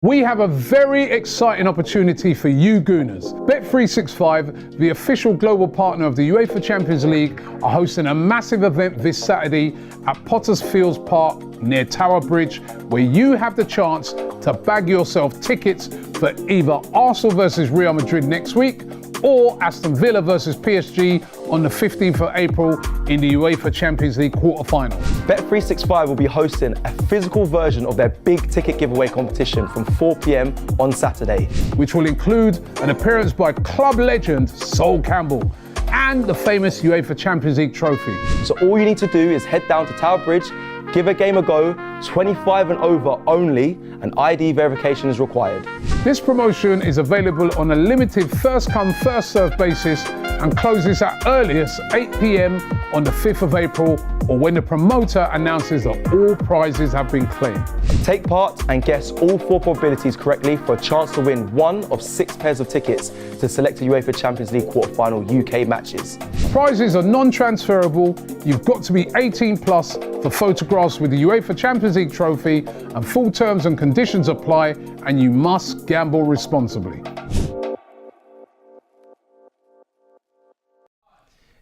We have a very exciting opportunity for you Gooners. Bet365, the official global partner of the UEFA Champions League, are hosting a massive event this Saturday at Potters Fields Park near Tower Bridge, where you have the chance to bag yourself tickets for either Arsenal versus Real Madrid next week or Aston Villa versus PSG on the 15th of April in the UEFA Champions League quarter-finals. Bet365 will be hosting a physical version of their big ticket giveaway competition from 4 p.m. on Saturday, which will include an appearance by club legend Sol Campbell and the famous UEFA Champions League Trophy. So all you need to do is head down to Tower Bridge, give a game a go, 25 and over only, and ID verification is required. This promotion is available on a limited first-come, first-served basis and closes at earliest 8 p.m. on the 5th of April or when the promoter announces that all prizes have been claimed. Take part and guess all 4 probabilities correctly for a chance to win 1 of 6 pairs of tickets to select UEFA Champions League quarter-final UK matches. Prizes are non-transferable. You've got to be 18 plus for photographs with the UEFA Champions League Trophy, and full terms and conditions apply, and you must gamble responsibly.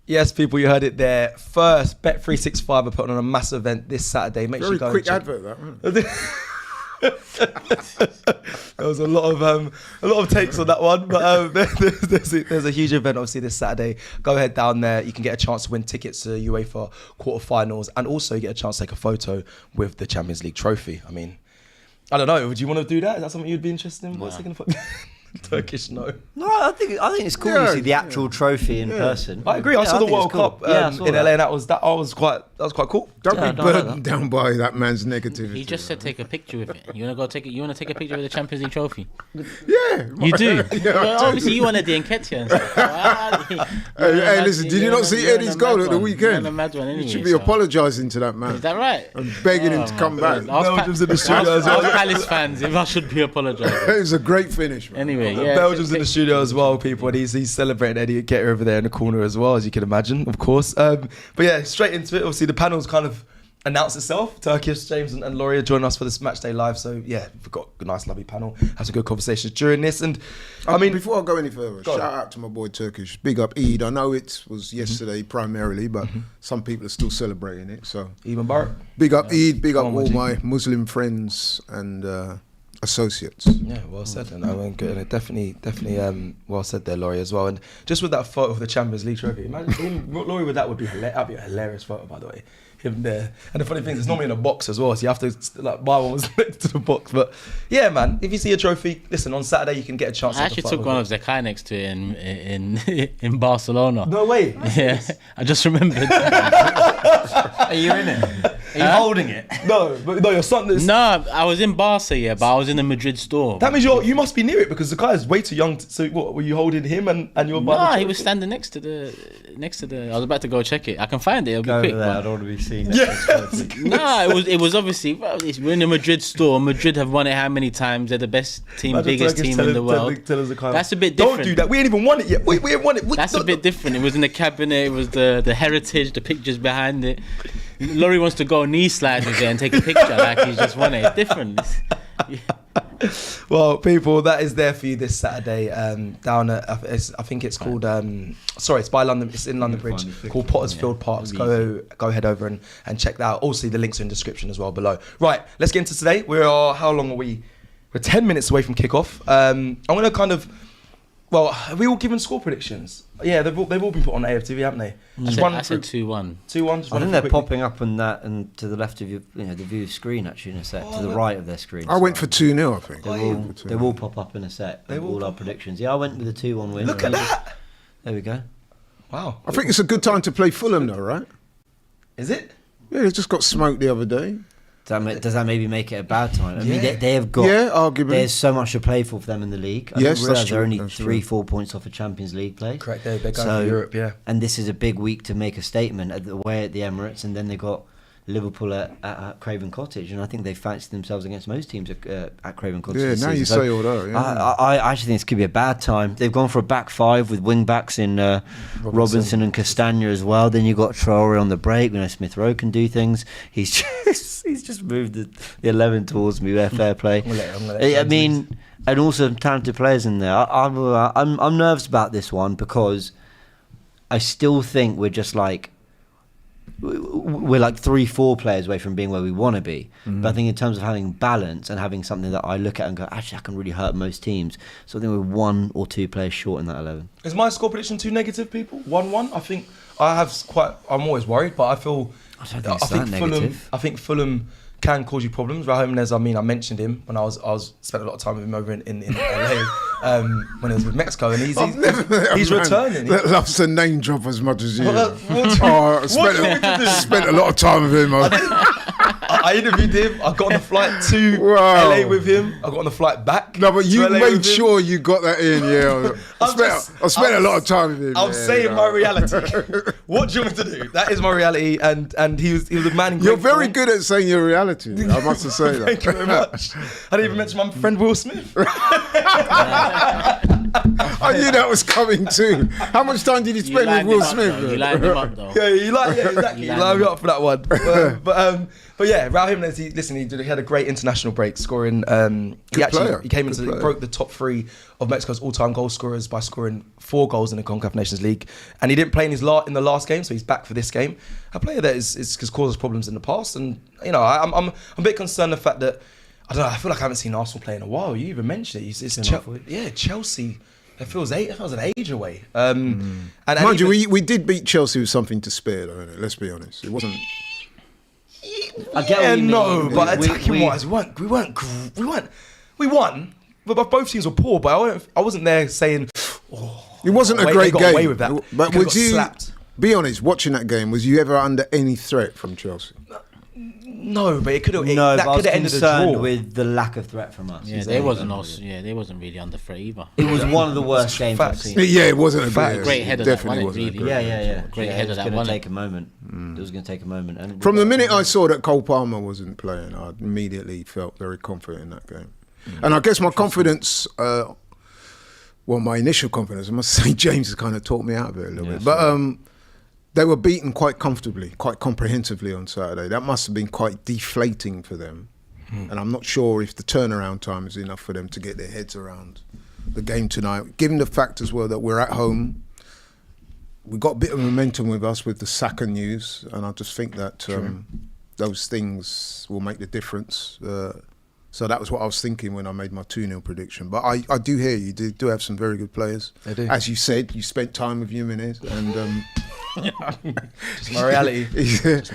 Yes, people, you heard it there. First, Bet365 are putting on a massive event this Saturday. Make sure you go Very quick and advert, that. There was a lot of takes on that one, but there's a huge event obviously this Saturday. Go ahead down there. You can get a chance to win tickets to UEFA quarterfinals, and also you get a chance to take a photo with the Champions League trophy. I mean, I don't know. Would you want to do that? Is that something you'd be interested in? What's taking a photo? Turkish no. No, I think it's cool to see the actual trophy in person. I agree. I saw the World Cup in LA, and that was quite cool. Don't be burdened down by that man's negativity. He just said take a picture with it. You wanna go take it? You wanna take a picture with the Champions League trophy? Yeah, you do. Yeah, obviously, you wanna the Nketiah and stuff. Hey, listen, did you not see Eddie's goal at the weekend? Anyway, you should be apologising to that man. Is that right? And begging him to come back. Belgium's in the studio as well. Palace fans, if I should be apologising. It was a great finish, man. Anyway, yeah. Belgium's in the studio as well, people, and he's celebrating Eddie Nketiah over there in the corner as well, as you can imagine, of course. But yeah, straight into it. Obviously, the panel's kind of announced itself. Turkish, James and Laurie are joining us for this Matchday Live. So yeah, we've got a nice, lovely panel. Have some good conversations during this. And I mean, before I go any further, shout out to my boy Turkish. Big up Eid. I know it was yesterday primarily, but some people are still celebrating it. So Eid Mubarak. Big up Eid. Big up all my Muslim friends and associates. Yeah, well said. And I mean, good. Definitely well said there, Laurie, as well. And just with that photo of the Champions League trophy, imagine him, Laurie with that would be that'd be a hilarious photo, by the way. Him there. And the funny thing is, it's normally in a box as well, so you have to, like, my one was next to the box. But yeah, man, if you see a trophy, listen, on Saturday you can get a chance. I actually took one of Zakai next to it in Barcelona. No way. Yeah, I just remembered. Are you in it? Are you holding it? No, but no, your son is. No, I was in Barca, but I was in the Madrid store. That means you must be near it, because Zakai is way too young. So what, were you holding him and your brother? No, he was standing next to the. I was about to go check it. I can find it. It'll be quick. I don't want to be seen. Yeah. No, it was obviously. Well, we're in the Madrid store. Madrid have won it how many times? They're the best team, biggest team in the world. That's a bit different. Don't do that. We ain't even won it yet. We ain't won it. That's a bit different. It was in the cabinet. It was the heritage, the pictures behind it. Laurie wants to go knee slide with it and take a picture like he's just won it. It's different. Well, people, that is there for you this Saturday down at, I think it's called, it's by London, it's in London Bridge, called Potters Field Parks. Go head over and check that out. Also, the links are in the description as well below. Right, let's get into today. How long are we? We're 10 minutes away from kickoff. I'm going to kind of, have we all given score predictions? Yeah, they've all been put on AFTV, haven't they? I said 2-1. 2-1. I think they're popping up on that and to the left of your, the view screen actually in a sec. To the right of their screen. I went for 2-0, I think. They will pop up in a sec. All our predictions. Yeah, I went with a 2-1 win. Look at that. There we go. Wow. I think it's a good time to play Fulham though, right? Is it? Yeah, they just got smoked the other day. Does that maybe make it a bad time? I mean, they have got. Yeah, arguably. There's so much to play for them in the league. I yes, didn't that's realise they're true. only 3-4 points off a Champions League play. Correct. They're going for Europe, yeah. And this is a big week to make a statement away at the Emirates, and then they got Liverpool at Craven Cottage, and I think they fancied themselves against most teams at Craven Cottage. Yeah, this now season. you say all that. Yeah. I actually think this could be a bad time. They've gone for a back five with wing backs in Robinson and Castagna as well. Then you've got Traore on the break. We know Smith Rowe can do things. He's just moved the 11 towards me. Fair play. I mean, and also talented players in there. I'm nervous about this one because I still think we're like 3-4 players away from being where we want to be. But I think in terms of having balance and having something that I look at and go, actually, I can really hurt most teams. So I think we're 1 or 2 players short in that 11. Is my score prediction too negative, people? 1-1. I think I'm always worried, but I feel. I don't think it's that negative. I think Fulham can cause you problems. Raul Jimenez, I mentioned him when I spent a lot of time with him over in LA when he was with Mexico, and he's returning. That loves to name drop as much as you. I Spent a lot of time with him. I interviewed him. I got on the flight to LA with him. I got on the flight back. No, but you made sure you got that in. Yeah, I spent a lot of time with him. I'm saying my reality. What do you want me to do? That is my reality, and he was a man in great You're very form. good at saying your reality. I must have said that. Thank you very much. I didn't even mention my friend Will Smith. I knew that was coming too. How much time did you spend with Will Smith? You lined him up though. Exactly. You lined me up for that one. But yeah, Raul Jimenez, he had a great international break, scoring. He came into broke the top 3 of Mexico's all-time goal scorers by scoring 4 goals in the CONCACAF Nations League, and he didn't play in the last game, so he's back for this game. A player that has caused us problems in the past, and I'm a bit concerned the fact that I don't know. I feel like I haven't seen Arsenal play in a while. You even mentioned it. It's Chelsea. It feels an age away. And mind you, we did beat Chelsea with something to spare, though. Let's be honest. It wasn't. I get what you mean. But attacking wise, we won. But both teams were poor. But I wasn't there saying. It wasn't a great got game. Away with that. But would you slapped. Be honest? Watching that game, was you ever under any threat from Chelsea? No, but it could have. No, that but I was could have ended a concerned draw. with the lack of threat from us. Yeah, they wasn't really under threat either. It was one of the worst games I've seen. Yeah, it wasn't a great header. Definitely that wasn't. really. Yeah. Great header. It was going to take a moment. It was going to take a moment. And from the minute I saw that Cole Palmer wasn't playing, I immediately felt very confident in that game. And I guess my confidence, my initial confidence, I must say, James has kind of talked me out of it a little bit. But they were beaten quite comfortably, quite comprehensively on Saturday. That must have been quite deflating for them. And I'm not sure if the turnaround time is enough for them to get their heads around the game tonight. Given the fact as well that we're at home, we got a bit of momentum with us with the Saka news, and I just think that those things will make the difference. So that was what I was thinking when I made my 2-0 prediction. But I do hear you do have some very good players. They do. As you said, you spent time with Jimenez, and just my reality.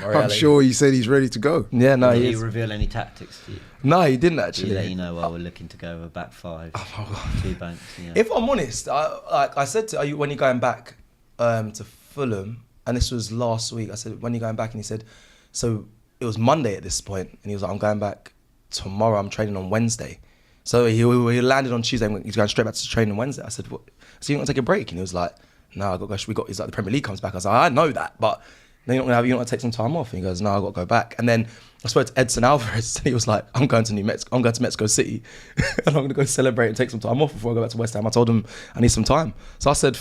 I'm sure he said he's ready to go. Yeah, no, Did he reveal any tactics to you? No, he didn't actually. Did he let you know, we're looking to go with a back 5, 2 banks? Yeah. If I'm honest, I said to when you're going back to Fulham, and this was last week, I said, when you're going back, and he said, so it was Monday at this point, and he was like, I'm going back tomorrow, I'm training on Wednesday. So he landed on Tuesday, and he's going straight back to training on Wednesday. I said, what? So you want to take a break? And he was like, no, I got to go. He's like, the Premier League comes back. I was like, I know that, but then you're not going to take some time off. And he goes, no, I got to go back. And then I spoke to Edson Alvarez, and he was like, I'm going to Mexico City, and I'm going to go celebrate and take some time off before I go back to West Ham. I told him I need some time. So I said,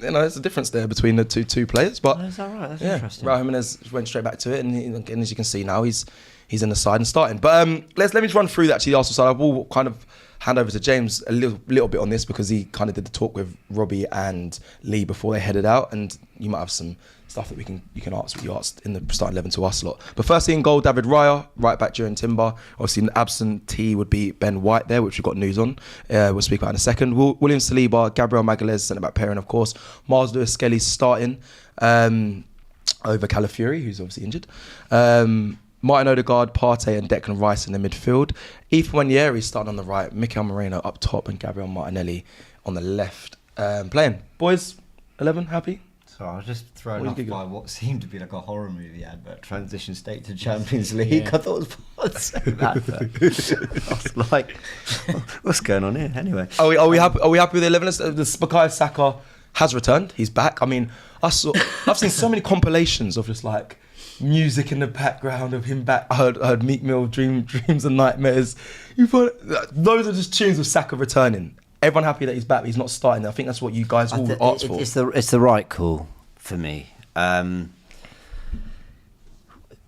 there's a difference there between the two players. But is that right? That's interesting. Raul Jimenez went straight back to it, and as you can see now, he's in the side and starting. But let me just run through actually the Arsenal side. I will kind of hand over to James a little bit on this because he kind of did the talk with Robbie and Lee before they headed out, and you might have some stuff that you can ask what you asked in the starting 11 to us lot. But firstly in goal, David Raya, right back during Timber. Obviously an absentee would be Ben White there, which we've got news on. We'll speak about in a second. William Saliba, Gabriel Magalhaes, centre back pairing of course. Miles Lewis-Skelly starting over Calafiori, who's obviously injured. Martin Odegaard, Partey and Declan Rice in the midfield. Ethan Nwaneri starting on the right, Mikel Merino up top and Gabriel Martinelli on the left. Playing. Boys, 11, happy? So I was just thrown off by what seemed to be like a horror movie advert, transition state to Champions League. Yeah. I thought it was part of the same advert. I was like, what's going on here? Anyway. Are we happy with the 11? The Bukayo Saka has returned. He's back. I mean, I've seen so many compilations of just like music in the background of him back. I heard Meek Mill, Dreams and Nightmares. Those are just tunes with Saka returning. Everyone happy that he's back, but he's not starting. I think that's what you guys all asked for. It's the right call for me.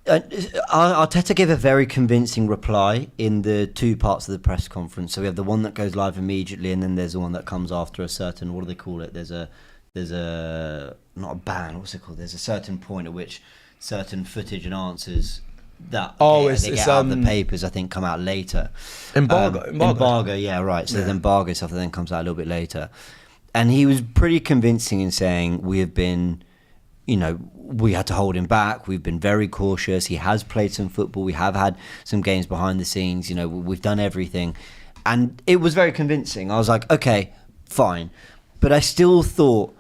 Arteta gave a very convincing reply in the two parts of the press conference. So we have the one that goes live immediately, and then there's the one that comes after a certain, what do they call it? There's a not a ban. What's it called? There's a certain point at which certain footage and answers that they get out of the papers, I think, come out later. Embargo. Yeah, right. So the embargo stuff that then comes out a little bit later, and he was pretty convincing in saying we have been. We had to hold him back. We've been very cautious. He has played some football. We have had some games behind the scenes. We've done everything. And it was very convincing. I was like, okay, fine. But I still thought,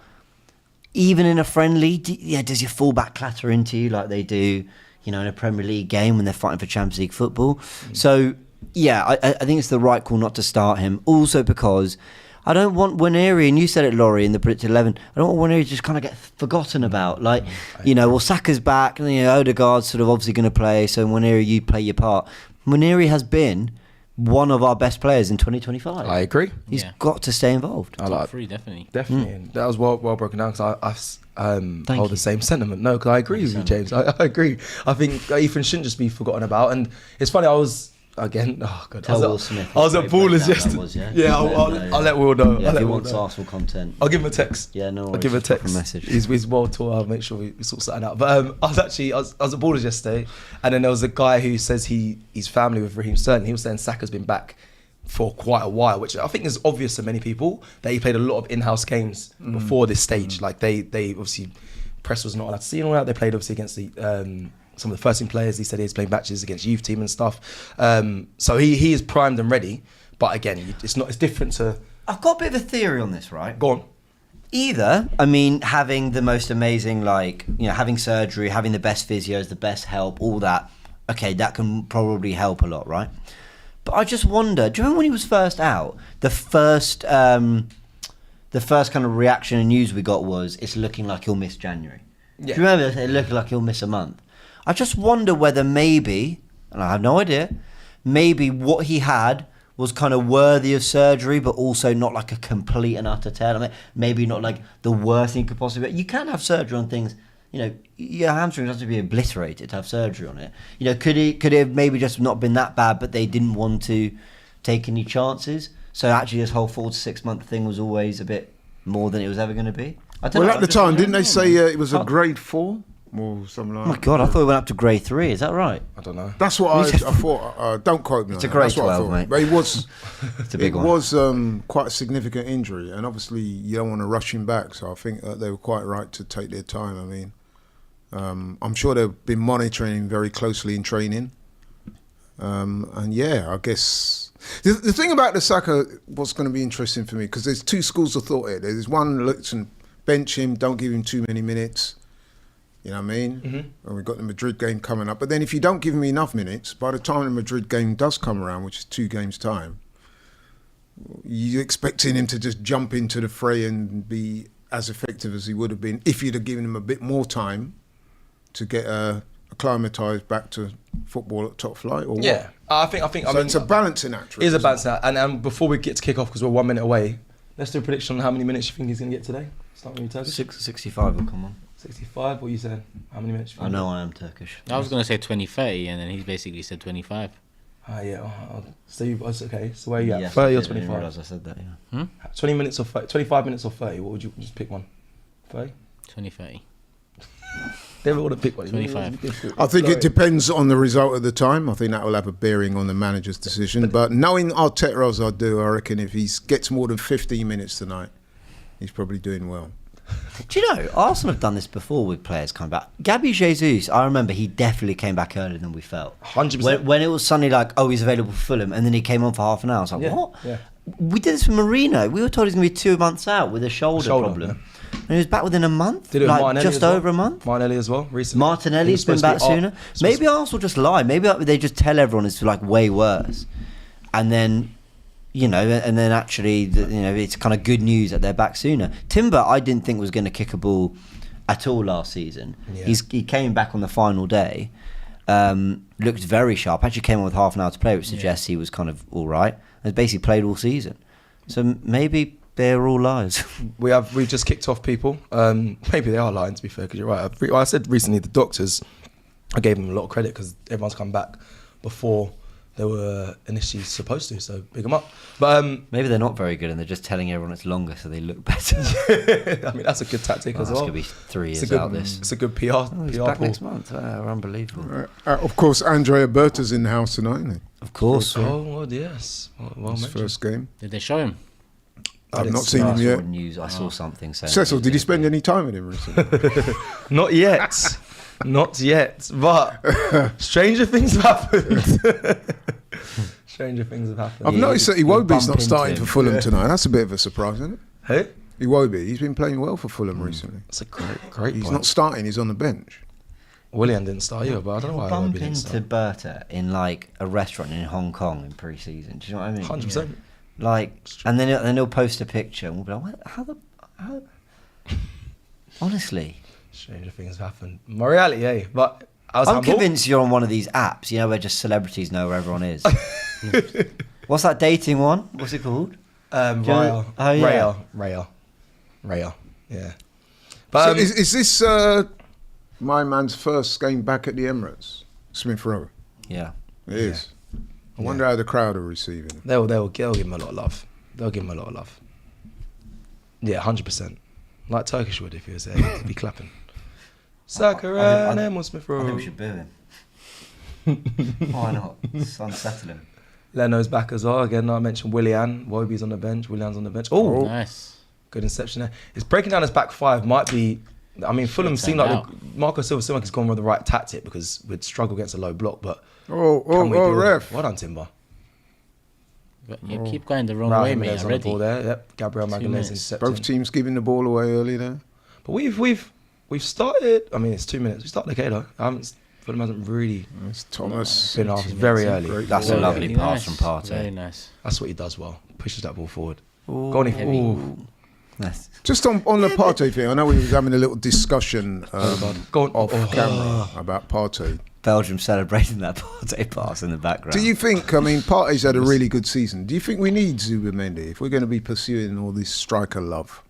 even in a friendly, does your fullback clatter into you like they do, in a Premier League game when they're fighting for Champions League football? So, I think it's the right call not to start him. Also because I don't want Waneri, and you said it, Laurie, in the predicted 11. I don't want Waneri to just kind of get forgotten about. Saka's back, and Odegaard's sort of obviously going to play, so Waneri, you play your part. Waneri has been one of our best players in 2025. I agree. He's got to stay involved. Top three, definitely. Definitely. That was well broken down, because I hold the same sentiment. No, because I agree with you, James. I agree. I think Ethan shouldn't just be forgotten about. And it's funny, I was at Ballers yesterday. I'll let Will know. Yeah, if he wants Arsenal content, I'll give him a text. Yeah, no worries. I'll give him a text. Message. He's well taught. I'll make sure we sort something out. But I was at Ballers yesterday, and then there was a guy who says he's family with Raheem Sterling. He was saying Saka's been back for quite a while, which I think is obvious to many people, that he played a lot of in-house games before this stage. Like they obviously, press was not allowed to see and all that. They played obviously against the some of the first team players. He said he's playing matches against youth team and stuff. So he is primed and ready. But again, it's different to. I've got a bit of a theory on this, right? Go on. Either, having the most amazing, having surgery, having the best physios, the best help, all that. Okay, that can probably help a lot, right? But I just wonder. Do you remember when he was first out? The first kind of reaction and news we got was it's looking like he'll miss January. Yeah. Do you remember it looked like he'll miss a month? I just wonder whether maybe, and I have no idea, maybe what he had was kind of worthy of surgery, but also not like a complete and utter tear. Maybe not like the worst thing you could possibly be. You can have surgery on things, your hamstring doesn't have to be obliterated to have surgery on it. Could it have maybe just not been that bad, but they didn't want to take any chances? So actually this whole 4 to 6 month thing was always a bit more than it was ever going to be? At the time, didn't they say it was a grade 4? Or something like that. Oh my God, I thought it went up to grade 3. Is that right? I don't know. That's what I thought. Don't quote me. It's a grade 12, mate. But it was. It's a big one. It was quite a significant injury, and obviously you don't want to rush him back. So I think they were quite right to take their time. I'm sure they've been monitoring him very closely in training. I guess the thing about the Saka, what's going to be interesting for me, because there's two schools of thought here. There's one, listen, bench him, don't give him too many minutes. You know what I mean? Mm-hmm. And we've got the Madrid game coming up. But then if you don't give him enough minutes, by the time the Madrid game does come around, which is 2 games' time, you're expecting him to just jump into the fray and be as effective as he would have been if you'd have given him a bit more time to get acclimatised back to football at top flight, or yeah, what? I think. So it's a balancing act. It is a balancing act. And before we get to kick off, because we're 1 minute away, let's do a prediction on how many minutes you think he's going to get today. Start with you, Turkish. 65 will come on. 65, what are you saying? How many minutes? I know I am Turkish. I was going to say 20-30, and then he basically said 25. So okay. So where are you at? Yes, 30 or I didn't 25? realise I said that. Yeah. 20 minutes or 30, 25 minutes or 30? What would you just pick one? 30? 20-30. Never want to pick one. 25. I think it depends on the result of the time. I think that will have a bearing on the manager's decision. But knowing Arteta as I do, I reckon if he gets more than 15 minutes tonight, he's probably doing well. Do you know, Arsenal have done this before with players coming back. Gabby Jesus, I remember he definitely came back earlier than we felt. 100%. When it was suddenly like, oh, he's available for Fulham, and then he came on for half an hour. I was like, what? Yeah. We did this with Marino. We were told he's going to be 2 months out with a shoulder problem. Yeah. And he was back within a month. Did it with Martinelli just over a month. Martinelli as well, recently. Martinelli's been back sooner. Maybe Arsenal just lie. Maybe they just tell everyone it's like way worse. And then... and then actually, it's kind of good news that they're back sooner. Timber, I didn't think was going to kick a ball at all last season. Yeah. He came back on the final day, looked very sharp. Actually came on with half an hour to play, which suggests he was kind of all right. Has basically played all season. So maybe they're all lies. We've just kicked off people. Maybe they are lying, to be fair, because you're right. I said recently the doctors, I gave them a lot of credit because everyone's come back before they were initially supposed to, so big them up. But maybe they're not very good and they're just telling everyone it's longer so they look better. I mean, that's a good tactic as well. It's going to be 3 years good, out this. It's a good PR. He's PR back pull. next month. Unbelievable. Of course, Andrea Berta's in the house tonight, isn't he? Of course. Oh, well, yes. Well His mentioned. first game. Did they show him? I've not seen him yet. News. I saw something saying. Cecil, did you spend any time with him recently? Not yet. Not yet. But stranger things have happened. Stranger things have happened. I've noticed that Iwobi's bump not into starting him. for Fulham tonight. That's a bit of a surprise, isn't it? Hey? Iwobi, he's been playing well for Fulham recently. That's a great He's point. not starting, he's on the bench. William didn't start either, but I don't know why Bump Iwobi didn't into start. Berta in like a restaurant in Hong Kong in pre-season. Do you know what I mean? 100%. Like, and then they'll post a picture and we'll be like, what? How? Honestly, Stranger things have happened. My reality, eh? But I was I'm humble. convinced you're on one of these apps, you know, where just celebrities know where everyone is. What's that dating one? What's it called? Raya. Oh, yeah. Raya. Yeah. So But is this my man's first game back at the Emirates? Smith Rowe. Yeah. It is. I wonder how the crowd are receiving it. they'll give him a lot of love. They'll give him a lot of love. Yeah, 100%. Like Turkish would if he was there. He'd be clapping. Saka Return, Smith I think we Rowe. should boo him. Why not? It's unsettling. Leno's back as well. Again, I mentioned Willian. Wobie's on the bench. Willian's on the bench. Oh, Nice. good inception there. It's breaking down his back five might be. I mean, Fulham seem like out. Marco Silva seemed like he's gone with the right tactic because we'd struggle against a low block. But Oh, can we deal with it? ref. Well done, Timber. But you keep going the wrong Raul way, Jimenez mate. on the ball Already. there. Yep, Gabriel 2 Magalhaes minutes. intercepting. Both teams giving the ball away early there. But we've started. I mean, it's 2 minutes. We started okay though. Fulham hasn't really It's Thomas. been off very early. Great That's a ball. lovely Very pass nice. from Partey. Very nice. That's what he does well. Pushes that ball forward. Go on, heavy. Nice. Just on the Partey thing, I know we was having a little discussion Go on. off camera about Partey. Belgium celebrating that Partey pass in the background. Do you think, I mean, Partey's had a really good season. Do you think we need Zubimendi if we're going to be pursuing all this striker love?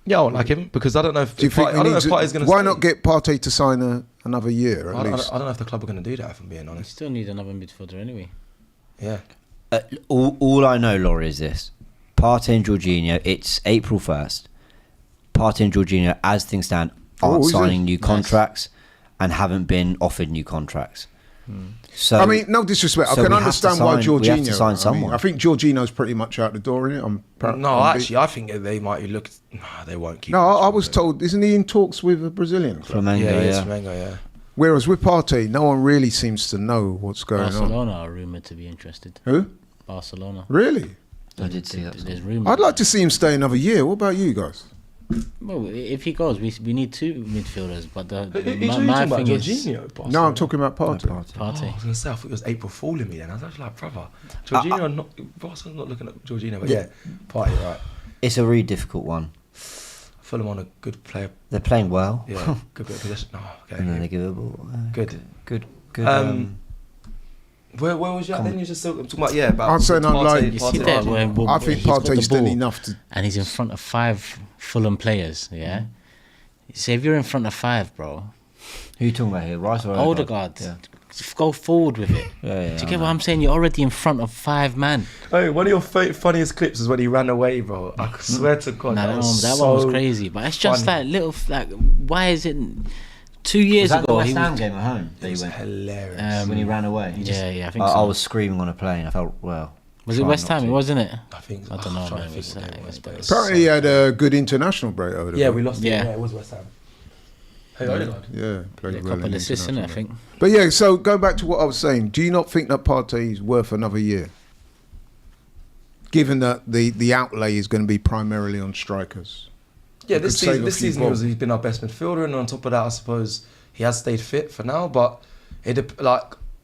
Yeah, I would like him because I don't know if Do you think I don't know if Partey's going to. why not get Partey to sign another year I at don't, least? I don't know if the club are going to do that. If I'm being You honest. still need another midfielder anyway. Yeah. All I know, Laurie, is this. Partey and Jorginho, it's April 1st. Partey and Jorginho, as things stand, aren't is it? signing new Nice. contracts and haven't been offered new contracts. So I mean, no disrespect. so I can we have to understand why sign- we have to Jorginho. sign someone. I think Jorginho's pretty much out the door, isn't it? No, actually, I think they might look. Nah, they won't keep. No, him. I was told, isn't he in talks with a Brazilian club? Flamengo, Yeah, he is yeah. Flamengo, yeah. Whereas with Partey, no one really seems to know what's going on. Barcelona are rumoured to be interested. Who? Barcelona. Really? I did see that. There's rumours. I'd like to see him stay another year. What about you guys? Well, if he goes, we need 2 midfielders. But My my thing is Jorginho. No, I'm talking about Partey. Oh, I Partey. was going to say, I thought it was April fooling me then. I was like, brother, Jorginho, Barcelona's not looking at Jorginho, but yeah, Partey, right. It's a really difficult one. Fulham on a good player. They're playing well. Yeah, good bit of possession. Oh, okay. And then they give it a ball. Good. Good. Where was you at then? You were just talking about, yeah, about I'm saying online. You see that where I think he's got the Partey's done ball enough to. and he's in front of 5 Fulham players. Yeah. See, if you're in front of 5, bro, Who are you talking about here? Rice or Odegaard, Yeah. go forward with it. Yeah, Do you get what I'm saying? You're already in front of 5 man. Hey, one of your funniest clips is when he ran away, bro. I swear to God, Nah, that so one was crazy. But it's just funny. like little, like, why is it? 2 years Was that the ago, West he Ham was. game at home that It he was went hilarious. when he ran away? Yeah, I think I so. was screaming on a plane. I felt well. Was it trying West not Ham? to. It wasn't it? I think I don't know, I'm trying man. to It was, think what game it was but bad. Apparently, he had a good international break over there. Yeah, we lost. Yeah. Yeah, it was West Ham. Hey, Odegaard. Yeah, played A well. couple in assists, innit, I international think. break. But yeah, so going back to what I was saying, do you not think that Partey's worth another year? Given that the outlay is going to be primarily on strikers. Yeah, You this could save season, a this few season bob. he's been our best midfielder, and on top of that, I suppose he has stayed fit for now. But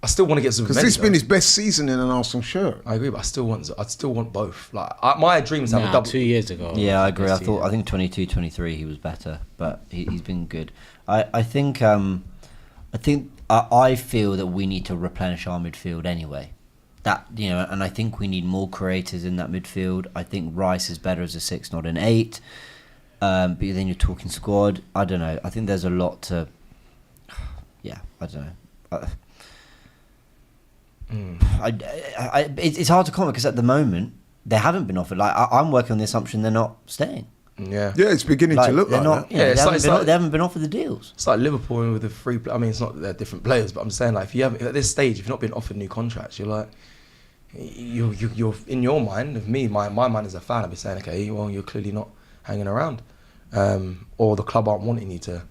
I still want to get some. Because this has been his best season in an Arsenal shirt. I agree, but I'd still want both. Like my dream is to have a double. 2 years ago. Yeah, I agree. I think 22, 23 he was better, but he's been good. I feel that we need to replenish our midfield anyway. That, you know, and I think we need more creators in that midfield. I think Rice is better as a 6, not an 8. But then you're talking squad. I don't know. I think there's a lot to. Yeah, I don't know. It's hard to comment because at the moment they haven't been offered. Like I'm working on the assumption they're not staying. Yeah, it's beginning to look they're like not, that. you know, Yeah, they haven't been offered the deals. It's like Liverpool with the free. I mean, it's not that they're different players, but I'm saying like if you haven't at this stage, if you're not being offered new contracts, you're like you're in your mind. Of me, my mind as a fan, I'd be saying, okay, well, you're clearly not hanging around, or the club aren't wanting you to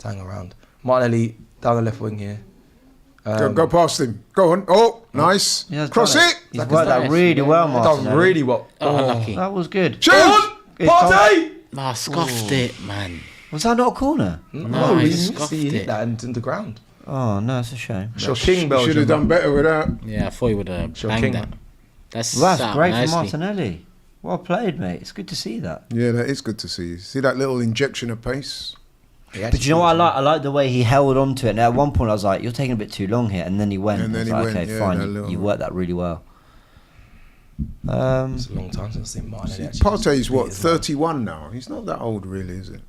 hang around. Martinelli down the left wing here. Go past him. Go on. Oh, nice. Cross it. He's worked that really well, Martin. Done really well. Unlucky. That was good. Shoot! Partey! Scuffed it, man. Was that not a corner? No, he he scuffed hit it. that into the ground. Oh no, it's a shame. King Belgium. Should have done better with that. Yeah, I thought he would have Sure, banged King. that. That's Well, set that's up great nicely. for Martinelli. Well played, mate. It's good to see that. Yeah, that is good to see. See that little injection of pace? But you know what I like? I like the way he held on to it. Now, at one point, I was like, "You're taking a bit too long here," and then he went. And then I was he like, went, okay, yeah, fine. that little- You worked that really well. It's a long time since I've seen Martinelli. Partey's what, 31 now? He's not that old, really, is it?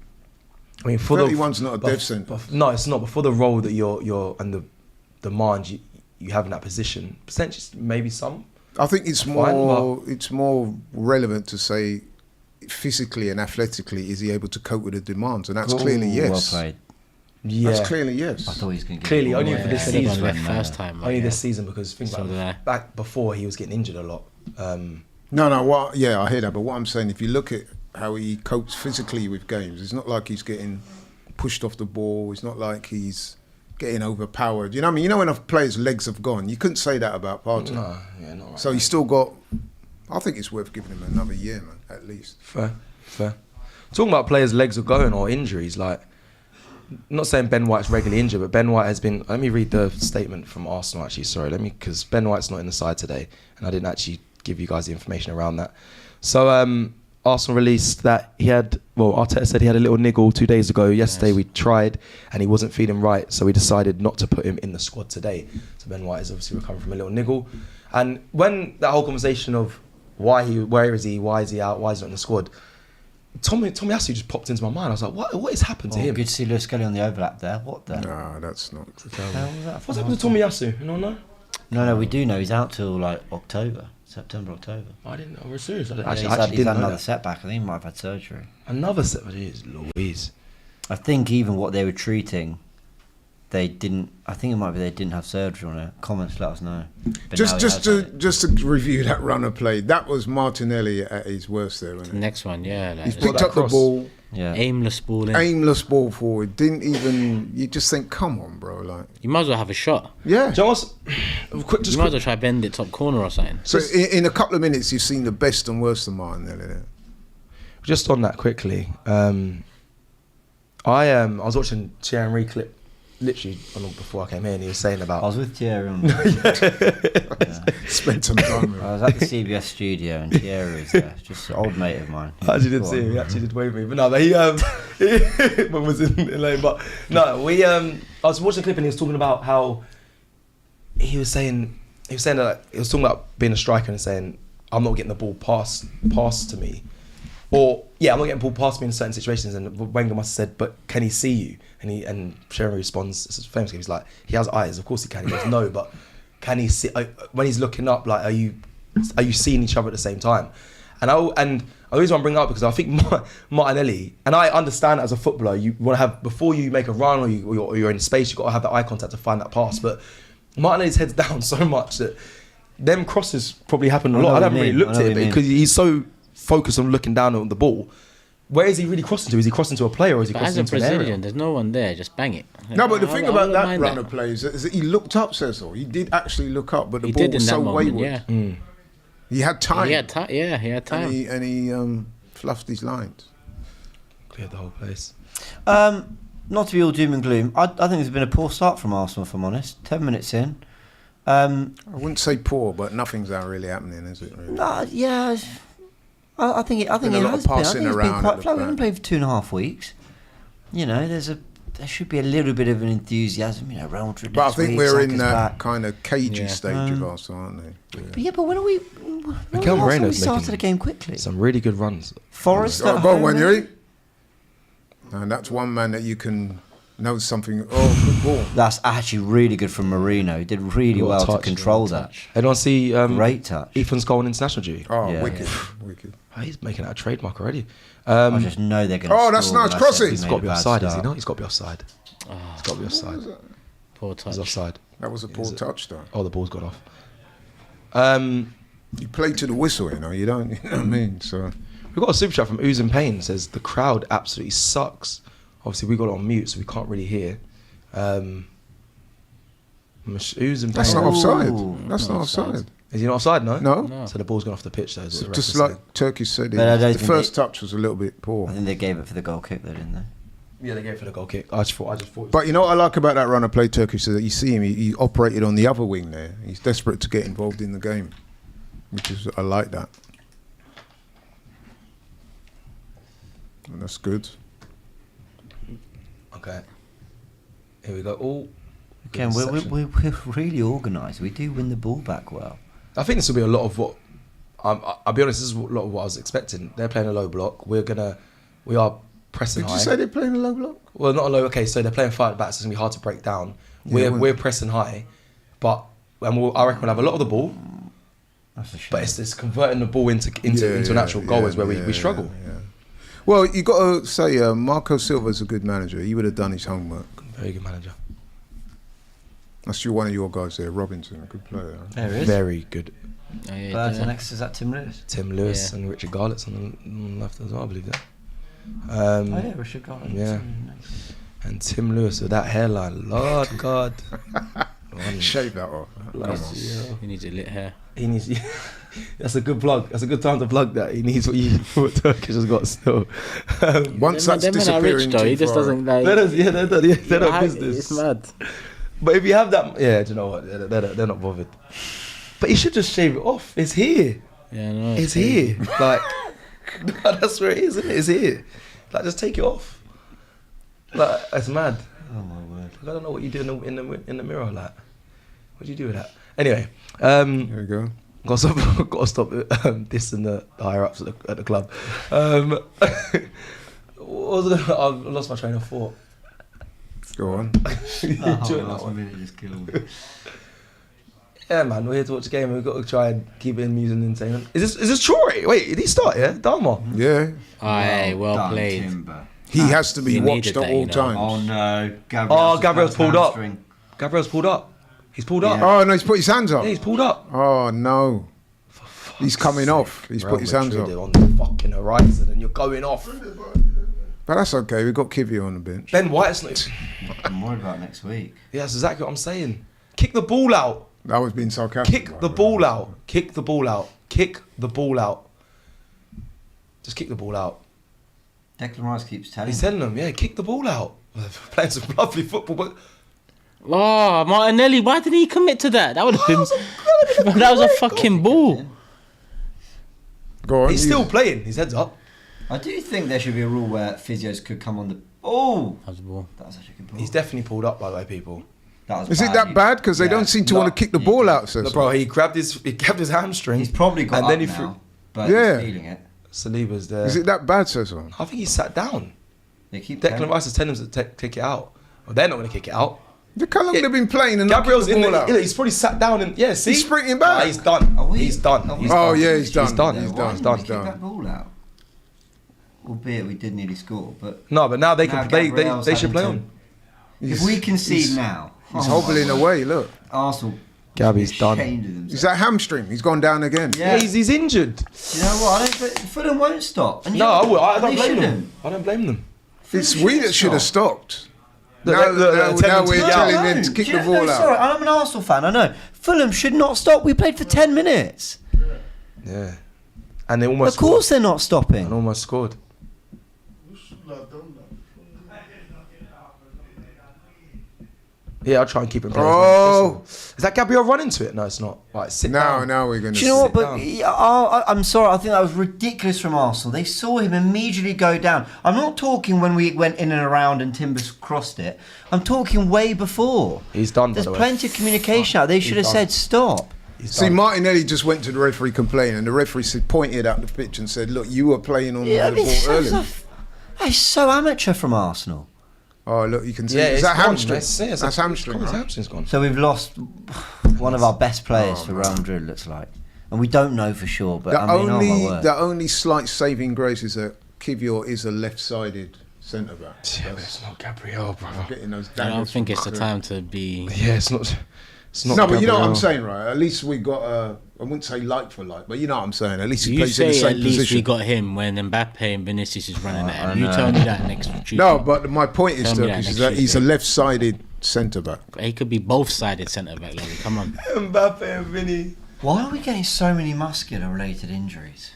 I mean, for 31's not a death sentence. No, it's not. But for the role that you're and the demand you have in that position, potentially maybe some. I think it's Fine, more relevant to say physically and athletically, is he able to cope with the demands? And that's clearly yes. Well played. Yeah, That's clearly yes. I thought he was going to Clearly, only for this Should have gone season. left first time. Only yeah. this season because think So did I. about back before he was getting injured a lot. No, I hear that. But what I'm saying, if you look at how he copes physically with games, it's not like he's getting pushed off the ball. It's not like he's getting overpowered. You know what I mean? You know when a player's legs have gone, you couldn't say that about Partey. No, yeah, not right. So he's still got. I think it's worth giving him another year, man, at least. Fair. Talking about players' legs are going or injuries, like. Not saying Ben White's regularly injured, but Ben White has been. Let me read the statement from Arsenal. Actually, sorry, because Ben White's not in the side today, and I didn't actually give you guys the information around that. So Arsenal released that he had. Well, Arteta said he had a little niggle 2 days ago. Yesterday we tried, and he wasn't feeling right, so we decided not to put him in the squad today. So Ben White is obviously recovering from a little niggle, and when that whole conversation of where is he, why is he out, why is he not in the squad? Tomiyasu just popped into my mind. I was like, what has happened to him? Good to see Lewis Kelly on the overlap there. What the? Nah, that's not. hell was that? What's happened to Tomiyasu? You don't know? No, we do know he's out till like September, October. I didn't know. We're serious. I Yeah, actually he's didn't had know another that. setback. I think he might have had surgery. Another set. Jeez, Louise. I think even what they were treating, they didn't. I think it might be they didn't have surgery on it. Comments, let us know. But now he has had it. Just to review that run of play, that was Martinelli at his worst there, wasn't The it? next one, yeah. Like, He's just picked up the cross. ball, Yeah. aimless balling. aimless ball forward. Didn't even. You just think, come on, bro. Like, You might as well have a shot. yeah. Do you know what's You might as well try bend it top corner or something. So in a couple of minutes, you've seen the best and worst of Martinelli there. just on that quickly? I was watching Thierry Henry clip literally before I came here, and he was saying I about. was with Thierry on. Spent some time with I him. was at the CBS studio and Thierry was there. Just an old mate of mine. I actually didn't Go see on. him. He actually did wave me, but no. But he when was in lane. But no, I was watching a clip and he was talking about how he was saying that he was talking about being a striker and saying I'm not getting the ball passed to me, or I'm not getting the ball past me in certain situations. And Wenger must have said, but can he see you? And Sherry responds, this is famous. He's like, he has eyes, of course he can. He goes, no, but can he see? When he's looking up, like, are you seeing each other at the same time? And the reason I bring it up because I think Martinelli, and I understand as a footballer, you want to have, before you make a run or you're in space, you've got to have that eye contact to find that pass. But Martinelli's head's down so much that them crosses probably happen a I know lot. I what haven't you really mean. looked I know at it what you because he's so focused on looking down on the ball. Where is he really crossing to? Is he crossing to a player or is he But as crossing a into an area? Brazilian, there's no one there. Just bang it. No, but the I thing wouldn't about that mind run of play is that he looked up, Cecil. He did actually look up, but the He ball did in was that so moment, wayward. yeah. He had time. He had time. Yeah, he had time. And he fluffed his lines. Cleared the whole place. Not to be all doom and gloom. I think there's been a poor start from Arsenal, if I'm honest. 10 minutes in, I wouldn't say poor, but nothing's really happening, is it? Really? Yeah, I think it a lot of has been. I think passing it's been around quite at the flat. We haven't back. played for 2.5 weeks. You know, there should be a little bit of an enthusiasm. You know, Real Madrid But I next think week, we're in Saka's that back. kind of cagey Yeah. stage of us, aren't they? But when are we? Mikel we Moreno's started making the game quickly. Some really good runs. Forest Oh, at go on, home, Wanyery. And that's one man that you can know something. Oh, good ball. That's actually really good from Merino. He did really What a well to touch, control what a that. touch. Anyone see Great touch. Ethan's goal in international duty? Oh, Yeah, wicked, yeah. wicked. Oh, he's making that a trademark already. I just know they're going to Oh, that's nice crossing. He's got to be offside, is he not? He's got to be offside. He's got to be offside. Poor touch. He's offside. That was a poor touch, though. Oh, the ball's gone off. You play to the whistle, you know. You don't. You know what I mean? So We've got a super chat from Ooze and Payne. Says the crowd absolutely sucks. Obviously, we got it on mute, so we can't really hear. Ooze and Payne. that's not offside. Ooh, That's not offside. Is he not offside? No. No. So the ball's gone off the pitch, though. Is what the ref Just is like saying. Turkey said, But I don't the think first touch was a little bit poor. I think they gave it for the goal kick, though, didn't they? Yeah, they gave it for the goal kick. I just thought. But you know what I like about that runner play Turkey, so that you see him, he operated on the other wing there. He's desperate to get involved in the game, which is, I like that. And that's good. Okay. Here we go. All. Again, we're really organised. We do win the ball back well. I think this will be a lot of what. I'll be honest. This is a lot of what I was expecting. They're playing a low block. We are pressing Did high. you say they're playing a low block? Well, not a low. Okay, so they're playing 5 at the back, so it's gonna be hard to break down. We're pressing high, but I reckon we'll have a lot of the ball. That's a shame. But it's converting the ball into an actual goal is where we struggle. Yeah. Well, you got to say Marco Silva's a good manager. He would have done his homework. Very good manager. That's one of your guys there, Robinson, a good player. There it is. Very good. Oh, yeah, Birds yeah. and next is that Tim Lewis? Tim Lewis Yeah. and Richard Garlett's on the left as well, I believe that. Oh yeah, Richard Garland. Yeah. And Tim Lewis with that hairline, Lord God. Shave that off. He needs a lit hair. He needs. That's a good plug. That's a good time to plug that. He needs what Turkish has got still. Once that's Them men are rich disappearing though. He too just far. doesn't like. They're not It's business. mad. But if you have that, yeah, do you know what? They're not bothered. But he should just shave it off. It's here. Yeah, no. It's here. Like that's where it is, isn't it? It's here. Like just take it off. Like it's mad. Oh my word. I don't know what you do in the mirror. Like, what do you do with that? Anyway, There we go. got to stop dissing the higher ups at the club. What was it? I lost my train of thought. Go on. Enjoying that one. minute just killed me. Yeah, man, we're here to watch the game. We've got to try and keep it amusing and entertainment. Is this Troy? Wait, did he start? Yeah, Dharma. Yeah. Aye, well done, played. Timber. He has to be He watched needed at that, all you know. times. Oh no, Gabriel's pulled up. hamstring. Gabriel's pulled up. He's pulled up. Oh, no, he's put his hands up. Yeah, he's pulled up. Oh, no. He's coming off. He's Real put his hands Madrid up. on the fucking horizon, and you're going off. But that's okay. We've got Kivy on the bench. Ben White's not. I'm worried about next week. Yeah, that's exactly what I'm saying. Kick the ball out. That was being sarcastic. Kick the ball out. Kick the ball out. Kick the ball out. Just kick the ball out. Declan Rice keeps telling He's me. telling them, yeah, kick the ball out. Playing some lovely football, but Oh, Martinelli, why didn't he commit to that? That would have been. That was a fucking ball. Go on. he's still playing. His head's up. I do think there should be a rule where physios could come on the. Oh, That was a ball. that was such a good ball. He's definitely pulled up, by the way, people. That was Is it that bad? Because they don't seem to want to kick the ball out, says. No, bro, he grabbed his hamstring. He's probably got and up then he now, threw. but Yeah. he's feeling it. Saliba's there. Is it that bad, says one? I think he sat down. They keep Declan Rice is telling him to take it out. Well, they're not going to kick it out. Look how long they've been playing and Gabriel's not in kicked the the, ball out. he's probably sat down and yeah, see, He's sprinting back. Nah, he's done. Are we- He's done. are we- He's Oh, done. yeah, he's done. He's done. He's Why done. didn't we He's kick done. that ball out? Albeit we did nearly score, but No, but now they can. Now They Gabriel's should play having on. if we concede now, He's oh my hobbling word. away, look. Arsenal. Gabby's should be done. ashamed of themselves. Is that hamstring? He's gone down again. Yeah. He's injured. You know what? Fulham won't stop. And No, I they don't blame them. shouldn't. I don't blame them. It's Fulham we that should have stopped. Now, Look, now tell them we're to- telling No, them to kick Do you the know- ball no, out. Sorry, I'm an Arsenal fan. I know. Fulham should not stop. We played for 10 minutes. Yeah, and they almost. Of course, they're not scored. stopping. And almost scored. Yeah, I'll try and keep him. Oh. Is that Gabriel run into it? No, it's not. Right, sit down. Now we're going to Do you know what? But down. I'm sorry. I think that was ridiculous from Arsenal. They saw him immediately go down. I'm not talking when we went in and around and Timbers crossed it. I'm talking way before. He's done. There's by the way. plenty of communication out. They should have said stop. He's See, done. Martinelli just went to the referee complaining, and the referee pointed out the pitch and said, "Look, you were playing on the ball earlier." That's so amateur from Arsenal. Oh, look, you can see. Yeah, Is it's that gone. hamstring? That's hamstring. His Right? hamstring's gone. So we've lost one of our best players for Real Madrid, looks like. And we don't know for sure, but I mean, oh my word. The only slight saving grace is that Kivior is a left-sided centre back. Yeah, but it's not Gabriel, brother. Getting those I don't daggers think from it's the Cruz. time to be. Yeah, it's not. It's not. No, but you know what I'm Gabriel. saying, right? At least we got a. I wouldn't say like for like, but you know what I'm saying. At least he You plays in the say same at least position. we got him when Mbappe and Vinicius is running at him. You know. tell me that next Tuesday. No, but my point is, Tell me that Turkish, is next that he's a Tuesday. left-sided centre back. He could be both-sided centre back. Larry. Come on. Mbappe and Vinny. Why are we getting so many muscular-related injuries?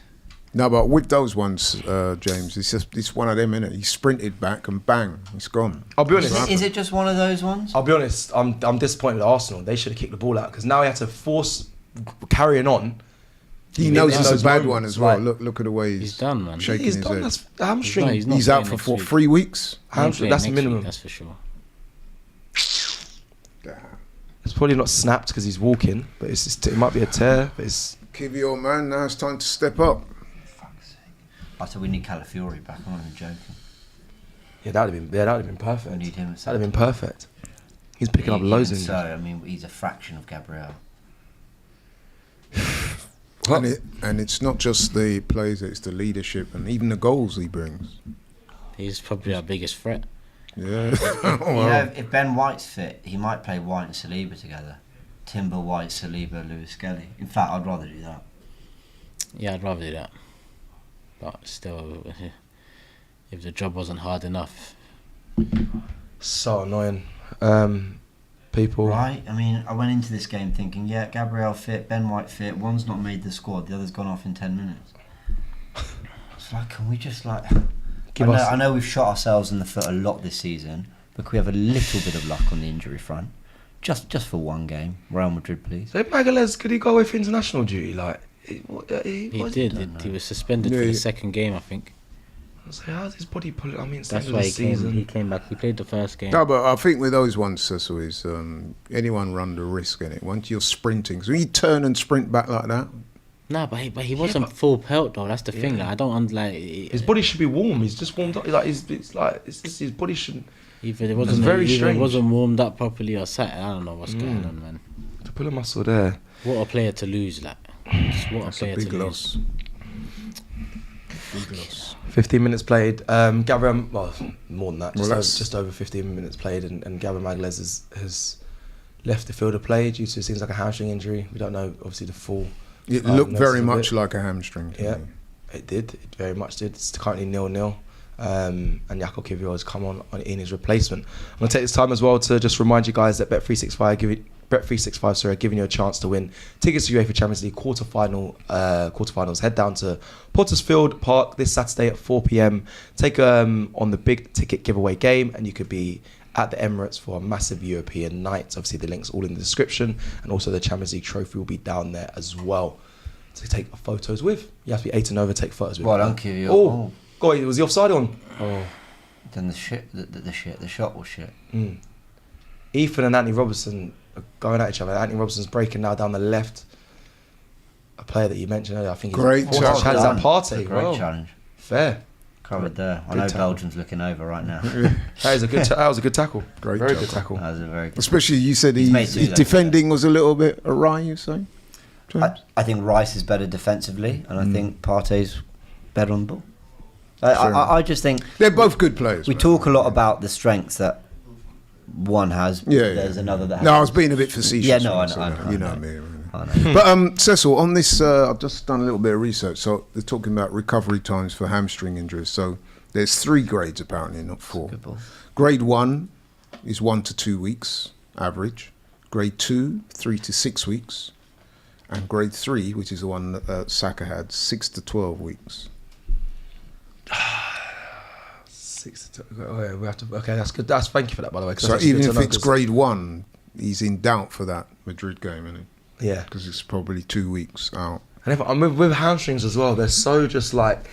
No, but with those ones, James, it's one of them, innit? He sprinted back and bang, it's gone. I'll be honest. Is it just one of those ones? I'll be honest. I'm disappointed with Arsenal. They should have kicked the ball out because now he had to force carrying on. He knows in it's those a bad one moments, as well. like- Look at the way He's done, man. shaking He's his done. head. That's hamstring. He's not He's out playing for next week. 3 weeks. Hamstring. That's Next minimum. week, that's for sure. It's probably not snapped because he's walking, but it's just, it might be a tear. But it's Kivior, man, now it's time to step up. I said we need Calafiori back. I'm not even joking. yeah, that would have been We perfect. need him. That'd have been perfect. He's picking up loads of So, injuries. I mean, he's a fraction of Gabriel. And it's not just the plays, it's the leadership and even the goals he brings. He's probably our biggest threat. Yeah. You know, if Ben White's fit, he might play White and Saliba together. Timber, White, Saliba, Lewis Skelly. In fact, I'd rather do that. Yeah, I'd rather do that. But still, if the job wasn't hard enough, So annoying. People. Right? I mean, I went into this game thinking, yeah, Gabriel fit, Ben White fit. One's not made the squad, the other's gone off in 10 minutes. It's like, can we just like... I know we've shot ourselves in the foot a lot this season, but can we have a little bit of luck on the injury front? Just for one game. Real Madrid, please. So Magalhaes, could he go away for international duty? Like he did. He was suspended for the second game, I think. So how's his body pull? I mean, it's the That's end of why the season. he came back. He played the first game. No, but I think with those ones, Cecil, is anyone run the risk in it. Once you're sprinting, so when you turn and sprint back like that, No, but he wasn't full pelt though. That's the thing. Like, I don't like. His body should be warm. He's just warmed up. Like it's just his body shouldn't. Either it wasn't very either strange. it wasn't warmed up properly or something. I don't know what's going on, man. To pull a muscle there. What a player to lose, like. Just what that's a player a big to loss. lose. Big loss. 15 minutes played. Gabriel, well, more than that. Well, Just over 15 minutes played, and Gabriel Magalhaes has left the field of play due to it seems like a hamstring injury. We don't know, obviously, the full. It looked very diagnosis of much it. like a hamstring. To Yeah, me. it did. It very much did. It's currently 0-0. And Jakob Kivior has come on in his replacement. I'm going to take this time as well to just remind you guys that Bet365 are giving you a chance to win tickets to UEFA Champions League quarterfinals. Head down to Pottersfield Park this Saturday at 4 p.m. Take on the big ticket giveaway game, and you could be at the Emirates for a massive European night. Obviously, the link's all in the description, and also the Champions League trophy will be down there as well to take photos with. You have to be 8 and over, take photos with. Well done, Kivior. Oh, God, was the offside on? Oh. Then the shot was shit. Ethan and Anthony Robertson are going at each other. Anthony Robertson's breaking now down the left. A player that you mentioned earlier, I think he's Great challenge. challenge that Partey. Great Wow. challenge. Fair. Covered there. I Good know tackle. Belgium's looking over right now. That was a good. That was a good tackle. Great Very tackle. good tackle. That was a very good. Especially you said He's made his two, defending was a little bit awry. You say? I think Rice is better defensively, and I think Partey's better on the ball. Fair enough. I just think They're both good players. we man. talk a lot about the strengths that one has. Yeah, There's another that. No, I has. was being a bit facetious. Yeah, no, when I said know, that. I You know know. me. Really. I know. But Cecil, on this, I've just done a little bit of research. So they're talking about recovery times for hamstring injuries. So there's 3 grades apparently, not 4. Good ball. Grade 1 is 1 to 2 weeks average. Grade 2, 3 to 6 weeks, and grade 3, which is the one that Saka had, 6 to 12 weeks. Oh, yeah, we have to. Okay, that's good. Thank you for that, by the way. 'cause So that's even good if to know, it's 'cause- grade 1, he's in doubt for that Madrid game, isn't he? yeah. Because it's probably 2 weeks out. And if, with hamstrings as well, they're so just like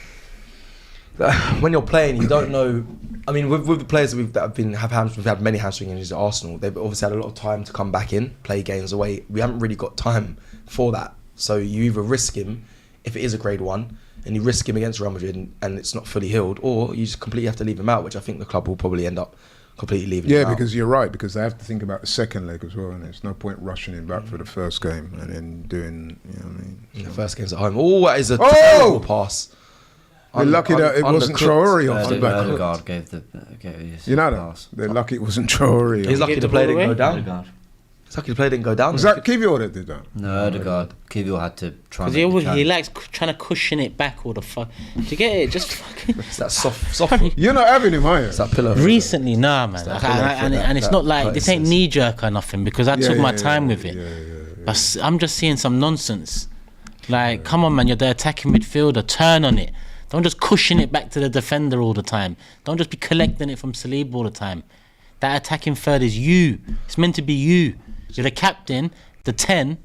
when you're playing, you don't know. I mean, with the players we've had many hamstring injuries at Arsenal. They've obviously had a lot of time to come back in, play games away. We haven't really got time for that. So you either risk him if it is a grade 1, and you risk him against Real Madrid and it's not fully healed, or you just completely have to leave him out, which I think the club will probably end up completely leaving him out. Yeah, because you're right, because they have to think about the second leg as well, and there's no point rushing him back for the first game and then doing, you know what I mean? The first game's at home. Oh, that is a terrible pass. They're lucky that it wasn't Traore off the back. Odegaard gave his You know that? pass. They're lucky it wasn't Traore. He's lucky the play didn't go down. Odegaard. He's lucky the play didn't go down. Was that Kivior that did that? No, Odegaard. Kivior had to try. Because he likes trying to cushion it back all the fuck. Do you get it? Just fucking. It's that soft. You're not having him, are you? It's that pillow. Recently, nah, man. that And it's not like this ain't Curtis knee jerk or nothing because I took my time with it. Yeah. But I'm just seeing some nonsense. Like, come on, man, you're the attacking midfielder. Turn on it. Don't just cushion it back to the defender all the time. Don't just be collecting it from Saliba all the time. That attacking third is you. It's meant to be you. You're the captain, the 10.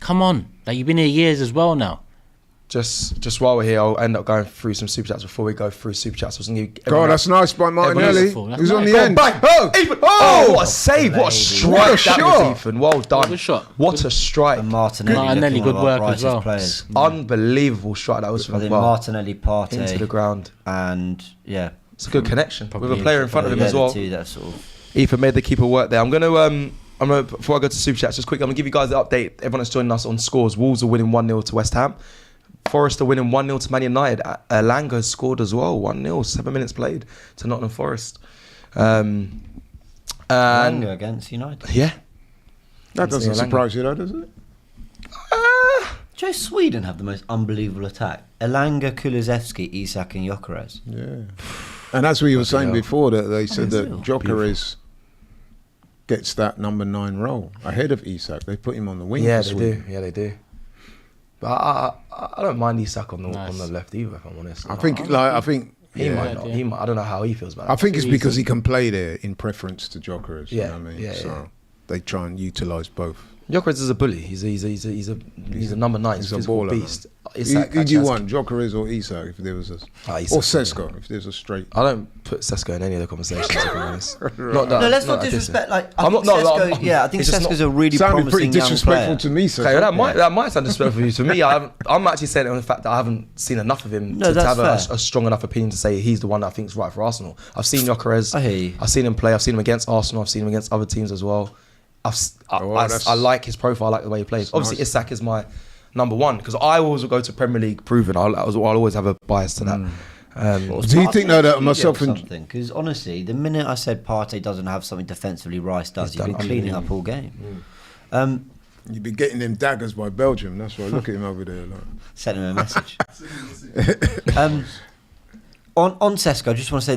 Come on. Like, you've been here years as well now. Just while we're here, I'll end up going through some super chats before we go through super chats. God, that's nice by Martinelli. Beautiful. That's Who's on nice. the end? Bang! Oh! Ethan. Oh, what a save! What a strike What a that shot. was, Ethan. Well done. Good shot. What a strike! And Martinelli, Martinelli, looking good one of our work as brightest well. Players. Unbelievable strike that was I from think well, Martinelli, Partey, into the ground. and yeah, It's a good connection with a Probably player in front of him yeah, as the well. two that sort of. Ethan made the keeper work there. I'm gonna before I go to super chats, just quickly, I'm gonna give you guys the update. Everyone that's joining us on scores. Wolves are winning 1-0 to West Ham. Forest are winning 1-0 to Man United. Elanga has scored as well, 1-0, 7 minutes played to Nottingham Forest. And Elanga against United. yeah, That doesn't Elanga. surprise you, though, does it? Do Sweden have the most unbelievable attack? Elanga, Kulusevski, Isak, and Gyökeres. Yeah. And as we were saying before, that they said that Beautiful. Gyökeres gets that number 9 role ahead of Isak. They put him on the wing. yeah, for they Sweden. do. Yeah, they do. But I don't mind Isak on the left either, if I'm honest. I think he might not. He might. I don't know how he feels about it. I think it's because he can play there in preference to Gyökeres. You Yeah, know what I mean? yeah, So yeah. they try and utilise both. Gyökeres is a bully. He's a number 9. He's a physical baller, man. beast. Who Isak do you actually has- want, Gyökeres or Isak? If there was a, Isak, or Sesko, if there's a straight. I don't put Sesko in any of the conversations, if I'm honest. Not that, No, let's not that disrespect. Like, I'm I think not- no, Sesko. I'm- Yeah, I think it's just Sesko's not- a really Sounded promising pretty young disrespectul player. to me, Sesko. Okay, that might sound disrespectful to you. To me, I'm actually saying it on the fact that I haven't seen enough of him No, to have that's a fair. strong enough opinion to say he's the one that I think is right for Arsenal. I've seen Gyökeres. I hear you. I've seen him play. I've seen him against Arsenal. I've seen him against other teams as well. I like his profile. I like the way he plays. Obviously, nice. Isak is my number 1 because I always will go to Premier League proven. I'll always have a bias to that. Do you think, though, that myself and Because honestly, the minute I said Partey doesn't have something defensively, Rice does. He's done been cleaning up all game. you've been getting them daggers by Belgium? That's why. Look at him over there. Like. Sent him a message. On Sesko, I just want to say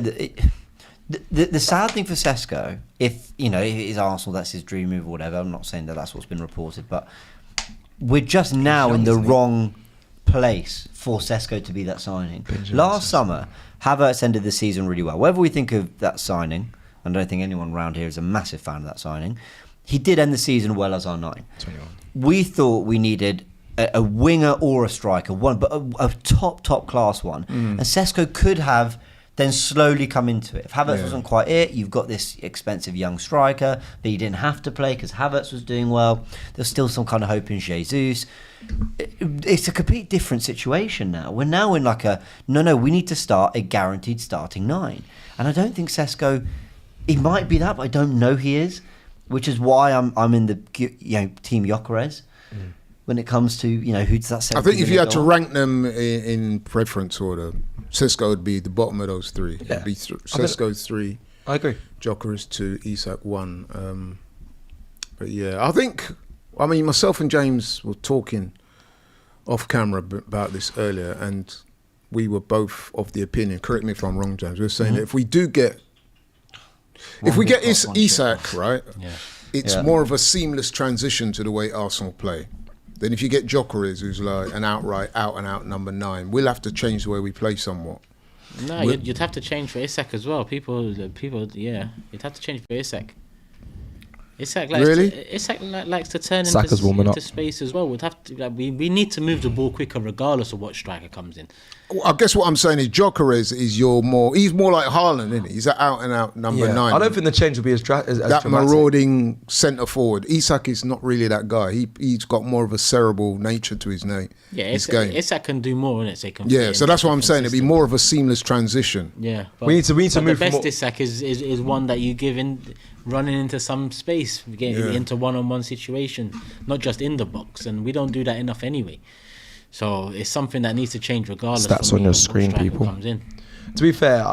that the sad thing for Sesko, if it is Arsenal, that's his dream move or whatever. I'm not saying that that's what's been reported, but we're just now in the wrong place for Sesko to be that signing. Last summer, Havertz ended the season really well. Whatever we think of that signing, I don't think anyone around here is a massive fan of that signing. He did end the season well as our 9. 21. We thought we needed a winger or a striker, but a top class one. And Sesko could have then slowly come into it. If Havertz wasn't quite it, you've got this expensive young striker, but he didn't have to play because Havertz was doing well. There's still some kind of hope in Jesus. It's a complete different situation now. We're now in like we need to start a guaranteed starting 9. And I don't think Sesko, he might be that, but I don't know he is, which is why I'm in the team Gyökeres. When it comes to who does that say? I think if you had to rank them in preference order, Sesko would be the bottom of those 3. Yeah. It'd be Sesko 3, I agree. Gyökeres 2, Isak 1. But yeah, I mean, myself and James were talking off camera about this earlier, and we were both of the opinion. Correct me if I'm wrong, James. We were saying that if we get Isak right, it's more of a seamless transition to the way Arsenal play. Then if you get Gyökeres, who's like an out and out number 9, we'll have to change the way we play somewhat. No, you'd have to change for Isak as well. People, yeah, you'd have to change for Isak. Isak likes to turn Saka's warming into up. space as well. We'd have to. We need to move the ball quicker, regardless of what striker comes in. I guess what I'm saying is Gyökeres is he's more like Haaland, isn't he? He's an out and out number 9. I don't think the change will be as that dramatic. marauding centre forward. Isak is not really that guy. He's got more of a cerebral nature to his game. Yeah, game. Isak can do more, innit? So he can So that's what I'm saying. It'd be more of a seamless transition. Yeah, but, We need to move the from best what- Isak is one that you give in, running into some space, getting into one-on-one situation, not just in the box, and we don't do that enough anyway. So it's something that needs to change regardless. Stats from on your what screen, striker people. Comes in. To be fair,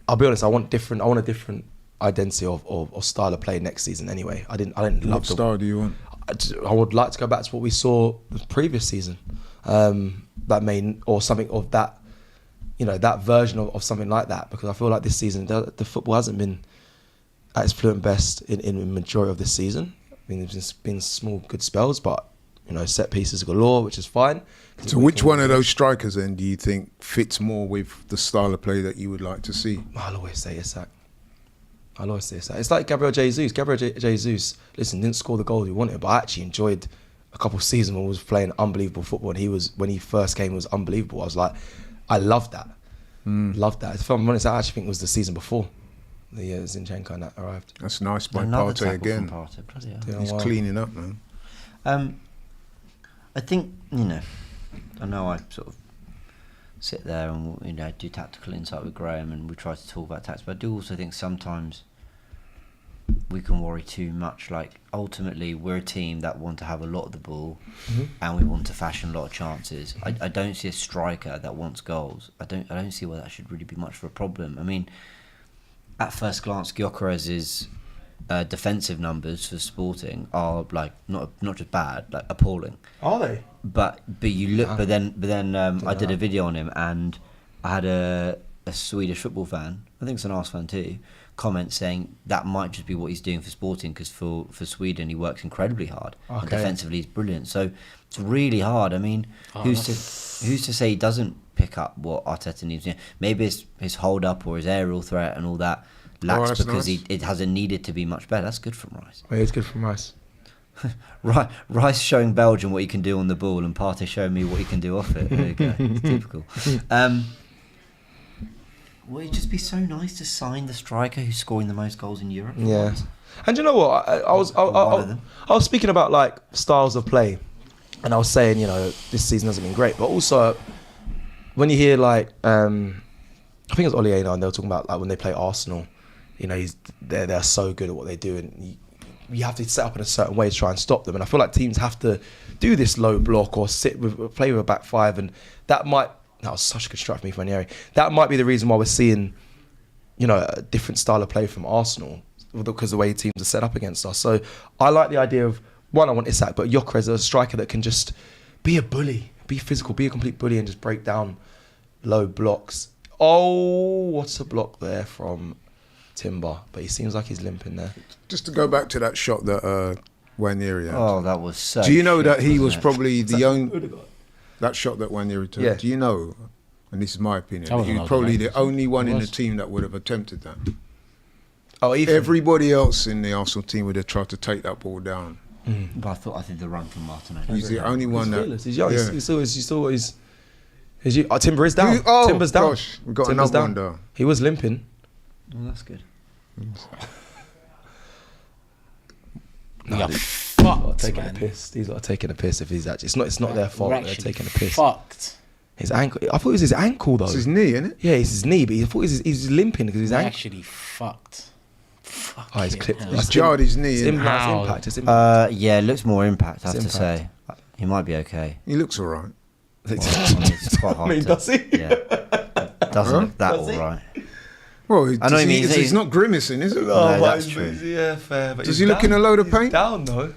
I'll be honest. I want a different identity of style of play next season. Anyway, I didn't What love the. style do you want? I would like to go back to what we saw the previous season. That main or something of that, that version of something like that. Because I feel like this season the football hasn't been at its fluent best in the majority of this season. I mean, there's been small good spells, but set pieces galore, which is fine. So which one of those strikers then do you think fits more with the style of play that you would like to see? I'll always say Isak. It's like Gabriel Jesus. Jesus, listen, didn't score the goal he wanted, but I actually enjoyed a couple of seasons when he was playing unbelievable football. And when he first came, he was unbelievable. I was like, I loved that. Loved that. If I'm honest, I actually think it was the season before the Zinchenko and that arrived. That's nice by Another Partey tackle again. from Partey, bloody hell. Yeah, He's wow. cleaning up, man. I think, I know I sort of sit there and, do tactical insight with Graham and we try to talk about tactics, but I do also think sometimes we can worry too much. Like, ultimately, we're a team that want to have a lot of the ball and we want to fashion a lot of chances. I don't see a striker that wants goals. I don't see why that should really be much of a problem. I mean, at first glance, Gyökeres's defensive numbers for Sporting are like not just bad, like appalling. Are they? But you look, but then I did a video on him, and I had a Swedish football fan, I think it's an Arsenal fan too, comment saying that might just be what he's doing for Sporting, because for Sweden he works incredibly hard. And defensively he's brilliant. So it's really hard. I mean, who's to say he doesn't pick up what Arteta needs? Maybe his hold up or his aerial threat and all that lacks that's because nice. it hasn't needed to be much better. That's good from Rice. Oh, it's good from Rice. Rice showing Belgium what he can do on the ball, and Partey showing me what he can do off it. There you go. It's typical. Would it just be so nice to sign the striker who's scoring the most goals in Europe? Yeah. Once? And you know what? I was speaking about like styles of play, and I was saying, this season hasn't been great, but also when you hear like, I think it was Ole Einar, and they were talking about like when they play Arsenal, they're so good at what they do, and you have to set up in a certain way to try and stop them. And I feel like teams have to do this low block or play with a back five, and that was such a good strike for me for Ranieri. That might be the reason why we're seeing, a different style of play from Arsenal, because the way teams are set up against us. So I like the idea of, one, I want Isak, but Gyökeres is a striker that can just be a bully, be physical, be a complete bully, and just break down low blocks. Oh, what's a block there from Timber? But he seems like he's limping there. Just to go back to that shot that Ranieri had. Oh, that was so. Do you know shit, that he wasn't was it? probably the only... That shot that Ranieri took, Yeah. do you know, and this is my opinion, That wasn't he was old, probably right? the only one in the was. team that would have attempted that. Oh, Ethan. Everybody else in the Arsenal team would have tried to take that ball down. But I think the run from Martinelli. He's the only one that... fearless. He's young. Yeah. Timber is down. Oh, Timber's down. gosh, we've got Timber's another one down. He was limping. Oh, that's good. You're These fucked, lot are taking man. a piss. These lot are taking a piss. If he's actually, it's not their fault. We're They're actually taking a piss. fucked. His ankle. I thought it was his ankle though. It's his knee, isn't it? Yeah, it's his knee, but I thought he's limping because his We're ankle. actually fucked. Fuck Oh, he's clipped. He's jarred his knee. It's innit? impact. How? It's impact. It's impact. Yeah, it looks more impact, I have It's to say. He might be okay. He looks all right. Well, I mean, it's quite hard to, does he? Yeah. Doesn't look that Does he? all right. Well, I know what you mean. he's not grimacing, is it? No, that's true. Yeah, fair. But Does he look in a load of pain? Down though.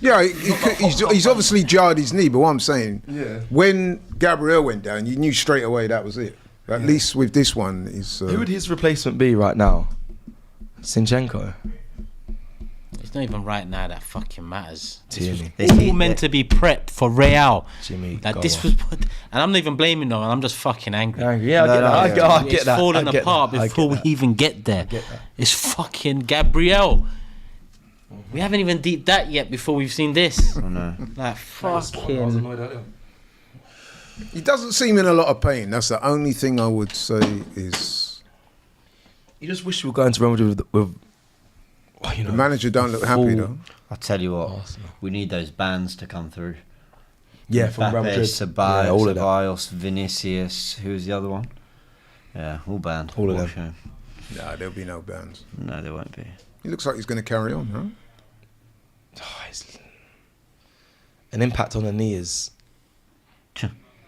Yeah, he's obviously jarred his knee, but what I'm saying, Yeah. when Gabriel went down, you knew straight away that was it. At least with this one, is Who would his replacement be right now? Zinchenko. It's not even right now that fucking matters. Tierney. It's all meant to be prepped for Real. Jimmy, Like go this on. was, and I'm not even blaming no one. I'm just fucking angry. Yeah, I get that. I get It's that. falling I get apart that. I before we get that. even get there. get that. It's fucking Gabriel. We haven't even deep that yet before we've seen this. Oh no. Like fucking. He doesn't seem in a lot of pain. That's the only thing I would say is You just wish we were going to Real Madrid with the manager don't look happy though. I'll tell you what, Arsenal. we need those bans to come through. Yeah, from Real Mbappe, Madrid. Ceballos, Yeah, all of them. Ceballos, Vinicius. Who's the other one? Yeah, all banned. All of What a them. shame. Nah, there'll be no bans. No, there won't be. He looks like he's going to carry on, huh? Oh, an impact on the knee is.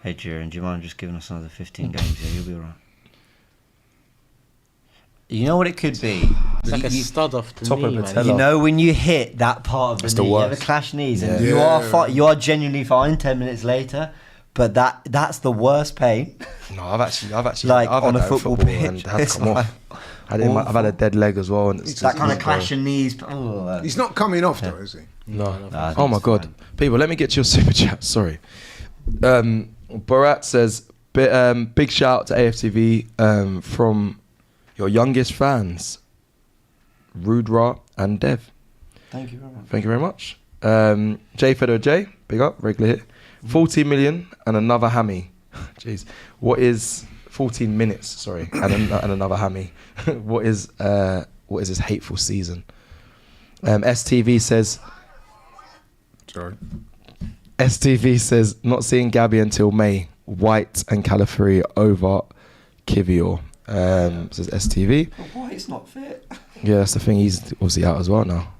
Hey, Jiren, do you mind just giving us another 15 games? Yeah, you'll be alright. You know what it could be? It's like a stud off the Top of knee, the man. tether. You know when you hit that part of the It's the knee, you ever worst. clash knees, and Yeah. you are genuinely fine 10 minutes later, but that's the worst pain. No, I've actually Like, I've on had a that in football and pitch, had to it's come like off. I've had a dead leg as well, and it's That just kind of easy, clash bro. of knees. Oh, He's not coming off though, is he? No. I think Oh my it's god, fine. people, let me get to your super chat. Sorry. Borat says, big shout out to AFTV from your youngest fans, Rudra and Dev. Thank you very much. Thank you very much. J Federer J, big up, regular hit. 14 million and another hammy. Jeez, what is 14 minutes? Sorry, and another hammy. What is this hateful season? STV says. Sorry. STV says not seeing Gabby until May. White and Calafuri over Kivior. Says STV. But why it's not fit? Yeah, that's the thing. He's obviously out as well now,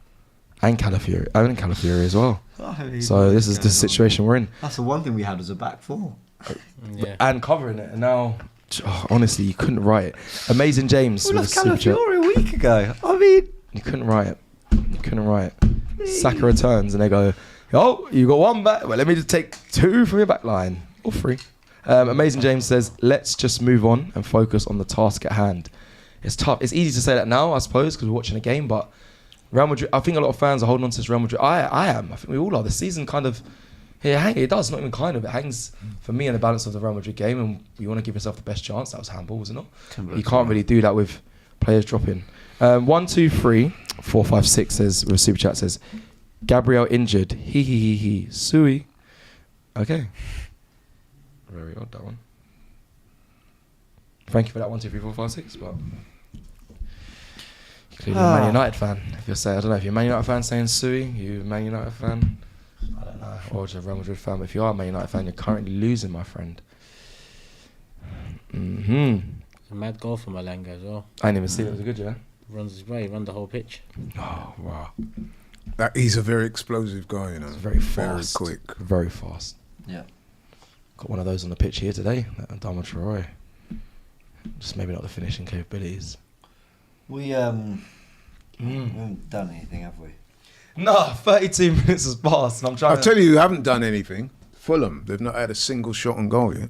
and Calafuri as well. So this is the situation we're in, That's the one thing we had as a back four. Yeah. and covering it. And now, honestly, you couldn't write it. Amazing James. We with lost a super chat. Calafiori a week ago. I mean, You couldn't write it. You couldn't write it. Saka returns and they go, oh, you got one back. Well, let me just take two from your back line. Or three. Amazing James says, let's just move on and focus on the task at hand. It's tough. It's easy to say that now, I suppose, because we're watching a game. But Real Madrid, I think a lot of fans are holding on to this Real Madrid. I am. I think we all are. The season kind of, it does, not even kind of. It hangs, for me, on the balance of the Real Madrid game. And you want to give yourself the best chance. That was handball, was it not? You can't really do that with players dropping. 1, 2, 3, 4, 5, 6 says, with super chat says, Gabriel injured. He. Sui. Okay. Very odd, that one. Thank you for that 1, 2, 3, 4, 5, 6. But clearly a Man United fan. If you're saying, I don't know if you're a Man United fan saying Sui, you a Man United fan. I don't know. Or just a Real Madrid fan. But if you are a Man United fan, you're currently losing, my friend. A mad goal from Malanga as well. I didn't even see it. Was it good, yeah? Runs his way, run the whole pitch. Oh wow. He's a very explosive guy, you know. Very fast. Very quick. Very fast. yeah. Got one of those on the pitch here today, Adama Traore. Just maybe not the finishing capabilities. We haven't done anything, have we? No, 32 minutes has passed and I'm trying I'll tell you who haven't done anything. Fulham. They've not had a single shot on goal yet.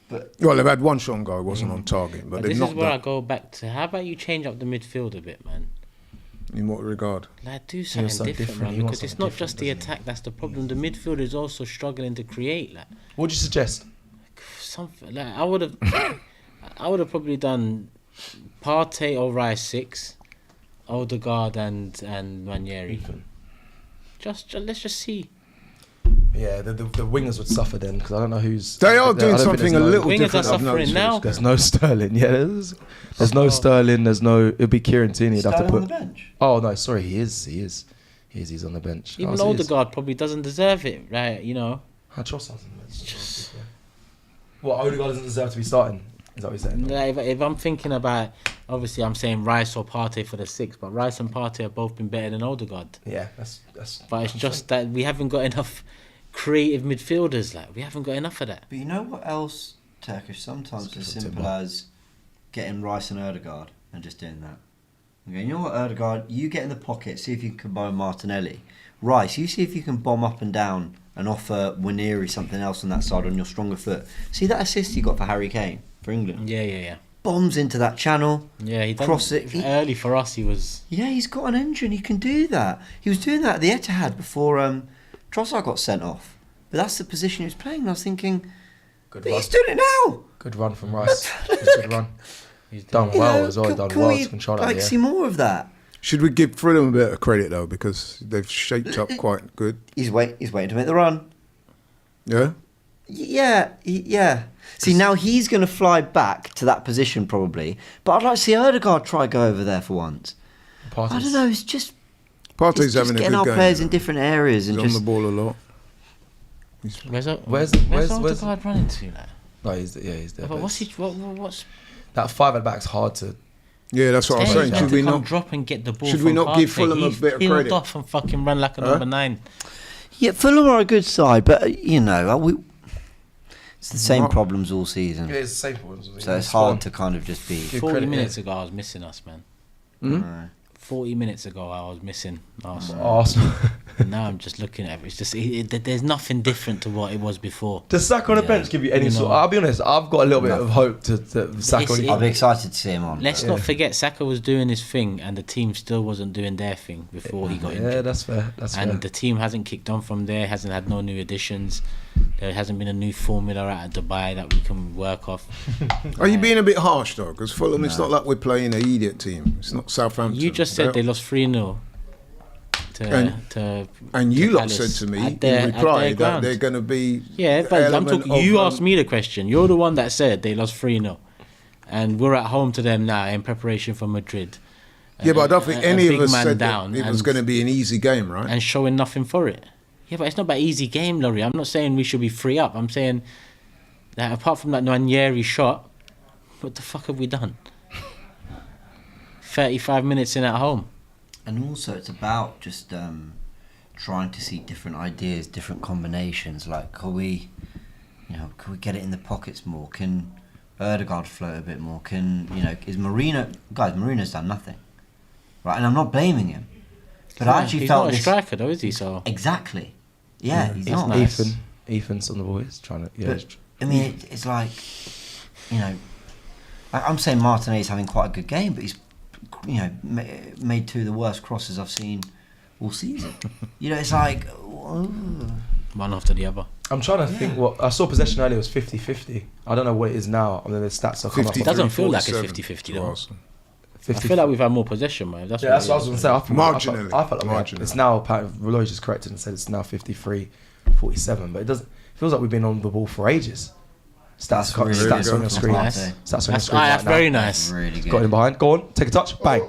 But Well, they've had one shot on goal. It wasn't on target, but But they've this not is where I done. go back to. How about you change up the midfield a bit, man? In what regard? Like, do something something different, different. man. He wants Because it's something not just the different, doesn't attack that's the problem. The midfield is also struggling to create. Like What do you suggest? something. Like I would have probably done Partey or Rice 6, Odegaard and Ranieri. Just let's just see. Yeah, the wingers would suffer then because I don't know who's. They are I doing don't think something there's a no- little Wingers different. are I've suffering noticed now. this There's game. no Sterling. Yeah, there's no Sterling. There's no. It'd be Kieran Tierney. You'd have to Sterling on put. the bench. Oh no, sorry. He is. He's on the bench. Even Oh, so he is. Odegaard probably doesn't deserve it, right? You know. Trossard's on the bench. What, Odegaard doesn't deserve to be starting? Is that what you're saying? Like, if I'm thinking about, obviously I'm saying Rice or Partey for the 6, but Rice and Partey have both been better than Odegaard. Yeah, that's. But it's just that we haven't got enough creative midfielders. Like we haven't got enough of that. But you know what else, Turkish? Sometimes It's as good for simple Timber. as getting Rice and Odegaard and just doing that. Okay, you know what, Odegaard? You get in the pocket, see if you can combine Martinelli. Rice, you see if you can bomb up and down and offer Waneri something else on that side on your stronger foot. See that assist you got for Harry Kane for England? Yeah. bombs into that channel. Yeah, he done cross it. early for us. He was. Yeah, he's got an engine. He can do that. He was doing that at the Etihad before Trossard got sent off. But that's the position he was playing. And I was thinking, Good but run. he's doing it now. Good run from Rice. Good run. He's done well as well. Done Can well we to control that. see more of that? Should we give Fulham a bit of credit though, because they've shaped up quite good? He's waiting to make the run. Yeah. Yeah. See, now he's going to fly back to that position probably. But I'd like to see Ødegaard try go over there for once. I don't know. It's just Partey's just having a getting good our game. players in different areas and He's just on the ball a lot. Where's Where's Ødegaard running to? Like? No, he's there. But what's That 5 at the back's hard to. Yeah, that's what I was Ten, saying. man, Should to we come not? drop and get the ball? Should we from not give Partey? Fulham a He bit of peeled credit? off and fucking run like a number 9. Yeah, Fulham are a good side, but it's the same problems all season. Yeah, it's the same ones. So it's hard to kind of just be. 40 minutes ago, I was missing us, man. Right. 40 minutes ago, I was missing Arsenal. Arsenal. And now I'm just looking at it. It's just there's nothing different to what it was before. Does Saka on the Yeah. bench give you any You sort? know. I'll be honest. I've got a little bit of hope to Saka. It's- I'll be excited to see him on. Let's not forget, Saka was doing his thing, and the team still wasn't doing their thing before he got Yeah, injured. that's fair. That's And fair. the team hasn't kicked on from there. Hasn't had no new additions. There hasn't been a new formula out of Dubai that we can work off. Are you being a bit harsh though? Because Fulham, it's not like we're playing an idiot team. It's not Southampton. You just said they lost 3-0. And you lot Palace said to me at their in reply that ground. they're going to be. Yeah, but I'm element talking. of, You asked me the question. You're the one that said they lost 3-0, and we're at home to them now in preparation for Madrid. Yeah, but I don't think A any big of us man said down that it was and- going to be an easy game, right? and showing nothing for it. Yeah, but it's not about easy game, Laurie. I'm not saying we should be free up. I'm saying that apart from that Nwaneri shot, what the fuck have we done? 35 minutes in at home. And also, it's about just trying to see different ideas, different combinations. Like, can we get it in the pockets more? Can Ødegaard float a bit more? Is Merino? Guys, Merino's done nothing, right? And I'm not blaming him, but I actually he's felt not a this striker, though, is he? So exactly. Yeah, he's not. nice. Ethan's on the boys trying to. Yeah. But, I mean, it's like, I'm saying Martinez having quite a good game, but he's, made 2 of the worst crosses I've seen all season. It's like, one after the other. I'm trying to think what I saw possession earlier was 50-50. I don't know what it is now. I mean, the stats are coming up. It doesn't feel like it's 47 50-50 to though. Arsenal. I feel like we've had more possession, man. That's Yeah, that's what I was going to say. Marginally. I felt like Marginally. it's now. Roy just corrected and said it's now 53-47, but it doesn't. It feels like we've been on the ball for ages. Stats on your screen. Nice. Stats on your That's, screen. that's right very now. nice. really good. Got him behind. Go on, take a touch. Bang.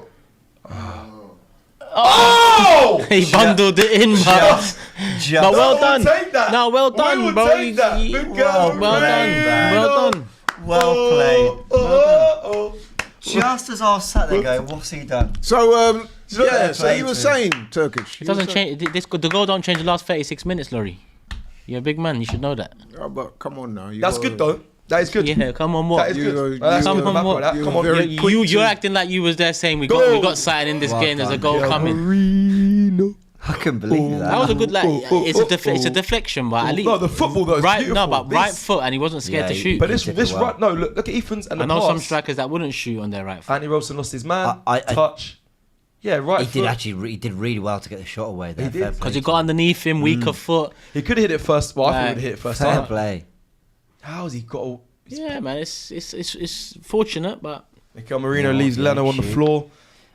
He bundled it in, but well done. Take that. No, well done, We will bro. take that. Good well girl. done. Well played. Oh. Just as I was sat there going, what's he done? So, Yeah, so you were too. saying, Turkish. It doesn't change. The goal don't change the last 36 minutes, Laurie. You're a big man. You should know that. Oh, but come on now. That's good though. That is good. Yeah, come on, what? That is You- good. you- That's Come good. on, I'm happy what? with that. You Come were on. very Yeah, quick You're to- acting like you was there saying we Goal. got something in this Well game. There's a done. goal coming. Marino. I couldn't believe That that. was a good it's a deflection, but at least No, the football though is right. beautiful. No, but This- right foot, and he wasn't scared Yeah, to he- shoot. But this took it well. right. No, look at Ethan's and I the know some pass. strikers that wouldn't shoot on their right foot. Andy Robson lost his man. I- Touch. Yeah, right. He foot. did actually. He did really well to get the shot away there. He did. Fair play Because he to got him. underneath him, weaker foot. He could have hit it first. Well, I thought he Right. would hit it first Fair time. play. How's he got all... Yeah, man, it's fortunate, but Mikel Merino Yeah, leaves yeah, Leno on the shoot. floor.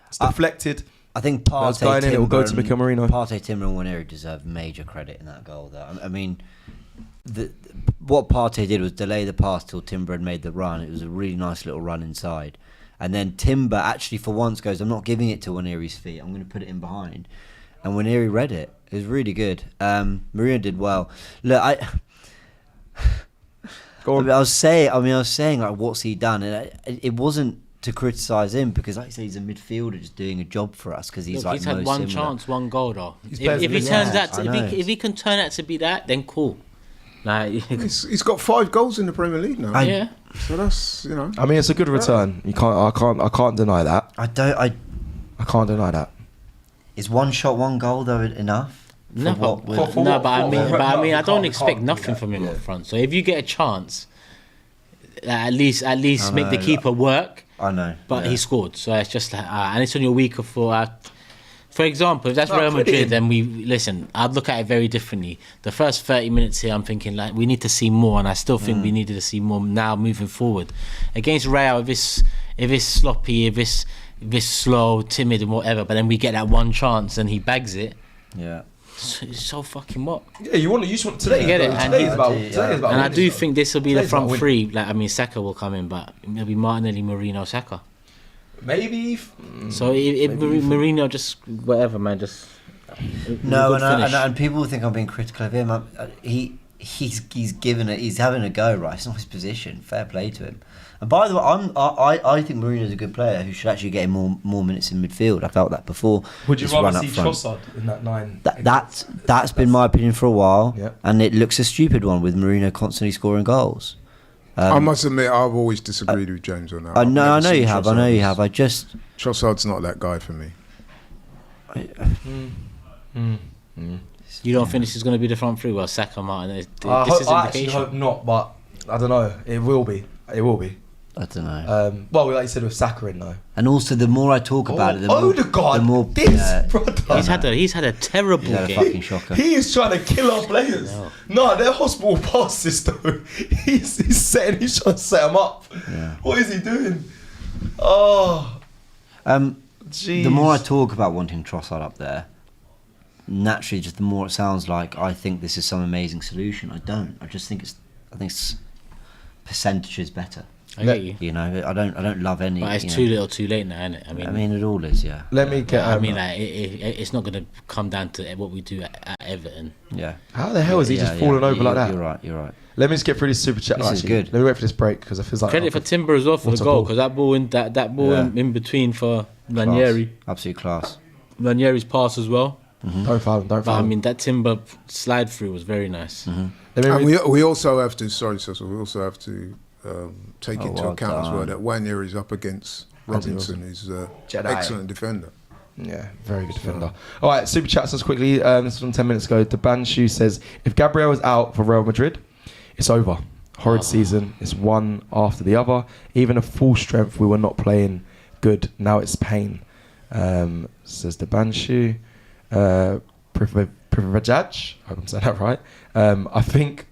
It's deflected. I think That's going in, it will go to Mikel Merino. Partey, Timber and Nwaneri deserve major credit in that goal there. I mean, what Partey did was delay the pass till Timber had made the run. It was a really nice little run inside. And then Timber actually for once goes, I'm not giving it to Nwaneri's feet. I'm going to put it in behind. And Nwaneri read it. It was really good. Marino did well. Look, Go on. I was saying like, what's he done? And it wasn't to criticise him because, like I say, he's a midfielder just doing a job for us because he's look, like he's had most one similar. chance, one goal though. If better he than turns this. that, Yeah, I know. if he can turn that to be that, then cool. Like, He's got 5 goals in the Premier League now. yeah. So that's, I mean, it's a good return. You can't. I can't deny that. I can't deny that. Is one shot, one goal though enough? No, what but, we're- I don't you expect can't nothing do from him that. up front. So if you get a chance, at least make the keeper work. I know. But he scored, so it's just like, and it's on your week for. For example, if that's Real Madrid, then I'd look at it very differently. The first 30 minutes here, I'm thinking like we need to see more, and I still think we needed to see more now moving forward. Against Real, if it's sloppy, if it's slow, timid, and whatever, but then we get that one chance and he bags it. Yeah. It's so fucking what? Yeah, you want today. You get it, Today's about and I do think this will be the Today's front about three. Like, I mean, Saka will come in, but it'll be Martinelli, Merino, Saka. Maybe. So if Merino just whatever, man, just no, and people think I'm being critical of him. He's given it. He's having a go, right? It's not his position. Fair play to him. And by the way, I think Marino's a good player who should actually get him more minutes in midfield. I felt that before. Would you This rather run up see front. Trossard in that 9? That's been my opinion for a while, Yeah. and it looks a stupid one with Marino constantly scoring goals. I must admit, I've always disagreed with James on that. I I've know never you seen have. Trossard. Trossard's not that guy for me. You don't think this is going to be the front three? Well, Saka, Martin. This is I actually indication. hope not, but I don't know. It will be. I don't know. Well, like you said, with Saka in though. And also, the more I talk about it, the more Odegaard, brother. He's had a terrible he's had a game. fucking shocker. He is trying to kill our players. No, they're hospital passes though. He's trying to set them up. Yeah. What is he doing? Oh, jeez. The more I talk about wanting Trossard up there, naturally, just the more it sounds like I think this is some amazing solution. I don't. I just think it's percentage is better. I get you. You know, I don't love any. But it's too little, too late now, isn't it? I mean, it all is. Yeah. Let me get. It's not going to come down to what we do at Everton. Yeah. How the hell is he just falling over like that? You're right. Let me just get through this super chat. This is good. Let me wait for this break because I feel like Credit for Timber as well for the goal, because that ball in between for Ranieri. Absolute class. Ranieri's pass as well. Don't foul him. But I mean, that Timber slide through was very nice. And we also have to. Sorry, Cecil. We also have to take into account as well that Wanya is up against Robinson, who's an excellent defender. Yeah, very good defender. All right, super chats us quickly. This was from 10 minutes ago. Debanshu says, if Gabriel is out for Real Madrid, it's over. Horrid season. It's one after the other. Even at full strength, we were not playing good. Now it's pain. Says Debanshu. Privilege. I hope I'm saying that right. I think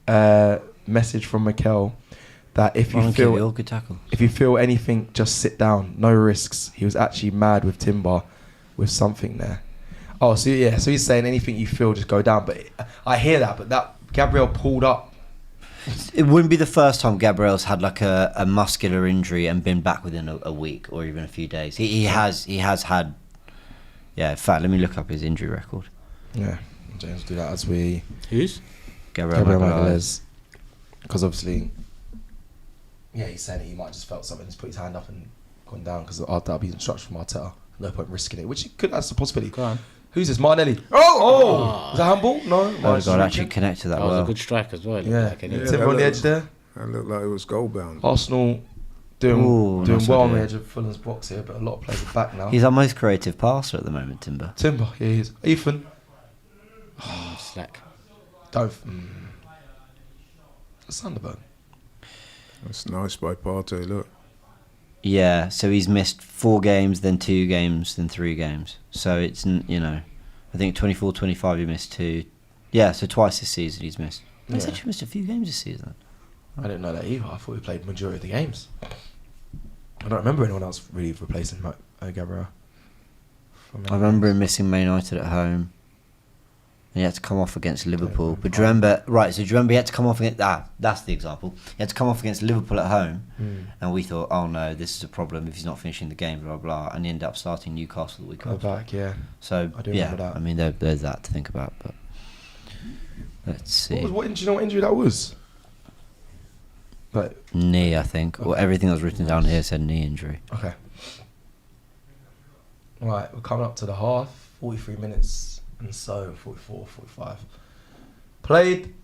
message from Mikel that if you feel anything, just sit down. No risks. He was actually mad with Timber with something there. Oh, so he's saying anything you feel, just go down. But I hear that, but that Gabriel pulled up. It wouldn't be the first time Gabriel's had like a muscular injury and been back within a week or even a few days. He has had. Yeah, in fact, let me look up his injury record. Yeah, James, do that as we. Who's? Gabriel Magalhaes. Because obviously, he's saying he might just felt something, just put his hand up and gone down because that'll be instruction from Arteta. No point risking it, which could, that's a possibility. Go on. Who's this? Martinelli. Oh! Is that handball? No. God actually connected that That was well. a good strike as well. Yeah. Timber Timber on the edge there. That looked like it was goal bound. Arsenal doing nice well on idea. the edge of Fulham's box here, but a lot of players are back now. He's our most creative passer at the moment, Timber. Timber, yeah, he is. Ethan. Slack. Don't. Sunderburn. That's nice by Partey, look. Yeah, so he's missed 4 games, then 2 games, then 3 games. So it's, I think 24-25 he missed 2. Yeah, so twice this season he's missed. He's actually missed a few games this season. I didn't know that either. I thought we played majority of the games. I don't remember anyone else really replacing Gabriel. I remember him missing Man United at home. And he had to come off against Liverpool. But do you remember he had to come off against... that's the example. He had to come off against Liverpool at home. And we thought, oh no, this is a problem if he's not finishing the game, blah, blah. And he ended up starting Newcastle the week after. Back, yeah. So, I do remember that. I mean, there's that to think about. But let's see. Do you know what injury that was? Knee, I think. Well, everything that was written down here said knee injury. Okay. Right, we're coming up to the half. 43 minutes and so 44, 45. Played.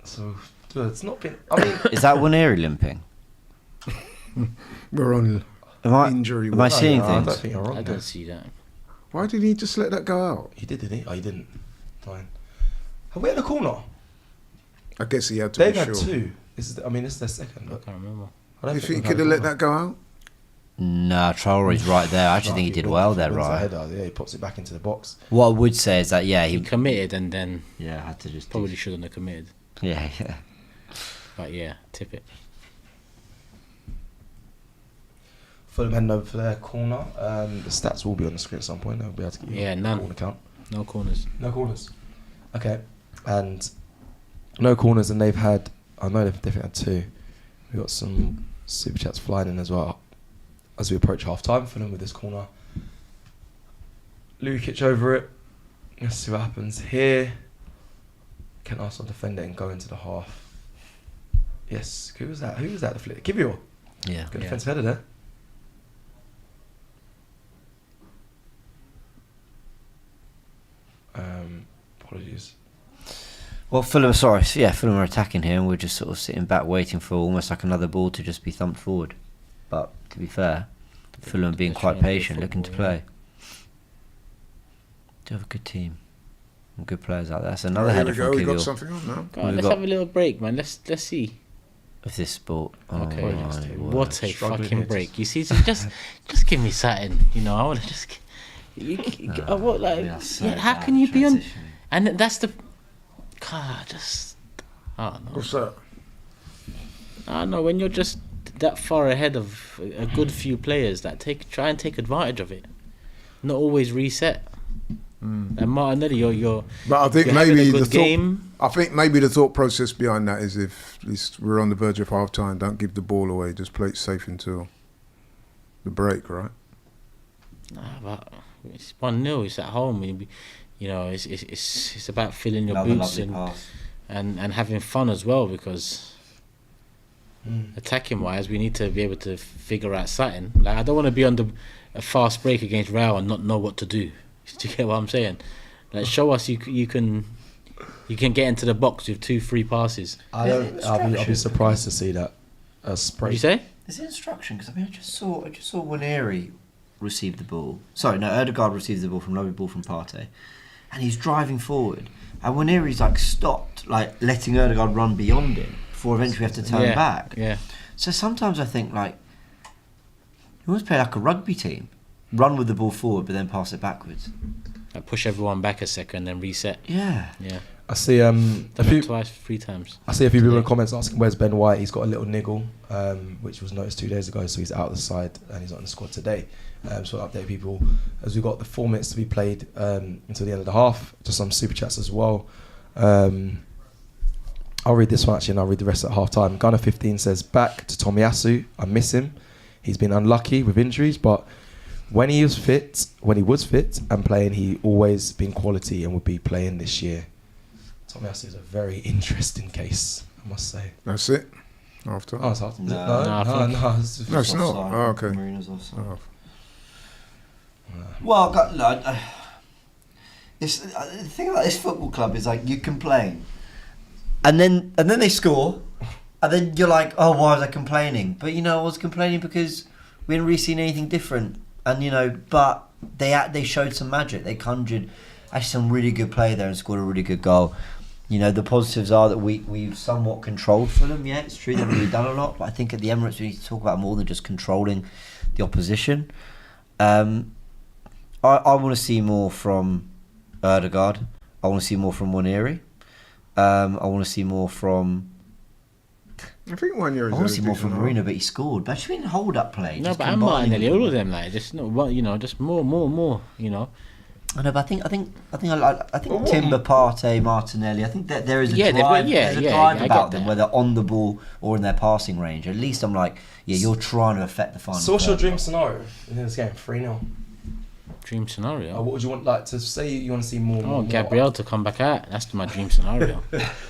So it's not been. I mean, Is that Waneri limping? We're on injury. Am I seeing I things? don't think you're wrong. I there. don't see that. Why did he just let that go out? He did, didn't he? Oh, he didn't. Fine. Have we had a corner? I guess he had to They've be had sure. 2. This is their second. I can't remember. I don't You think he we've could had have a let corner. that go out? Nah, Traore's right there. I actually think he did well there, Wins a right? header, yeah, he puts it back into the box. What I would say is that, yeah, He he committed and then had to just probably shouldn't have committed. yeah. But yeah, tip it. Fulham heading over for their corner. The stats will be on the screen at some point. They'll be able to get you Yeah, a none. corner count. No corners. No corners. Okay. And no corners, and they've had, I know they've definitely had 2. We've got some super chats flying in as well as we approach half time. Fulham with this corner. Lukic over it. Let's see what happens here. Can Arsenal defend it and go into the half? Yes. Who was that? The flip? Gabriel. Yeah. Good defensive header there. Apologies. Well, Fulham are attacking here, and we're just sort of sitting back waiting for almost like another ball to just be thumped forward. But to be fair, Fulham being They're quite trying to play patient, looking to football, play. Do have a good team, and good players out there. That's another Here header we from go. We got Gabriel. something on now. Go on, We've let's got- have a little break, man. Let's see. Of this sport. Oh Okay. my What word. a Struggling fucking here, break. You see, so just give me something. You know, I want to just. What like? We are so Yeah, how bad can you be on? transitioning. And that's the. God, just. I don't know. What's that? I don't know when you're just that far ahead of a good few players that try and take advantage of it, not always reset. And Martinelli, you're But I think you're having maybe a good the game. I think maybe the thought process behind that is if we're on the verge of half time, don't give the ball away. Just play it safe until the break, right? Nah, but it's 1-0. It's at home. You know, it's about filling your Another boots lovely pass. and having fun as well, because attacking wise, we need to be able to figure out something. Like, I don't want to be on a fast break against Real and not know what to do. Do you get what I'm saying? Like, show us you can get into the box with 2-3 passes. I'll be surprised to see that. What do you say? Is it instruction? Because I just saw Waneri receive the ball. Sorry, no, Erdegaard received the ball from lovely ball from Partey, and he's driving forward, and Waneri's like stopped, like letting Erdegaard run beyond him before eventually we have to turn back. Yeah. So sometimes I think like you almost play like a rugby team, run with the ball forward but then pass it backwards. Like, push everyone back a second, then reset. Yeah. Yeah. I see Done it twice, 3 times. I see a few people in the comments asking where's Ben White. He's got a little niggle, which was noticed 2 days ago, so he's out of the side and he's not in the squad today. So I'll update people as we've got the 4 minutes to be played until the end of the half. Just some super chats as well. I'll read this one actually, and I'll read the rest at half time. Gunner 15 says, back to Tomiyasu. I miss him. He's been unlucky with injuries, but when he was fit and playing, he always been quality and would be playing this year. Tomiyasu is a very interesting case, I must say. That's it. After. Oh, it's hard. No, No. It's just- No, it's not. Offside. Oh, okay. Marino's offside. Oh. Well, the thing about this football club is like you complain, and then they score, and then you're like, oh, why was I complaining? But you know, I was complaining because we hadn't really seen anything different, and you know, but they showed some magic. They conjured actually some really good play there and scored a really good goal. You know, the positives are that we've somewhat controlled for them. Yeah, it's true they've really done a lot, but I think at the Emirates we need to talk about more than just controlling the opposition. I want to see more from Erdegaard. I want to see more from Waneri. I want to see more from. I think 1 year. I want to see more from Marino, but he scored. But actually, in hold-up play. No, just but I'm combining Martinelli, them. all of them, like, just no, well, you know, just more, you know. I know, but I think Timber, Partey, Martinelli. I think that there is a Yeah, drive. There's a drive I about get them, that. whether on the ball or in their passing range. At least I'm like, yeah, you're trying to affect the final. So what's your third. dream scenario in this game? 3-0. Dream scenario. What would you want, like, to say you want to see more? Oh, more Gabriel to come back out. That's my dream scenario.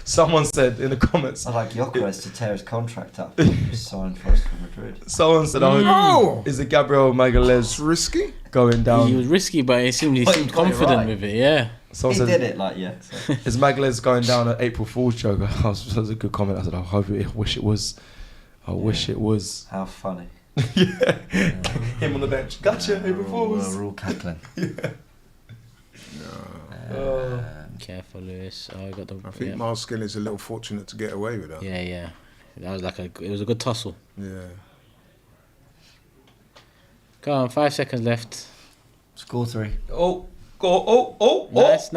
Someone said in the comments. I'd like Gyökeres to tear his contract up. Signed for us for Madrid. Someone said, No! is it Gabriel It's Magalhaes risky. going down? He was risky, but he seemed But he got it confident right. with it. Yeah. Someone He said, did it, like, yeah. So. is Magalhaes going down at April Fool's joke? That was a good comment. I said, I wish it was. I wish it was. How funny. Him on the bench. Gotcha, April Fool's. We're all cackling. Careful, Lewis. Oh, I got the. I think yeah. Miles Skinner's a little fortunate to get away with that. Yeah. It was a good tussle. Yeah. Go on, 5 seconds left. Score 3. Oh, go! Oh! Nice.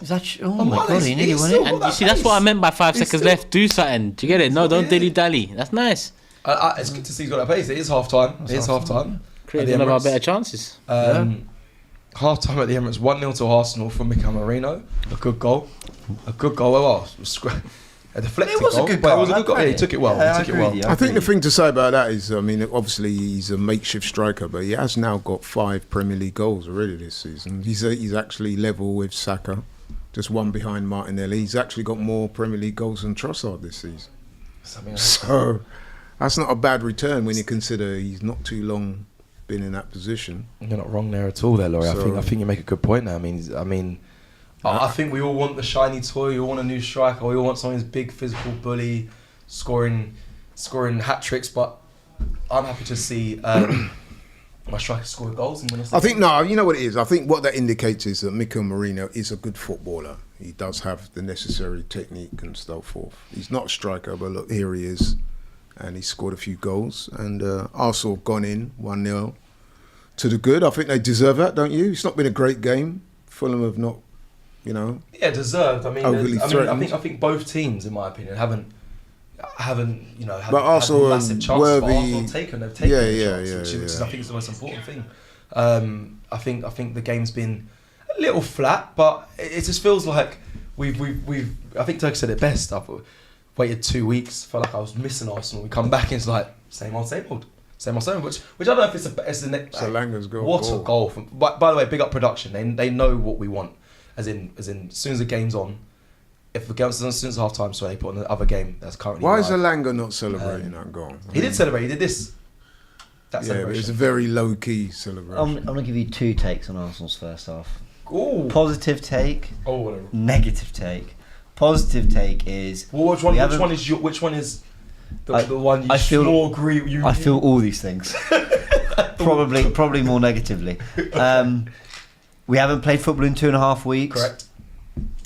Is that? Oh my god, he nearly won it. And you see, that's what I meant by 5 seconds left. Do something. Do you get it? No, don't dilly-dally. That's nice. It's good to see he's got that pace. It is half time. Creating one of our better chances. Half time at the Emirates, 1-0 to Arsenal from Merino. A good goal. Well, a deflected goal. It was a good But goal. it was a good goal. Yeah, he took it well. I agree with you. I think the thing to say about that is, I mean, obviously he's a makeshift striker, but he has now got 5 Premier League goals already this season. He's actually level with Saka, just one behind Martinelli. He's actually got more Premier League goals than Trossard this season. So that's not a bad return when you consider he's not too long been in that position. You're not wrong there at all, there, Laurie. I think you make a good point there. I think we all want the shiny toy. We all want a new striker. We all want someone who's big, physical bully, scoring hat tricks. But I'm happy to see my striker score goals and win us the game. You know what it is. I think what that indicates is that Mikel Merino is a good footballer. He does have the necessary technique and so forth. He's not a striker, but look, here he is, and he scored a few goals. And Arsenal have gone in 1-0 to the good. I think they deserve that, don't you? It's not been a great game. Fulham have not. Yeah, deserved. Overly threatened. I think both teams, in my opinion, haven't had but Arsenal massive chances. worthy. But Arsenal have taken the chance, which is, yeah. I think, is the most important thing. I think the game's been a little flat, but it just feels like we've. I think Turkey said it best. I've waited 2 weeks, felt like I was missing Arsenal. We come back and it's like same old. Which I don't know if it's the next. Solanga's goal. What a goal! By the way, big up production. They know what we want. As in, as soon as the game's on, if the game's on since half time, so they put on the other game that's currently. Why live. is Solanga not celebrating that goal? He did celebrate. He did this. That Yeah, but celebration. it's a very low key celebration. I'm going to give you 2 takes on Arsenal's first half. Ooh. Positive take, Whatever. negative take. Positive take is. Well, which one is the one you I feel- more agree with you? I feel all these things. probably more negatively. We haven't played football in 2.5 weeks. Correct.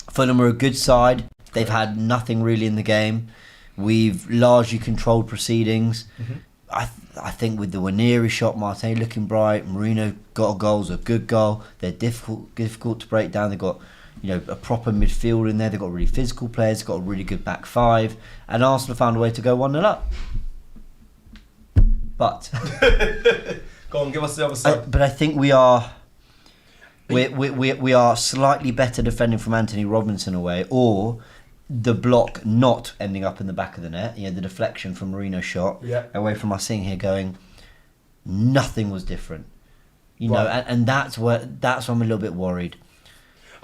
Fulham are a good side. They've had nothing really in the game. We've largely controlled proceedings. Mm-hmm. I think with the Waneri shot, Martinelli looking bright, Merino got a goal, a good goal. They're difficult to break down. They've got a proper midfield in there. They've got really physical players. They've got a really good back 5. And Arsenal found a way to go 1-0 up. But Go on, give us the other side. but I think we are slightly better defending from Anthony Robinson away, or the block not ending up in the back of the net. The deflection from Merino's shot away from us sitting here going, nothing was different. Right. And that's where I'm a little bit worried.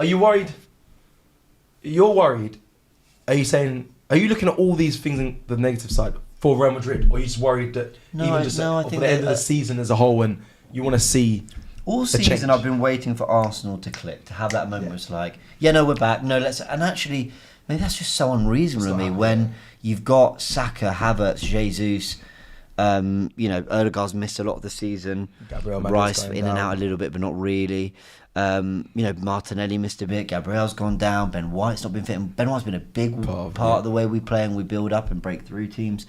Are you worried? You're worried. Are you looking at all these things in the negative side for Real Madrid, or are you just worried that I for think the end of the season as a whole, and you want to see all a season change? I've been waiting for Arsenal to click, to have that moment where it's like, we're back. No, let's. And actually, maybe that's just so unreasonable to me when you've got Saka, Havertz, Jesus. Odegaard's missed a lot of the season. Gabriel Rice in down. and out a little bit, but not really. Martinelli missed a bit. Gabriel's gone down. Ben White's not been fit. And Ben White's been a big part of the way we play and we build up and break through teams.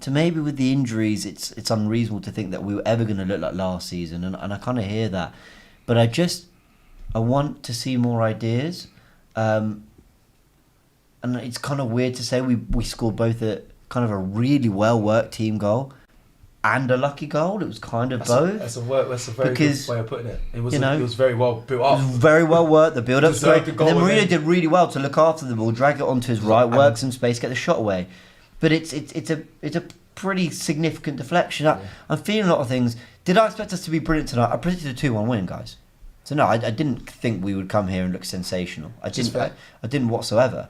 So maybe with the injuries, it's unreasonable to think that we were ever going to look like last season, and I kind of hear that. But I want to see more ideas. And it's kind of weird to say we scored both a kind of a really well worked team goal and a lucky goal. It was kind of both. That's a very good way of putting it. It was very well built up. It was very well worked. The build up was great. Deserved the And goal then and Merino then- did really well to look after the ball, drag it onto his right, work some space, get the shot away. But it's a pretty significant deflection. I'm feeling a lot of things. Did I expect us to be brilliant tonight? I predicted a 2-1 win, guys. So no, I didn't think we would come here and look sensational. I didn't whatsoever.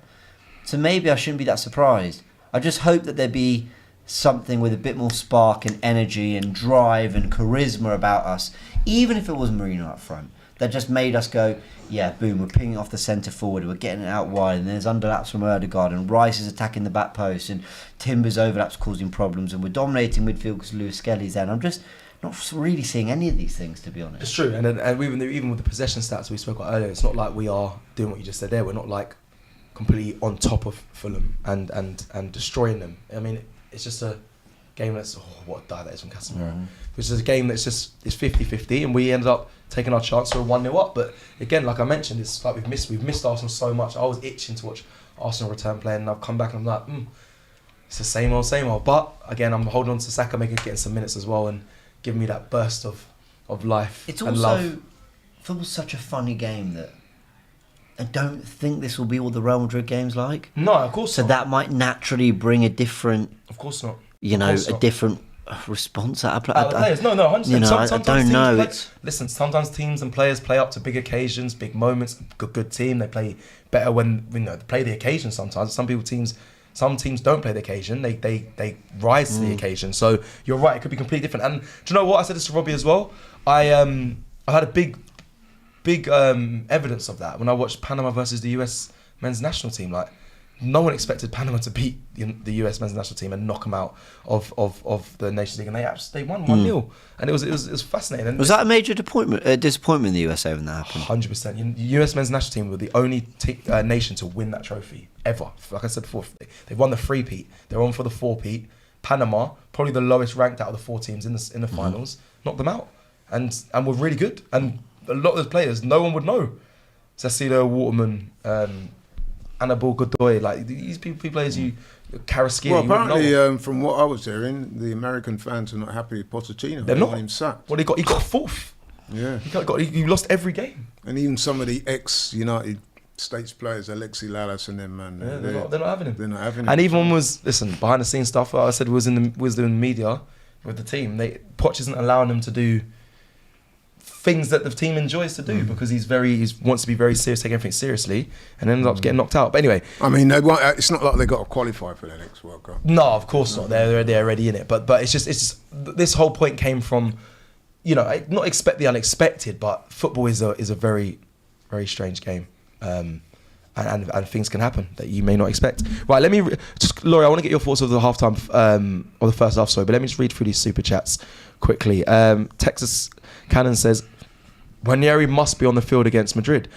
So maybe I shouldn't be that surprised. I just hope that there be something with a bit more spark and energy and drive and charisma about us, even if it was Merino up front, that just made us go, yeah, boom, we're pinging off the centre forward, we're getting it out wide, and there's underlaps from Odegaard, and Rice is attacking the back post, and Timber's overlaps causing problems, and we're dominating midfield because Lewis Skelly's there. And I'm just not really seeing any of these things, to be honest. It's true, and even with the possession stats we spoke about earlier, it's not like we are doing what you just said there. We're not like completely on top of Fulham and destroying them. I mean, it's just a game that's what a dive that is from Casemiro. Which is a game that's just it's 50-50, and we ended up taking our chance for a 1-0 up. But again, like I mentioned, it's like we've missed Arsenal so much. I was itching to watch Arsenal return play, and I've come back and I'm like, it's the same old. But again, I'm holding on to Saka, getting some minutes as well, and giving me that burst of life. It's and also love. football's such a funny game that I don't think this will be what the Real Madrid game's like. No, of course So not. that might naturally bring a different, Of course not. a different response out of play. The players, no, 100%. You know, I don't know. Listen, sometimes teams and players play up to big occasions, big moments. Good team, they play better when they play the occasion. Sometimes some teams don't play the occasion. They rise to the occasion. So you're right. It could be completely different. And do you know what? I said this to Robbie as well. I had a big evidence of that when I watched Panama versus the US men's national team. Like, no one expected Panama to beat the US men's national team and knock them out of the Nations League, and they won 1-0, and it was fascinating. And Was that a major disappointment in the USA when that happened? 100%. The US men's national team were the only nation to win that trophy ever. Like I said before, they've won the three-peat. They're on for the four-peat. Panama, probably the lowest ranked out of the four teams in the finals, knocked them out, and were really good. And a lot of those players, no one would know. Cecilio Waterman, Annabelle Godoy, like these people players Karaski. Well, apparently, from what I was hearing, the American fans are not happy with Pochettino. They're They not. want him sacked. Well, he got fourth. Yeah. He lost every game. And even some of the ex-United States players, Alexi Lalas and them, man, Yeah, they're not having him. they're not having him. And even behind the scenes stuff. I said was doing media with the team. Poch isn't allowing them to do things that the team enjoys to do because he wants to be very serious, take everything seriously, and ends up getting knocked out. But anyway, I mean, it's not like they got to qualify for the next World Cup. no, of course not. They're already in it. But it's just this whole point came from, not expect the unexpected, but football is a very, very strange game. And things can happen that you may not expect. Right, let me Laurie, I want to get your thoughts of the halftime or the first half. Sorry, but let me just read through these super chats quickly. Texas Cannon says Ranieri must be on the field against Madrid.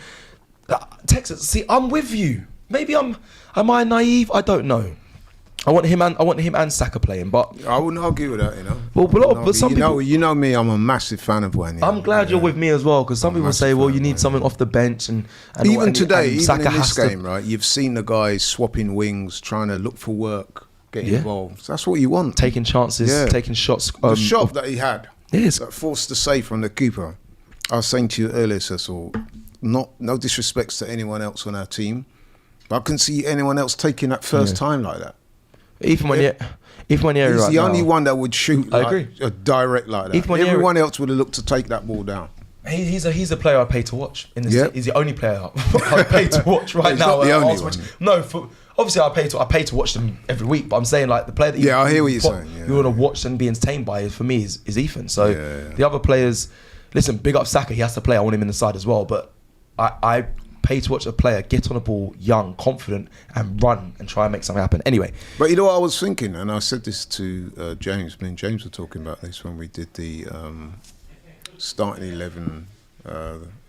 Texas, see, I'm with you. Maybe am I naive? I don't know. I want him and Saka playing, but I wouldn't argue with that, Well, but some people, you know me, I'm a massive fan of Wayne. I'm glad you're with me as well, because some people say, well, you need someone off the bench and even today, and even Saka in this has game, right? You've seen the guys swapping wings, trying to look for work, get involved. That's what you want. taking chances, taking shots. The shot that he had, Yes. that forced the save from the keeper. I was saying to you earlier, Cecil, no disrespects to anyone else on our team, but I couldn't see anyone else taking that first time like that. Even when you're He's right the only now, one that would shoot I agree. a direct like that. Even when Everyone else would have looked to take that ball down. He's a player I pay to watch. Yep. He's the only player I pay to watch right He's now. not the only Arsenal. one. No, obviously I pay to watch them every week. But I'm saying like the player that Yeah, I hear what you're saying. Yeah. you want to watch and be entertained by for me is Ethan. So the other players, listen, big up Saka. He has to play. I want him in the side as well. But I pay to watch a player get on the ball young, confident, and run and try and make something happen. Anyway, But you know what I was thinking, and I said this to James. Me and James were talking about this when we did the starting 11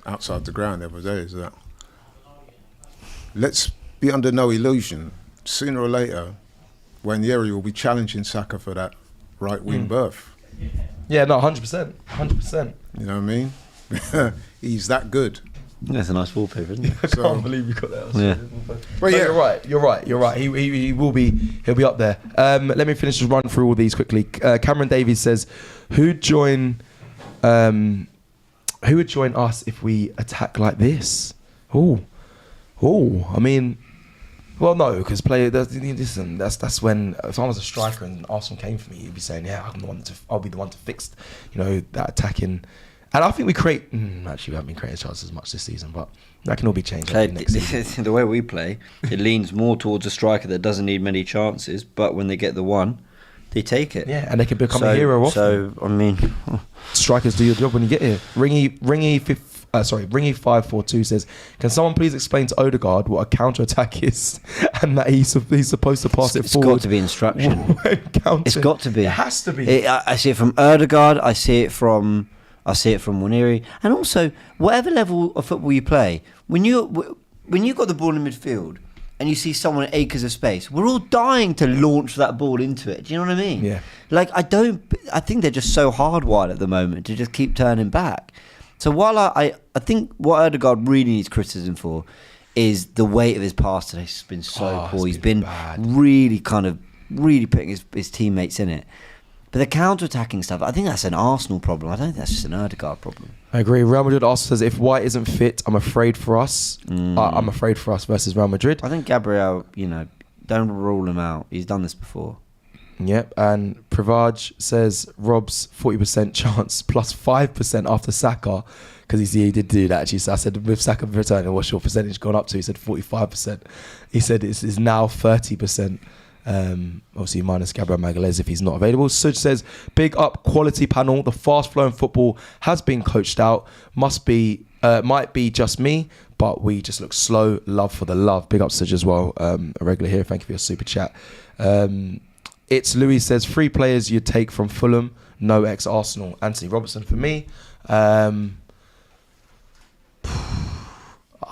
outside the ground the other day. Is that let's be under no illusion. Sooner or later, Ranieri will be challenging Saka for that right wing berth. yeah, no, 100%, 100%. You know what I mean? He's that good. That's a nice wallpaper, isn't it? I can't believe we got that. Yeah. But yeah. you're right. He will be. He'll be up there. Let me finish just run through all these quickly. Cameron Davies says, who'd join us if we attack like this? Oh. I mean, well, no, because listen, that's when if I was a striker and Arsenal came for me, you'd be saying, yeah, I'll be the one to fix, that attacking. And I think we actually we haven't been creating chances as much this season, but that can all be changed next season. The way we play, it leans more towards a striker that doesn't need many chances, but when they get the one, they take it. Yeah, and they can become a hero often. So, I mean... Strikers do your job when you get here. Ringy 542 says, can someone please explain to Odegaard what a counter-attack is and that he's supposed to pass it forward? It's got to be instruction. It's got to be. It has to be. I see it from Odegaard, I see it from Ranieri, and also whatever level of football you play, when you've got the ball in midfield and you see someone at acres of space, we're all dying to launch that ball into it. Do you know what I mean? Yeah. Like, I think they're just so hardwired at the moment to just keep turning back. So while I think what Ødegaard really needs criticism for is the weight of his pass today has been so poor. He's been really putting his teammates in it. But the counter-attacking stuff, I think that's an Arsenal problem. I don't think that's just an Ødegaard problem. I agree. Real Madrid also says, if White isn't fit, I'm afraid for us. I'm afraid for us versus Real Madrid. I think Gabriel, don't rule him out. He's done this before. Yep. And Privaj says, Rob's 40% chance plus 5% after Saka. Because he did do that actually. So I said, with Saka returning, what's your percentage gone up to? He said 45%. He said it's now 30%. Obviously minus Gabriel Magalhaes if he's not available. Suj says, big up quality panel. The fast flowing football has been coached out. Might be just me, but we just look slow. Love for the love. Big up Suj as well. A regular here. Thank you for your super chat. It's Louis says, 3 players you'd take from Fulham, no ex-Arsenal. Anthony Robertson for me.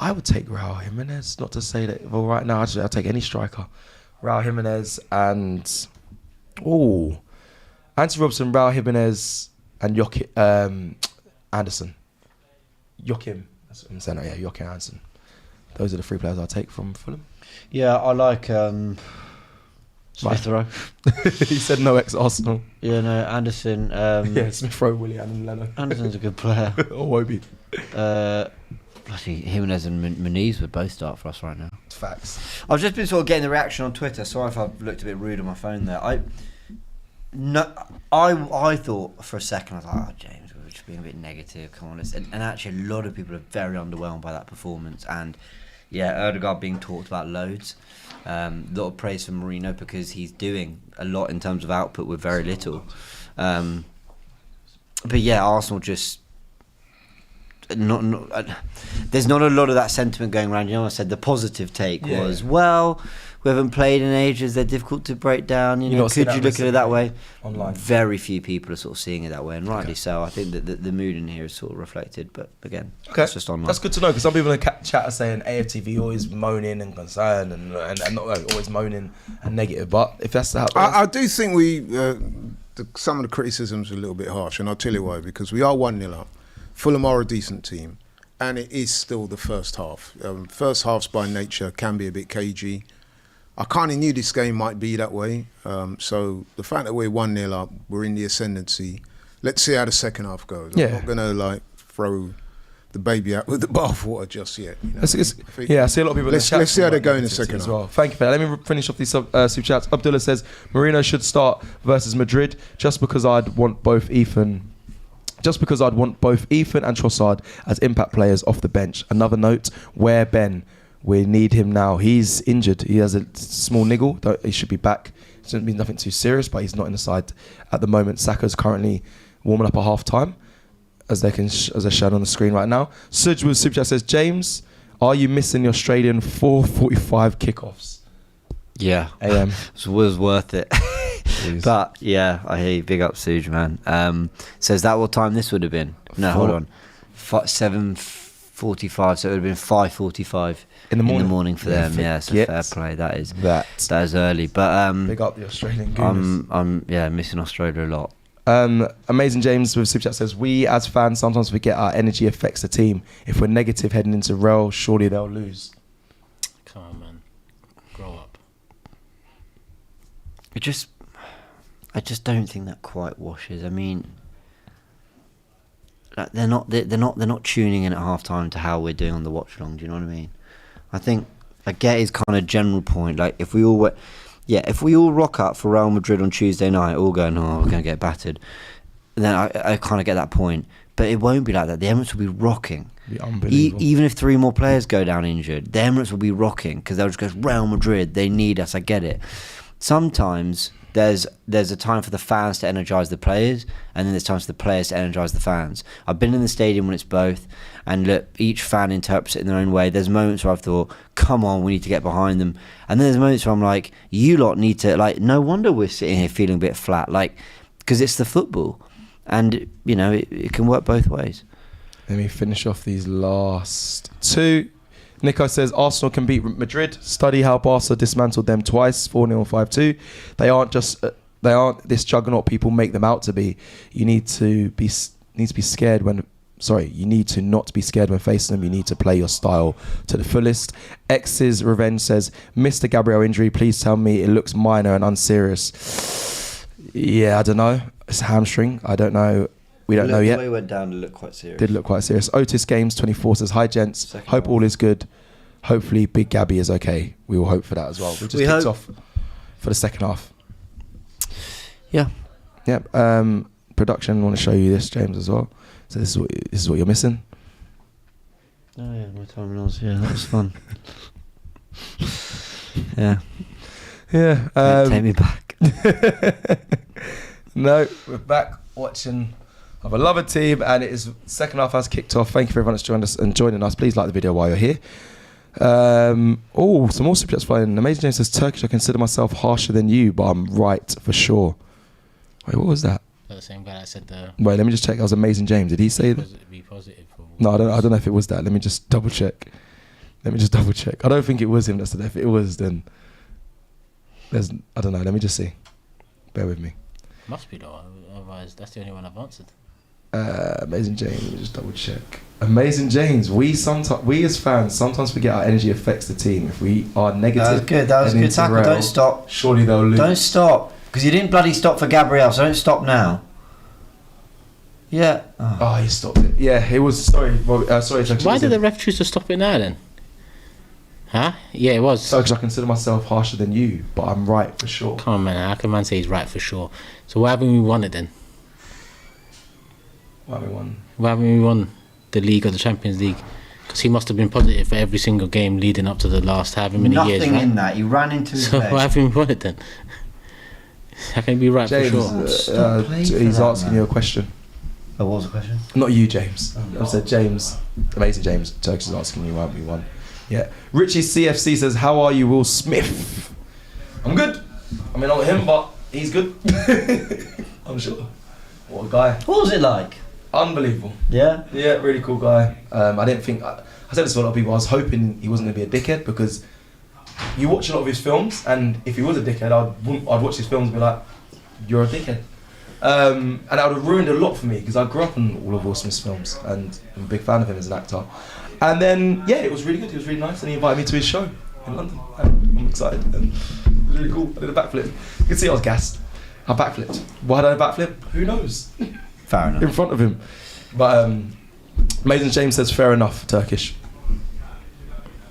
I would take Raul Jimenez. Not to say that, well, right now I'll take any striker. Raul Jimenez and Anthony Robson, Raul Jimenez and Anderson. Joachim. That's what I'm saying. Yeah, Joachim Anderson. Those are the 3 players I'll take from Fulham. Yeah, I like Smith Rowe. He said no ex-Arsenal. Yeah, no, Anderson. Yeah, Smith Rowe, Willian and Leno. Anderson's a good player. Or Wobie. Bloody Jimenez and Muniz would both start for us right now. Facts. I've just been sort of getting the reaction on Twitter. Sorry if I've looked a bit rude on my phone there. I thought for a second, I was like, oh, James, we're just being a bit negative. Come on, and actually a lot of people are very underwhelmed by that performance. And yeah, Ødegaard being talked about loads. A lot of praise for Merino because he's doing a lot in terms of output with very little. But yeah, Arsenal just. There's not a lot of that sentiment going around. I said the positive take was, well, we haven't played in ages, they're difficult to break down. Could you look at it that way? Online. Very few people are sort of seeing it that way, and rightly so. I think that the mood in here is sort of reflected, but again, it's just online. That's good to know, because some people in the chat are saying AFTV always moaning and concerned and not always moaning and negative, but if that's how I do think some of the criticisms are a little bit harsh, and I'll tell you why, because we are 1-0 up. Fulham are a decent team, and it is still the first half. First halves by nature can be a bit cagey. I kind of knew this game might be that way. So the fact that we're 1-0 up, we're in the ascendancy. Let's see how the second half goes. I'm not going to throw the baby out with the bathwater just yet. I see a lot of people in the chat. Let's see how they go in the second half. Well. Thank you for that. Let me finish off these super chats. Abdullah says, Merino should start versus Madrid just because I'd want both Ethan and Trossard as impact players off the bench. Another note, where Ben? We need him now. He's injured. He has a small niggle. He should be back. It shouldn't be nothing too serious, but he's not in the side at the moment. Saka's currently warming up at half time, as they're shown on the screen right now. Suj with Super Chat says, James, are you missing the Australian 4:45 kickoffs? Yeah. AM. It was worth it. But yeah, I hear you. Big up Suj, man. Says that what time this would have been? No, hold on. 7:45, so it would have been 5:45 in the morning for them. Yeah, so fair play. That is early. But big up the Australian Gooners. I'm missing Australia a lot. Amazing James with Super Chat says, we as fans sometimes forget our energy affects the team. If we're negative heading into Real, surely they'll lose. Come on, man. Grow up. I just don't think that quite washes. I mean, they're not tuning in at half time to how we're doing on the watch along. Do you know what I mean? I think I get his kind of general point. Like if we all rock up for Real Madrid on Tuesday night, all going, oh, we're going to get battered. Then I kind of get that point. But it won't be like that. The Emirates will be rocking. Be unbelievable. Even if 3 more players go down injured, the Emirates will be rocking because they'll just go, Real Madrid, they need us. I get it. Sometimes there's a time for the fans to energise the players, and then there's times for the players to energise the fans. I've been in the stadium when it's both, and look, each fan interprets it in their own way. There's moments where I've thought, come on, we need to get behind them. And then there's moments where I'm like, you lot need to, no wonder we're sitting here feeling a bit flat, because it's the football. And, it can work both ways. Let me finish off these last 2. Nico says Arsenal can beat Madrid. Study how Barca dismantled them twice, 4-0, 5-2. They aren't this juggernaut people make them out to be. You need to be scared when. Sorry, you need to not be scared when facing them. You need to play your style to the fullest. X's Revenge says, Mr. Gabriel Injury, please tell me it looks minor and unserious. Yeah, I don't know. It's a hamstring. I don't know. We don't know yet. The way it went down, it looked quite serious. Did look quite serious. Otis Games 24 says, hi gents. Hope all is good. Hopefully Big Gabby is okay. We will hope for that as well. We just kicked off for the second half. Yeah. Yep. Production want to show you this, James, as well. So this is what you're missing. Oh yeah, my terminals. Yeah, that was fun. Yeah. Yeah. Take me back. No, we're back watching our beloved team, and it is second half has kicked off. Thank you for everyone that's joined us and joining us. Please like the video while you're here. Some more super chats flying. Amazing James says, Turkish, I consider myself harsher than you, but I'm right for sure. Wait, what was that? The same guy that said the. Wait, let me just check. That was Amazing James. Did he say that? Be positive. No, I don't know if it was that. Let me just double check. I don't think it was him that said that. If it was, then I don't know. Let me just see. Bear with me. Must be though. Otherwise, that's the only one I've answered. Amazing James. Let me just double check. Amazing James. We as fans sometimes forget our energy affects the team. If we are negative, That was good. That was a good tackle. Don't stop. Surely they'll lose. Don't stop. Because you didn't bloody stop for Gabriel, so don't stop now. Yeah. Oh, he stopped it. Yeah, it was. Sorry. Sorry. Why did the ref choose to stop it now then? Huh? Yeah, it was. So, because I consider myself harsher than you, but I'm right for sure. Come on, man. How can man say he's right for sure? So why haven't we won it then? Why haven't we won? Why haven't we won the league or the Champions League? Because he must have been positive for every single game leading up to the last however many years, right? Nothing in that. He ran into his leg. Why haven't we won it then? How can he be right James, for sure? He's asking you a question. Oh, what was the question? Not you, James. I said James. Amazing James. Turkish is asking you why haven't we won. Yeah. Richie CFC says, how are you, Will Smith? I'm good. I mean, not him, but he's good. I'm sure. What a guy. What was it like? Unbelievable. Yeah? Yeah, really cool guy. I didn't think... I said this to a lot of people. I was hoping he wasn't going to be a dickhead because you watch a lot of his films, and if he was a dickhead, I'd watch his films and be like, you're a dickhead. And that would have ruined a lot for me because I grew up on all of Will Smith's films and I'm a big fan of him as an actor. And then, yeah, it was really good. He was really nice, and he invited me to his show in London. I'm excited. And it was really cool. I did a backflip. You can see I was gassed. I backflipped. Why did I backflip? Who knows? Fair enough. In front of him. But Amazing James says fair enough, Turkish.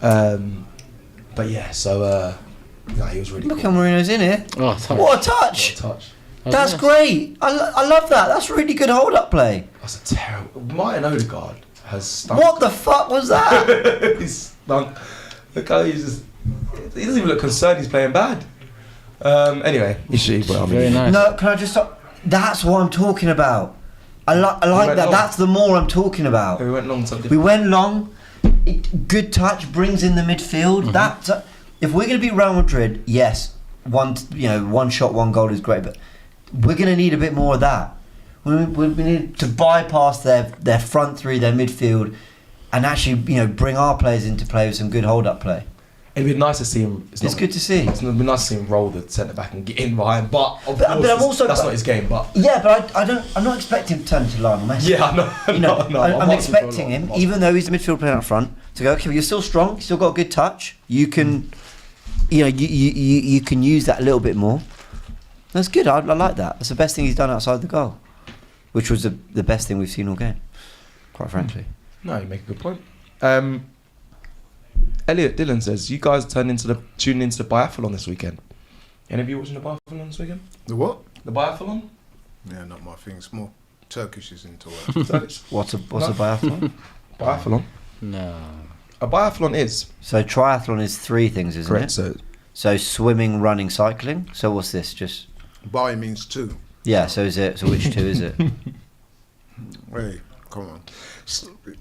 But yeah, so he was really Look cool. how Marino's in here. Oh, touch. What a touch! What a touch. That's nice. great. I love that. That's really good hold-up play. That's a terrible... Martin Odegaard has stunk. What the fuck was that? He's stunk. The guy, he doesn't even look concerned he's playing bad. Anyway, he should, but I mean... Very nice. No, can I just stop? That's what I'm talking about. I like went that. long. That's the more I'm talking about. We went long. We went long. Good touch, brings in the midfield. Mm-hmm. That's if we're going to beat Real Madrid, yes, one shot, one goal is great, but we're going to need a bit more of that. We need to bypass their front three, their midfield, and actually bring our players into play with some good hold-up play. It'd be nice to see him. It's good to see. It'd be nice to see him roll the centre back and get in behind. But of course, I'm also, that's not his game. But yeah, but I'm not expecting him to turn to Lionel Messi. yeah, I know. I'm expecting him, even though he's a midfield player up front, to go. Okay, well, you're still strong. You still got a good touch. You can, you can use that a little bit more. That's good. I like that. That's the best thing he's done outside the goal, which was the best thing we've seen all game. Quite frankly. No, you make a good point. Elliot Dillon says, you guys tuning into the biathlon this weekend. Any of you watching the biathlon this weekend? The what? The biathlon? Yeah, not my thing. It's more Turkish is into it. Turkish? What's a biathlon? Biathlon? No. A biathlon is... So triathlon is three things, isn't Correct, it? So swimming, running, cycling. So what's this? Just Bi means two. yeah. So which two is it? Hey, come on.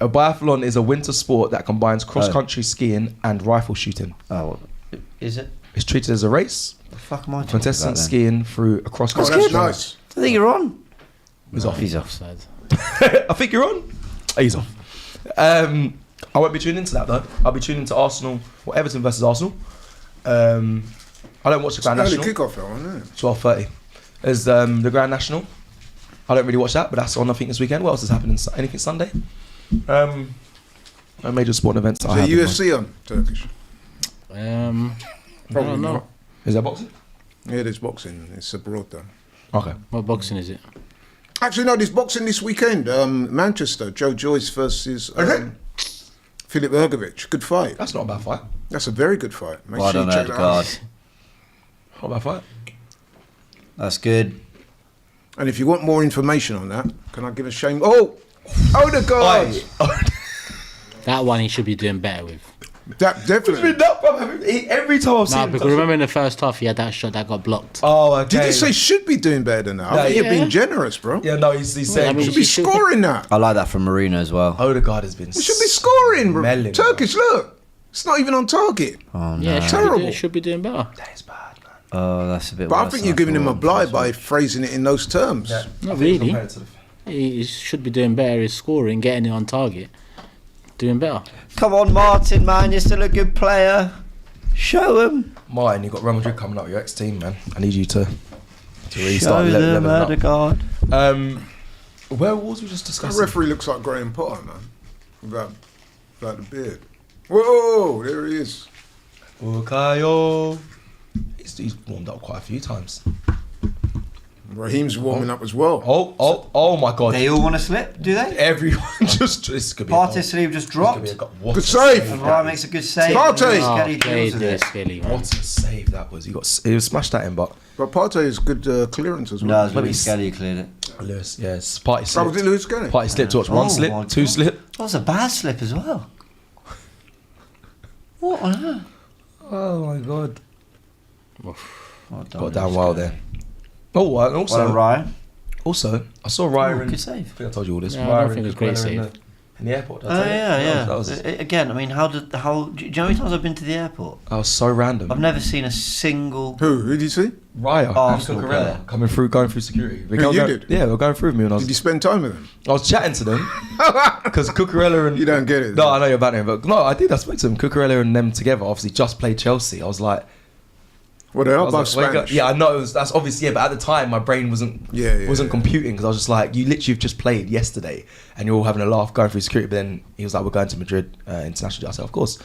A biathlon is a winter sport that combines cross-country skiing and rifle shooting. Oh, is it? It's treated as a race. The fuck am I talking Contestants about then? skiing through a cross-country. Oh, that's nice. I think you're on. He's off. He's off. Offside. I think you're on. He's off. I won't be tuning into that though. I'll be tuning into Arsenal or Everton versus Arsenal. I don't watch the Grand Early National. kickoff, though, isn't it? 12:30 is the Grand National. I don't really watch that, but that's on I think this weekend. What else is happening? Anything Sunday? Major sporting events. Is the UFC on Turkish? I Probably don't know. not. Is that boxing? Yeah, there's boxing. It's abroad though. Okay. What boxing is it? Actually, no, there's boxing this weekend. Manchester, Joe Joyce versus Filip Ergovic. Good fight. That's not a bad fight. That's a very good fight. Make Well sure done, you check that Odegaard. out. Not a bad fight. That's good. And if you want more information on that, can I give a shame? Oh, Odegaard. That one he should be doing better with. That definitely. Every time I've seen No, him because touch remember in the first half he had that shot that got blocked. Oh, okay. Did you say should be doing better than that? I think you're being generous, bro. Yeah, no, he's saying I mean, Should be scoring that. I like that from Marino as well. Odegaard has been. We should be scoring, bro. Melon, Turkish, look. It's not even on target. Oh no. Yeah, it Terrible. should be doing better. That is bad, man. Oh, that's a bit. But I worse think than you're giving him a thought. blight by phrasing it in those terms. Not really. He should be doing better. He's scoring, getting it on target, doing better. Come on, Martin, man, you're still a good player. Show him. Martin, you've got Real Madrid coming up, your ex-team, man. I need you to really Show start them, leveling up. Odegaard. Where was we just The discussing? referee looks like Graham Potter, man. Without the beard. Whoa, there he is. Bukayo. He's warmed up quite a few times. Raheem's warming up as well. Oh my God. They all want to slip, do they? Everyone just, this could be a goal. Partey's sleeve just This could be dropped. a goal. What Good a save. And Ryan makes a good save. Partey. And Skelly played deals with there, it. Skelly, man. What a save that was. He was smashed that in, but But Partey is good clearance as No, well. it's Louis Skelly who cleared it. Lewis, yes. Party That was slipped. it, Lewis Skelly? Party slipped. Watch one Oh my slip, God. two slip. That was a bad slip as well. What on earth? Oh my God. Well done, Got down Lewis well Skelly. there. Oh, and Well also, done, Ryan. I saw Ryan. Oh, and- good save. I think I told you all this. Yeah, I Ryan don't think and it was a great Cucurella save. in the airport. Did I Oh tell you? yeah. That was, Again, I mean, do you know how many times I've been to the airport? that was so random. I've never seen a single. Who did you see? Raya and Arsenal Cucurella player. going through security. Who, you did? Yeah, they were going through with me when I Did you was. spend time with him? I was chatting to them because Cucurella and You don't get it. No, I know you're about him, but no, I did. I spoke to them. Cucurella and them together obviously just played Chelsea. I was like, Well, they I are was both like, wake up. Spanish. Yeah, I know. That's obviously, yeah, but at the time, my brain wasn't computing because I was just like, you literally have just played yesterday and you're all having a laugh going through security. But then he was like, we're going to Madrid internationally. I said, of course.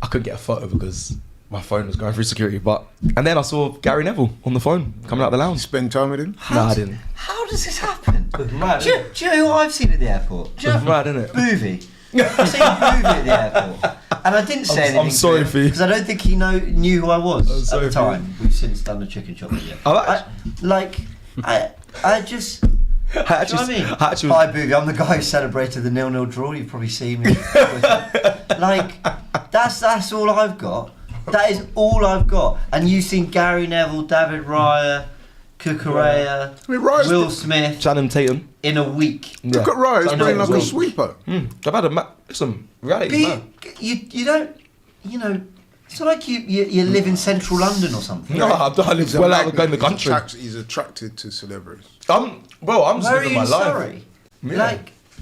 I couldn't get a photo because my phone was going through security. And then I saw Gary Neville on the phone coming out of the You lounge. spend time with him? No, I didn't. How does this happen? Mad, do you know who I've seen at the airport? Do you know mad, isn't it? Boovie. I've seen Boovie at the airport. And I didn't say I'm anything. sorry for you. Because I don't think he knew who I was I'm at sorry the for you. time. We've since done the chicken shop with you. Oh, I just. Do you know what I mean? I actually Hi, Boovie. I'm the guy who celebrated the 0-0 draw. You've probably seen me. That's all I've got. That is all I've got. And you've seen Gary Neville, David Raya, Cucurella, I mean, Raya's Will Smith Channing Tatum. in a week. Look at Ryan, he's Channing playing like Tatum's a well. sweeper. They've had some reality, man. You don't, it's not like you live in central London or something. No, I live He's a well out of magnet. the country. He's attracted to celebrities. I'm just Where are living you my in life. Surrey? Yeah.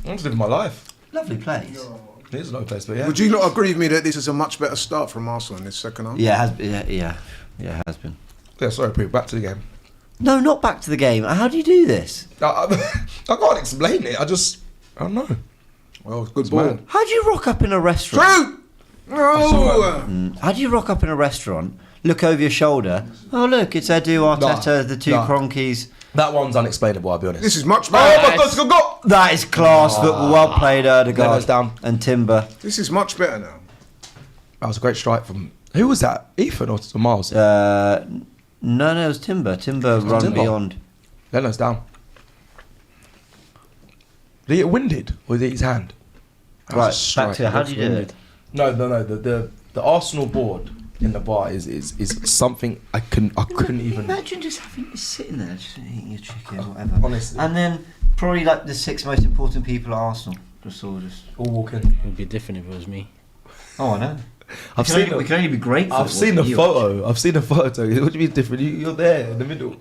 I'm just living my life. Lovely place. It is a low place, but yeah. Would you not agree with me that this is a much better start from Arsenal in this second half? Yeah, it has been. Yeah, sorry, Pete, back to the game. No, not back to the game. How do you do this? I can't explain it. I don't know. Well, good It's ball. mad. How do you rock up in a restaurant? True! No! How do you rock up in a restaurant, look over your shoulder? Oh, look, it's Edu, Arteta, the two no. Cronkies. That one's unexplainable, I'll be honest. This is much Oh better. my God, it's a good goal! That is class football. Well played, Leno's Odegaard down. and Timber. This is much better now. That was a great strike from... Who was that? Ethan or Miles? No, it was Timber. Timber run Timber. beyond. Leno's down. Did he get winded? Or did he hit his hand? That was a Right, strike. back to it. How do you do it? No. The Arsenal board in the bar is something I couldn't even... Imagine just sitting there, just eating your chicken or whatever. Honestly. And then probably like the 6 most important people at Arsenal just all walking. It would be different if it was me. Oh, I know. I've We can only be grateful. I've it seen the wasn't you. photo. I've seen the photo. What do you mean different? You're there in the middle.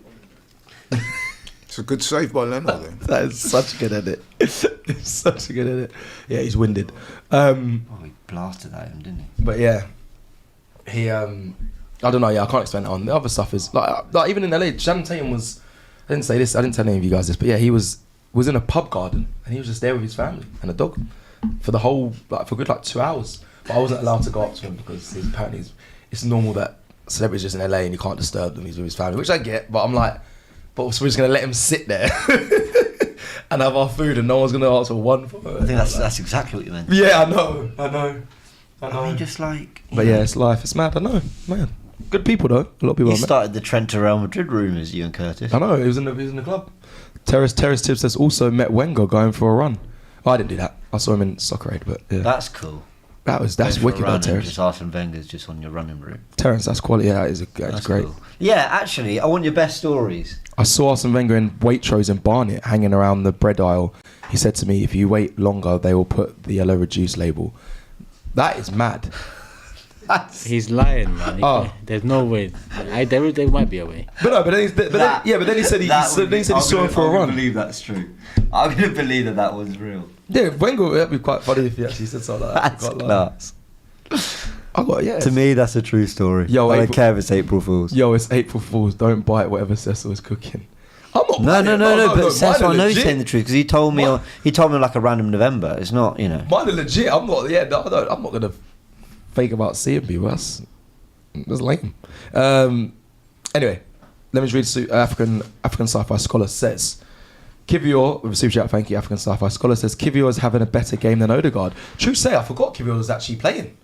It's a good save by Leno then. That is such a good edit. It's such a good edit. Yeah, he's winded. Oh, he blasted at him, didn't he? But yeah, he. I don't know. Yeah, I can't explain that on. The other stuff is like even in LA, Shannon Tatum was. I didn't say this. I didn't tell any of you guys this, but yeah, he was in a pub garden and he was just there with his family and a dog for the whole for a good 2 hours. But I wasn't allowed to go up to him because apparently it's normal that celebrities just in LA and you can't disturb them. He's with his family, which I get. But I'm like, so we're just gonna let him sit there and have our food and no one's gonna ask for one photo. I think that's exactly what you meant. Yeah, I know. I mean, just like. But yeah, it's life. It's mad. I know, man. Good people though. A lot of people. You started the Trent to Real Madrid rumours, you and Curtis. I know. He was in the club. Terrace Tibbs says also met Wenger going for a run. Oh, I didn't do that. I saw him in Soccer Aid, but yeah. That's cool. That's wicked on Terrace. Just Arsene Wenger's just on your running route. Terrace, that's quality. Yeah, that's great. Cool. Yeah, actually, I want your best stories. I saw Arsene Wenger in Waitrose in Barnet hanging around the bread aisle. He said to me, "If you wait longer, they will put the yellow reduce label." That is mad. He's lying, man. There's no way. There might be a way. But then he said he saw him for a run. I'm going to believe that's true. I'm going to believe that was real. Yeah, Wenger, that'd be quite funny if he actually said something like that. That's class. To me, that's a true story. Yo, I don't care if it's April Fool's. Yo, it's April Fool's. Don't bite whatever Cecil is cooking. I'm not. No. But Cecil, I know he's saying the truth because he told me. He told me like a random November. It's not, you know. Mine are legit. I'm not. Yeah, no, I'm not gonna fake about seeing people. That's lame. Anyway, let me just read. African Sci-Fi Scholar says. Kivior, with a super chat, thank you, African Sci-Fi Scholar says Kivior is having a better game than Odegaard. True say, I forgot Kivior was actually playing.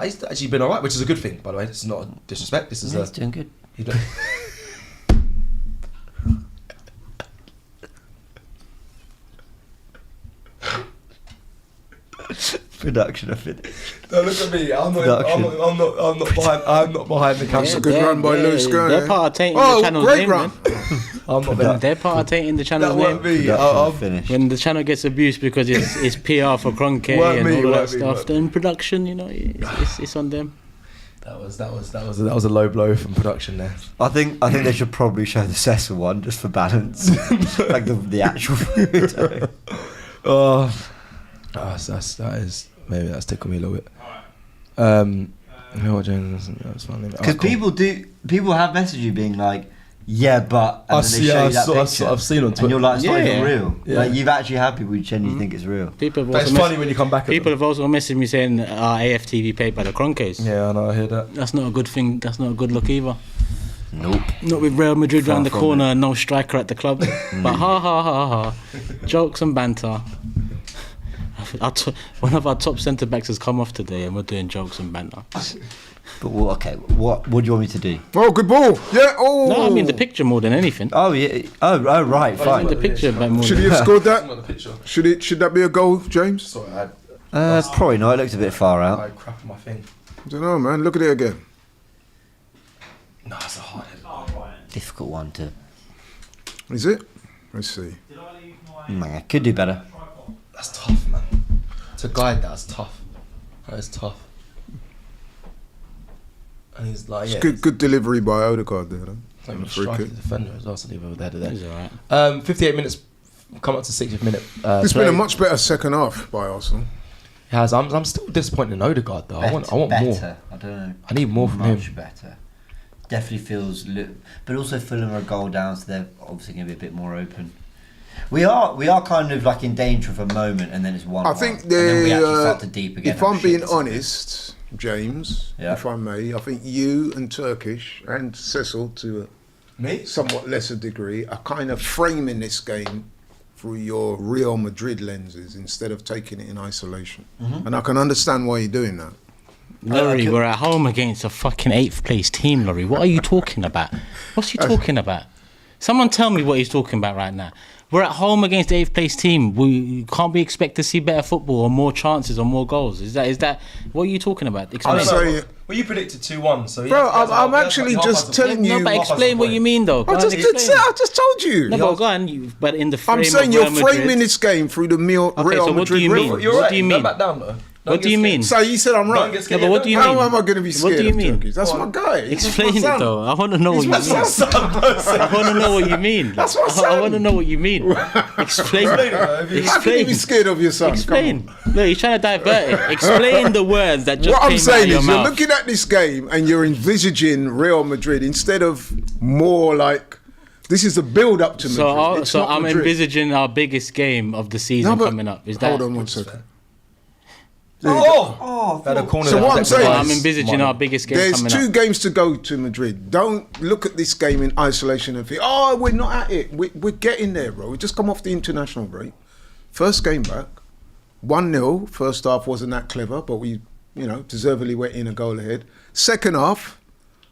He's actually been alright, which is a good thing, by the way. This is not a disrespect. This is he's doing good. Production of it. Don't look at me. I'm not behind the camera. That's a good run by Lewis Gurr. They're partaking in the channel's great name, run. man. They're partaking in the channel's name. I'll finish. When the channel gets abused because it's PR for Cronke and all that stuff, then production, you know, it's on them. That was a low blow from production there. I think they should probably show the Cecil one just for balance, like the actual photo. Maybe that's tickled me a little bit. Because people have messaged you being like, yeah, but and then they show you that picture, I've seen on Twitter. and you're like, it's not even real. Yeah. Like you've actually had people who genuinely think it's real. It's funny when you come back. People have also messaged me saying AFTV paid by the Cronkes. Yeah, I know, I hear that. That's not a good thing. That's not a good look either. Nope. Not with Real Madrid round the corner and no striker at the club. But ha. Jokes and banter. One of our top centre backs has come off today, and we're doing jokes and banter. But okay, what do you want me to do? Oh, good ball! Yeah. Oh. No, I mean the picture more than anything. Oh yeah. Oh right. I Fine. mean the picture more. Should he have scored that? Should that be a goal, James? Sorry, probably not. It looked a bit far out. I crap on my thing. I don't know, man. Look at it again. No, it's a hard head. Difficult one to. Is it? Let's see. Man, could do better. That's tough, man. To guide that's tough. That is tough. And he's like, yeah. It's good delivery by Odegaard there, though. Like a striker defender as well, so leave over there to He's alright. 58 minutes, come up to 60th minute. It's been a much better second half by Arsenal. It has. I'm still disappointed in Odegaard though. I want more. Better. I don't know. I need more from him. Much better. Definitely feels, but also Fulham are a goal down, so they're obviously going to be a bit more open. We are kind of like in danger of a moment, and then it's 1-1. I think and then we actually start to deep again. If I'm being honest, James, if I may, I think you and Turkish and Cecil, to a somewhat lesser degree, are kind of framing this game through your Real Madrid lenses instead of taking it in isolation. Mm-hmm. And I can understand why you're doing that. Laurie, we're at home against a fucking 8th place team, Laurie. What are you talking about? What's he talking about? Someone tell me what he's talking about right now. We're at home against the 8th place team. We can't be expect to see better football or more chances or more goals. Is that what are you talking about? I'm saying, well, you predicted 2-1, so bro, I'm actually just telling you. No, but explain what you mean, though. I just told you. No, but go on. But in the frame I'm saying of you're Real Madrid, framing this game through the Real so what Madrid. do you mean? You're What right. do you mean? Back down though. What do you mean? So you said I'm right. Yeah, but what do you mean? How am I going to be scared What do you of mean? turkeys? That's my guy. Explain it though. I want to know what you mean. I want to know what you mean. That's my son. I want to know what you mean. Explain. How can you be scared of your son? Explain. Look, you're trying to divert it. Explain the words that just What I'm came out saying of your is, you're mouth. looking at this game and you're envisaging Real Madrid instead of more like this is a build up to Madrid. It's not I'm Madrid. envisaging our biggest game of the season but- coming up. Is that? Hold on one second. Oh, at a corner. So what I'm saying I'm is, envisaging our biggest game there's coming 2 up. games to go to Madrid. Don't look at this game in isolation and think, oh, we're not at it. We're getting there, bro. We just come off the international break. First game back, 1-0. First half wasn't that clever, but we, deservedly went in a goal ahead. Second half,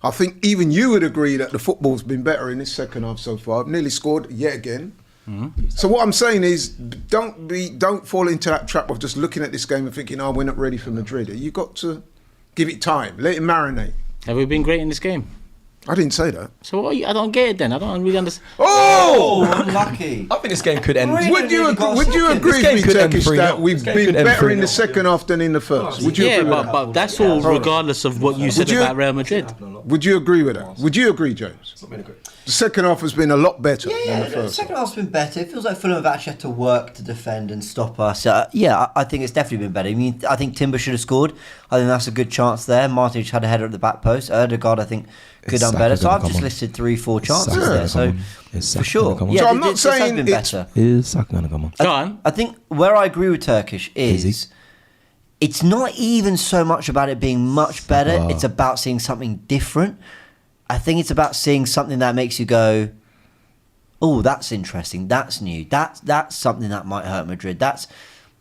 I think even you would agree that the football's been better in this second half so far. Nearly scored yet again. Mm-hmm. So what I'm saying is, don't fall into that trap of just looking at this game and thinking, oh, we're not ready for Madrid. You got to give it time, let it marinate. Have we been great in this game? I didn't say that. So what I don't get it then. I don't really understand. Oh! Unlucky. I think this game could end. Would you agree with game me, could end Turkish, 3-0. that we've This game been could end better in 3-0. the second half than in the first? Would you Yeah, agree with that? but that's all regardless of what you said you- about Real Madrid. Would you agree with that? Would you agree, James? The second half has been a lot better than the The first. second half's been better. It feels like Fulham have actually had to work to defend and stop us. I think it's definitely been better. I mean, I think Timber should have scored. I think that's a good chance there. Martic had a header at the back post. Erdegaard, I think, could have done Saka better. So gonna I've come just on? listed 3-4 chances Saka there. gonna So come on? Is for Saka sure, gonna come on? yeah, So I'm not this has saying been it's- better. Is Saka gonna come on? Go on. I think where I agree with Turkish Is is it's not even so much about it being much better. Wow. It's about seeing something different. I think it's about seeing something that makes you go, oh, that's interesting. That's new. That's something that might hurt Madrid.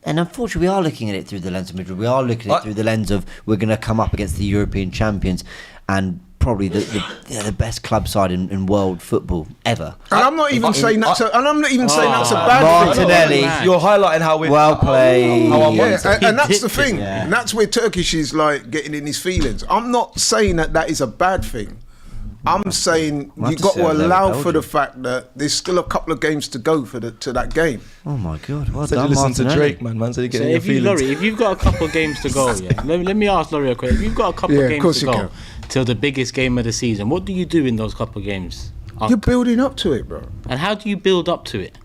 And unfortunately, we are looking at it through the lens of Madrid. We are looking at it through the lens of we're going to come up against the European champions and probably the best club side in world football ever. And I'm not even saying that's a bad thing. Martinelli, You're highlighting how we well played. How I'm Yeah, and that's the He did thing. it, yeah. And that's where Turkish is like getting in his feelings. I'm not saying that is a bad thing. I'm saying We'll have you to got see to how they allow Belgium. for the fact that there's still a couple of games to go to that game. Oh my God! Well Said you done, listen to Martinelli. Drake, man. Said you So getting your if you, feelings. Laurie, if you've got a couple of games to go, yeah. Let me ask Laurie a question. If you've got a couple Yeah, of of course games to you go till the biggest game of the season, what do you do in those couple of games? You're building up to it, bro. And how do you build up to it?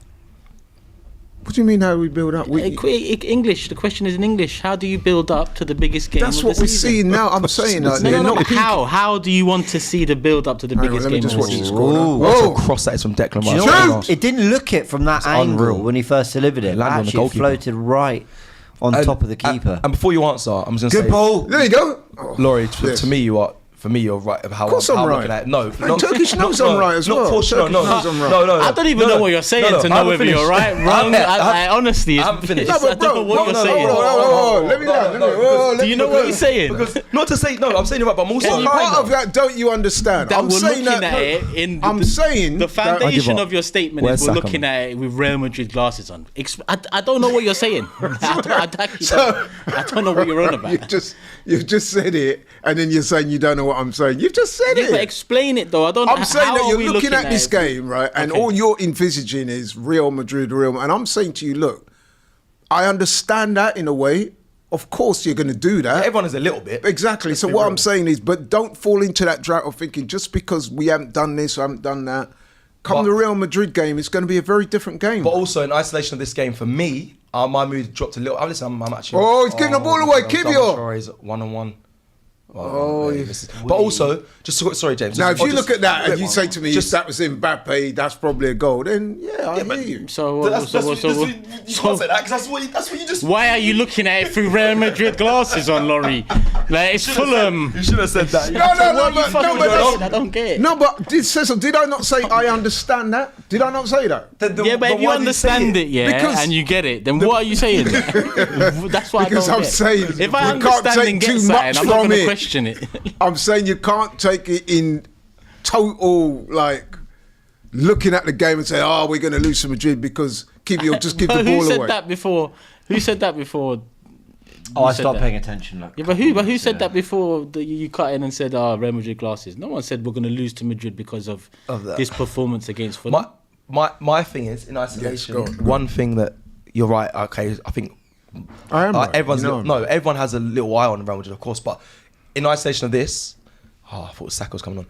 What do you mean how we build up? English. The question is in English. How do you build up to the biggest game? That's of what the we're season? seeing now. I'm saying that No, they're no, no. not peaking. How do you want to see the build up to the Hang on, biggest let me game just of watch the this season? score. What's Whoa! a cross that is from Declan Do you know Rice? what? It didn't look it from that angle unreal. when he first delivered it. It landed on the Actually, it goalkeeper. floated right on top of the keeper. And before you answer, I'm just gonna Good say, ball. There you go. Oh, Laurie, yes. to me, you're right of how Of course I'm I'm looking right. at it. No, And Turkish knows I'm right as well. Not for sure. Turkish No, knows I'm right. no. I don't even know what you're saying to I know haven't whether you're finished. right, wrong. I honestly, I haven't finished. No, I but don't bro, know what you're hold on, saying. hold on. Let me know. Do you know what he's saying? Because not to say no, I'm saying you're right, but I'm also What part of that don't you understand? That I'm we're saying looking that. at it in I'm saying the that- foundation up. of your statement Where's is we're Saka, looking man? at it with Real Madrid glasses on. I don't know what you're saying. I don't know what you're on about. You've just said it, and then you're saying you don't know what I'm saying. You've just said Yeah, but it. explain it though. I don't. I'm saying how that are you're we looking at this it? game, right? And Okay. all you're envisaging is Real Madrid, and I'm saying to you, look, I understand that in a way. Of course, you're going to do that. Everyone is a little bit. Exactly. So what I'm saying is, but don't fall into that trap of thinking just because we haven't done this or haven't done that. Come the Real Madrid game, it's going to be a very different game. But also in isolation of this game, for me, my mood dropped a little. Listen, I'm actually. Oh, he's giving the ball away. Kivio. Traore's 1-on-1. Oh, yeah, but also, sorry, James. Now, if you just- look at that and you say to me, just- if that was Mbappe, that's probably a goal, then I hear you. So, you can't say that because that's what you just. why are you looking at it through Real Madrid glasses on, Laurie? Like it's Fulham. You should have said that. No, What but you fucking saying? I don't get it. No, but did I not say I understand that? Did I not say that? Yeah, but if you understand it, yeah, Because and you get it, then what are you saying? That's why Because I don't I'm get. saying If I we can't understand take and get too something, much I'm not from going to it. question it. I'm saying you can't take it in total, like, looking at the game and say, oh, we're going to lose to Madrid because Kivio just give the Who ball said away. that before? Who said that before? I said stopped that? paying attention. Like, Yeah, but who said that before you cut in and said, Real Madrid glasses? No one said we're going to lose to Madrid because of that. this performance against Fulham. My thing is in isolation. Yes, go on. One thing that you're right. Okay, I think I am. Right. Everyone's You know I'm no, right. everyone has a little eye on Real Madrid, of course, but in isolation of this, I thought Saka was coming on.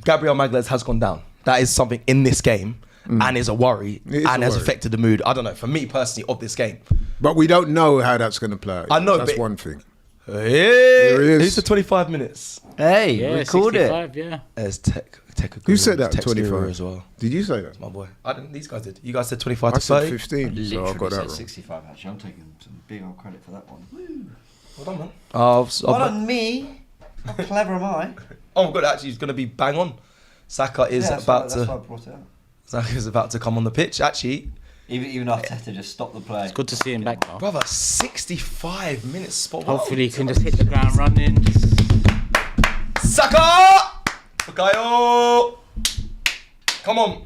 Gabriel Magalhaes has gone down. That is something in this game, and is a worry, It is and a has worry. affected the mood. I don't know, for me personally, of this game. But we don't know how that's going to play out. I know, That's but- one thing. Hey, There he is. who's the 25 minutes? Hey, Yeah, record it. 65, yeah. There's Tech. Who said that? Tex 25 Guru as well. Did you say that? My boy. I didn't. These guys did. You guys said 25 I to said 30. 15, so I got that wrong. 65 actually. I'm taking some big old credit for that one. Well done, man. Oh, Well done, me. How clever am I? oh my god! Actually, he's going to be bang on. Saka is about that's why I to. brought it up. Saka is about to come on the pitch. Actually, Even Arteta just stopped the play. It's good to see him back, though. brother, 65 minutes spot. Hopefully he can just hit the ground running. Saka! Sakayo! Come on.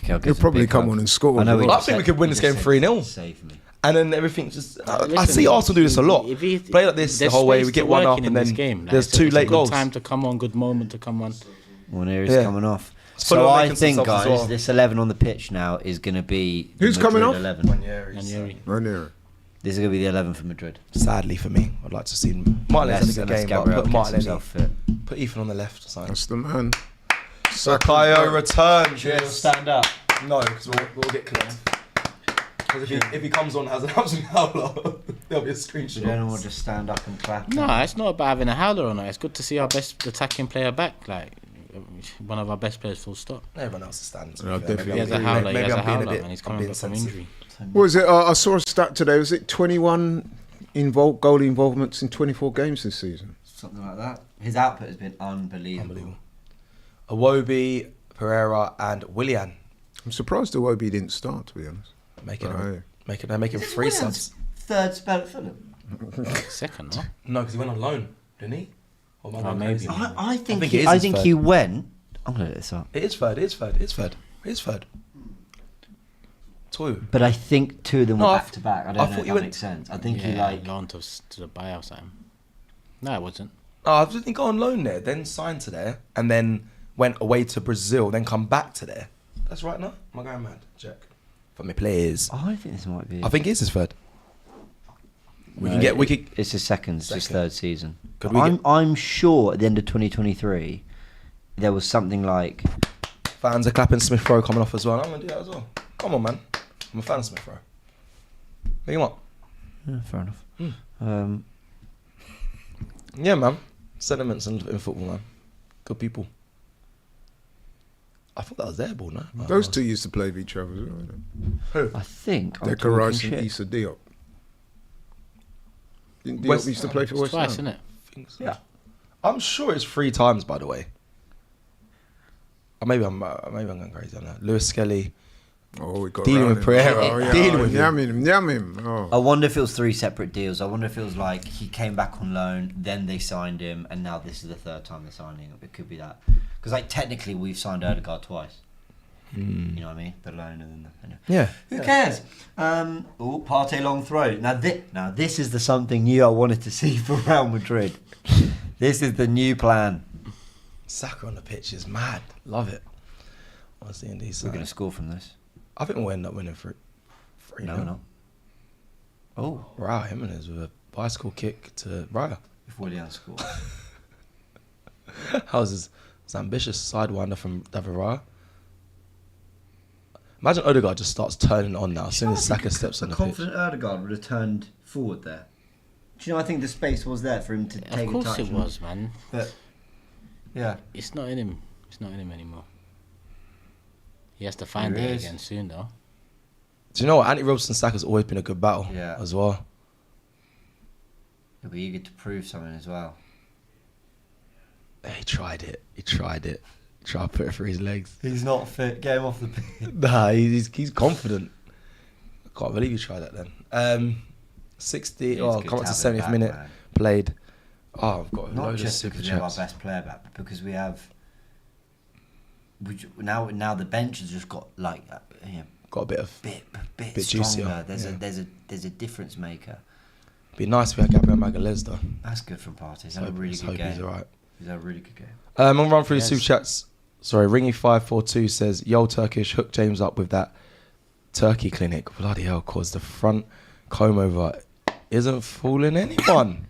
He'll probably come on and score. I know. as he well. I think we could win this game 3-0. Save me. And then everything just. I Listen, see Arsenal do this a lot. if he- Play like this the there's whole way. space We to get one work up in and this then game. Like, there's it's a- two it's a late good goals. time to come on, good moment to come on. One area's Yeah. coming off. Fulham So I making some think, subs as guys, well. this 11 on the pitch now is going to be the Who's coming Madrid off? 11. Ranieri. Right near it. This is going to be the 11 for Madrid. Sadly for me, I'd like to see Martinez had a good game, but Gabriel put gets Martinez himself fit. put Ethan on the left side. That's the man. Sakayo returns. Yes. stand up. No, because we'll get clipped. Because if he comes on as an absolute howler, there'll be a screenshot. Then we'll just stand up and clap. No, it's not about having a howler on it. It's good to see our best attacking player back. Like, one of our best players, full stop. Everyone else is standing. to be No, fair. definitely. He has a Maybe howler, he has a I'm being howler, bit- and he's I'm coming being back from sensitive. injury. What was it? I saw a stat today. Was it 21 goal involvements in 24 games this season? Something like that. His output has been unbelievable. Unbelievable. Iwobi, Pereira, and Willian I'm surprised Iwobi didn't start, to be honest. they're making three subs. Third spell at Fulham. Second, no? No, because he went on loan, didn't he? Or am I going maybe. crazy? I think think he, it is I his think third. he went. I'm gonna look this up. It is third. It is third. It is third. It is third. Two. But I think two of them No, were I back to back. I I don't know thought if you that went- makes sense. I think he Yeah, like. loan to the buyout time. No, it wasn't. Oh, I didn't go on loan there, then signed to there, and then went away to Brazil, then come back to there. That's right now? Am I going mad? Check. For me players. Oh, I think this might be. I think it is his third. We No, can get. We could. It's his second. It's his Second. third season. Could we I'm sure at the end of 2023, there was something like. Fans are clapping Smith Rowe coming off as well. I'm gonna do that as well. Come on, man. I'm a fan of Smith Rowe. Big him up. Yeah, fair enough. Yeah, man. Sentiments in football, man. Good people. I thought that was their ball, no? Those two used to play with each other as well. Didn't I think. they? I'm Declan Rice talking and shit. Issa Diop. Didn't Diop West- used to play for It's West twice, Ham? isn't it? Yeah. I'm sure it's 3 times, by the way. Or maybe I'm going crazy on that. Lewis Skelly. Oh, we got Dealing around with him. Pereira. Oh, yeah. Dealing with him. Yam him. Oh. I wonder if it was 3 separate deals. I wonder if it was like he came back on loan, then they signed him, and now this is the third time they're signing him. It could be that. Because like technically we've signed Odegaard twice. You know what I mean? The loan and then the. Anyway. Yeah. Who cares? Oh, Partey long throw. Now this is the something new I wanted to see for Real Madrid. This is the new plan. Saka on the pitch is mad. Love it. What's the Indy We're side? going to score from this. I think we'll end up winning 3. No, we're not. Oh, Raya Jimenez with a bicycle kick to Raya. if Willian scores. How's his ambitious sidewinder from David Raya? Imagine Odegaard just starts turning on now as soon as Saka steps on the pitch. confident Odegaard would have turned forward there. Do you know? I think the space was there for him to take Of a touch. course it was, man. But yeah, It's not in him. It's not in him anymore. He has to find There it is. again soon, though. Do you know what? Andy Robertson Saka's always been a good battle Yeah. as well. he'll be eager to prove something as well. He tried it. Tried to put it through his legs. He's not fit. Get him off the pitch. Nah, he's confident. I can't believe he tried that then. 60, It's oh, good come up to to have him 70th back, minute, man. played. Oh, I've got a Not load of just super because we have our chats. best player back, but because we have. Now the bench has just got like Got a bit of. bit Bit stronger. juicier, There's a difference maker. Be nice if we had Gabriel Magalhaes though. That's good from Partey. He's So had a really let's good hope he's game. alright. He's had a really good game. I'm gonna run through the Yes. super chats. Sorry, Ringy542 says, "Yo, Turkish, hook James up with that Turkey clinic. Bloody hell, caused the front comb over isn't fooling anyone.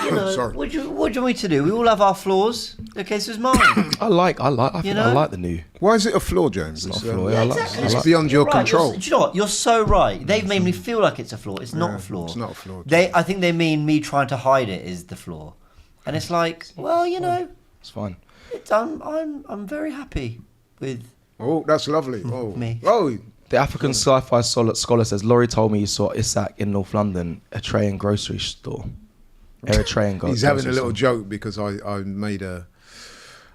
You know, Sorry. what do you want me to do? We all have our flaws. Okay, so it's mine. I think I like the new. Why is it a flaw, James? It's not a flaw. Yeah, Exactly. It's beyond your Right, control. do you know what? You're so right. They've made me feel like it's a flaw. It's not a flaw. It's not a flaw. I think they mean me trying to hide it is the flaw, and it's like, well, you know, It's fine. I'm very happy with. Oh, that's lovely. Oh, Me. Oh, The African sci-fi scholar says, Laurie told me you saw Isak in North London, Eritrean grocery store. Eritrean he's having a little joke because I made a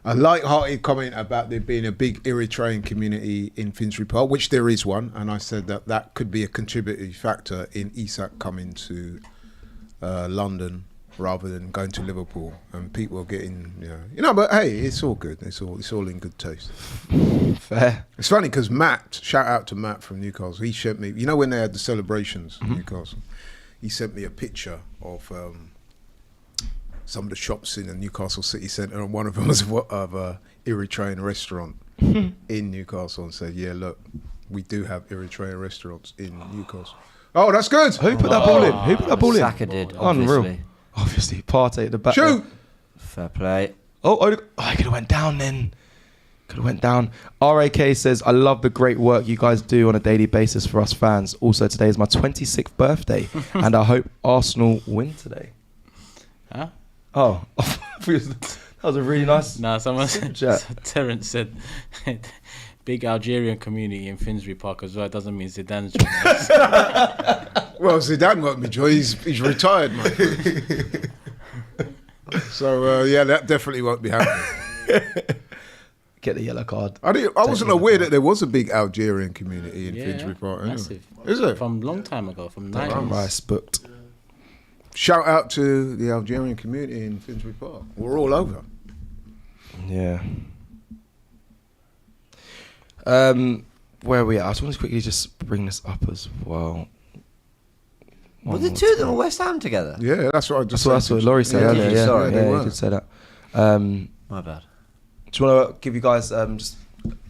light-hearted comment about there being a big Eritrean community in Finsbury Park, which there is one, and I said that could be a contributing factor in Isak coming to London rather than going to Liverpool, and people are getting, but hey, it's all good. It's all in good taste. Fair. It's funny because Matt, shout out to Matt from Newcastle, he sent me, when they had the celebrations in Newcastle, he sent me a picture of some of the shops in the Newcastle city centre, and one of them was of a Eritrean restaurant in Newcastle, and said, yeah, look, we do have Eritrean restaurants in Newcastle. Oh, that's good. Who put that ball in? Who put that ball in? Saka did, Unreal. obviously. Obviously, Partey at the back. Shoot. Fair play. Oh, I could have went down then. Could have went down. RAK says, I love the great work you guys do on a daily basis for us fans. Also, today is my 26th birthday, and I hope Arsenal win today. Huh? Oh, that was a really nice. Nah, someone chat. Terence said, big Algerian community in Finsbury Park as well. It doesn't mean Zidane's joining us. Well, Zidane won't be joining. He's retired, mate. So that definitely won't be happening. Get the yellow card. I wasn't aware that there was a big Algerian community in Finsbury Park. Anyway. Massive. Is it? From a long time ago, from the Brown 90s. rice booked. Shout out to the Algerian community in Finsbury Park. We're all over. Yeah. Where are we at? I just want to quickly just bring this up as well. Well, the two of them are West Ham together. Yeah, that's what I just That's what Laurie said earlier. Yeah, Sorry, yeah, they you were. did say that. My bad. Do you want to give you guys, just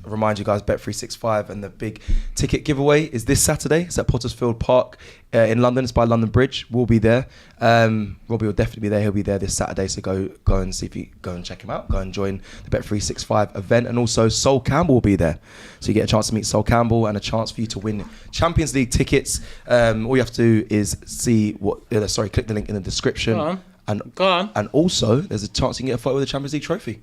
remind you guys, Bet365 and the big ticket giveaway is this Saturday. It's at Pottersfield Park in London. It's by London Bridge. We'll be there. Robbie will definitely be there. He'll be there this Saturday. So go and see if you go and check him out. Go and join the Bet365 event. And also Sol Campbell will be there. So you get a chance to meet Sol Campbell and a chance for you to win Champions League tickets. All you have to do is click the link in the description. Go on. And also there's a chance you can get a photo with the Champions League trophy.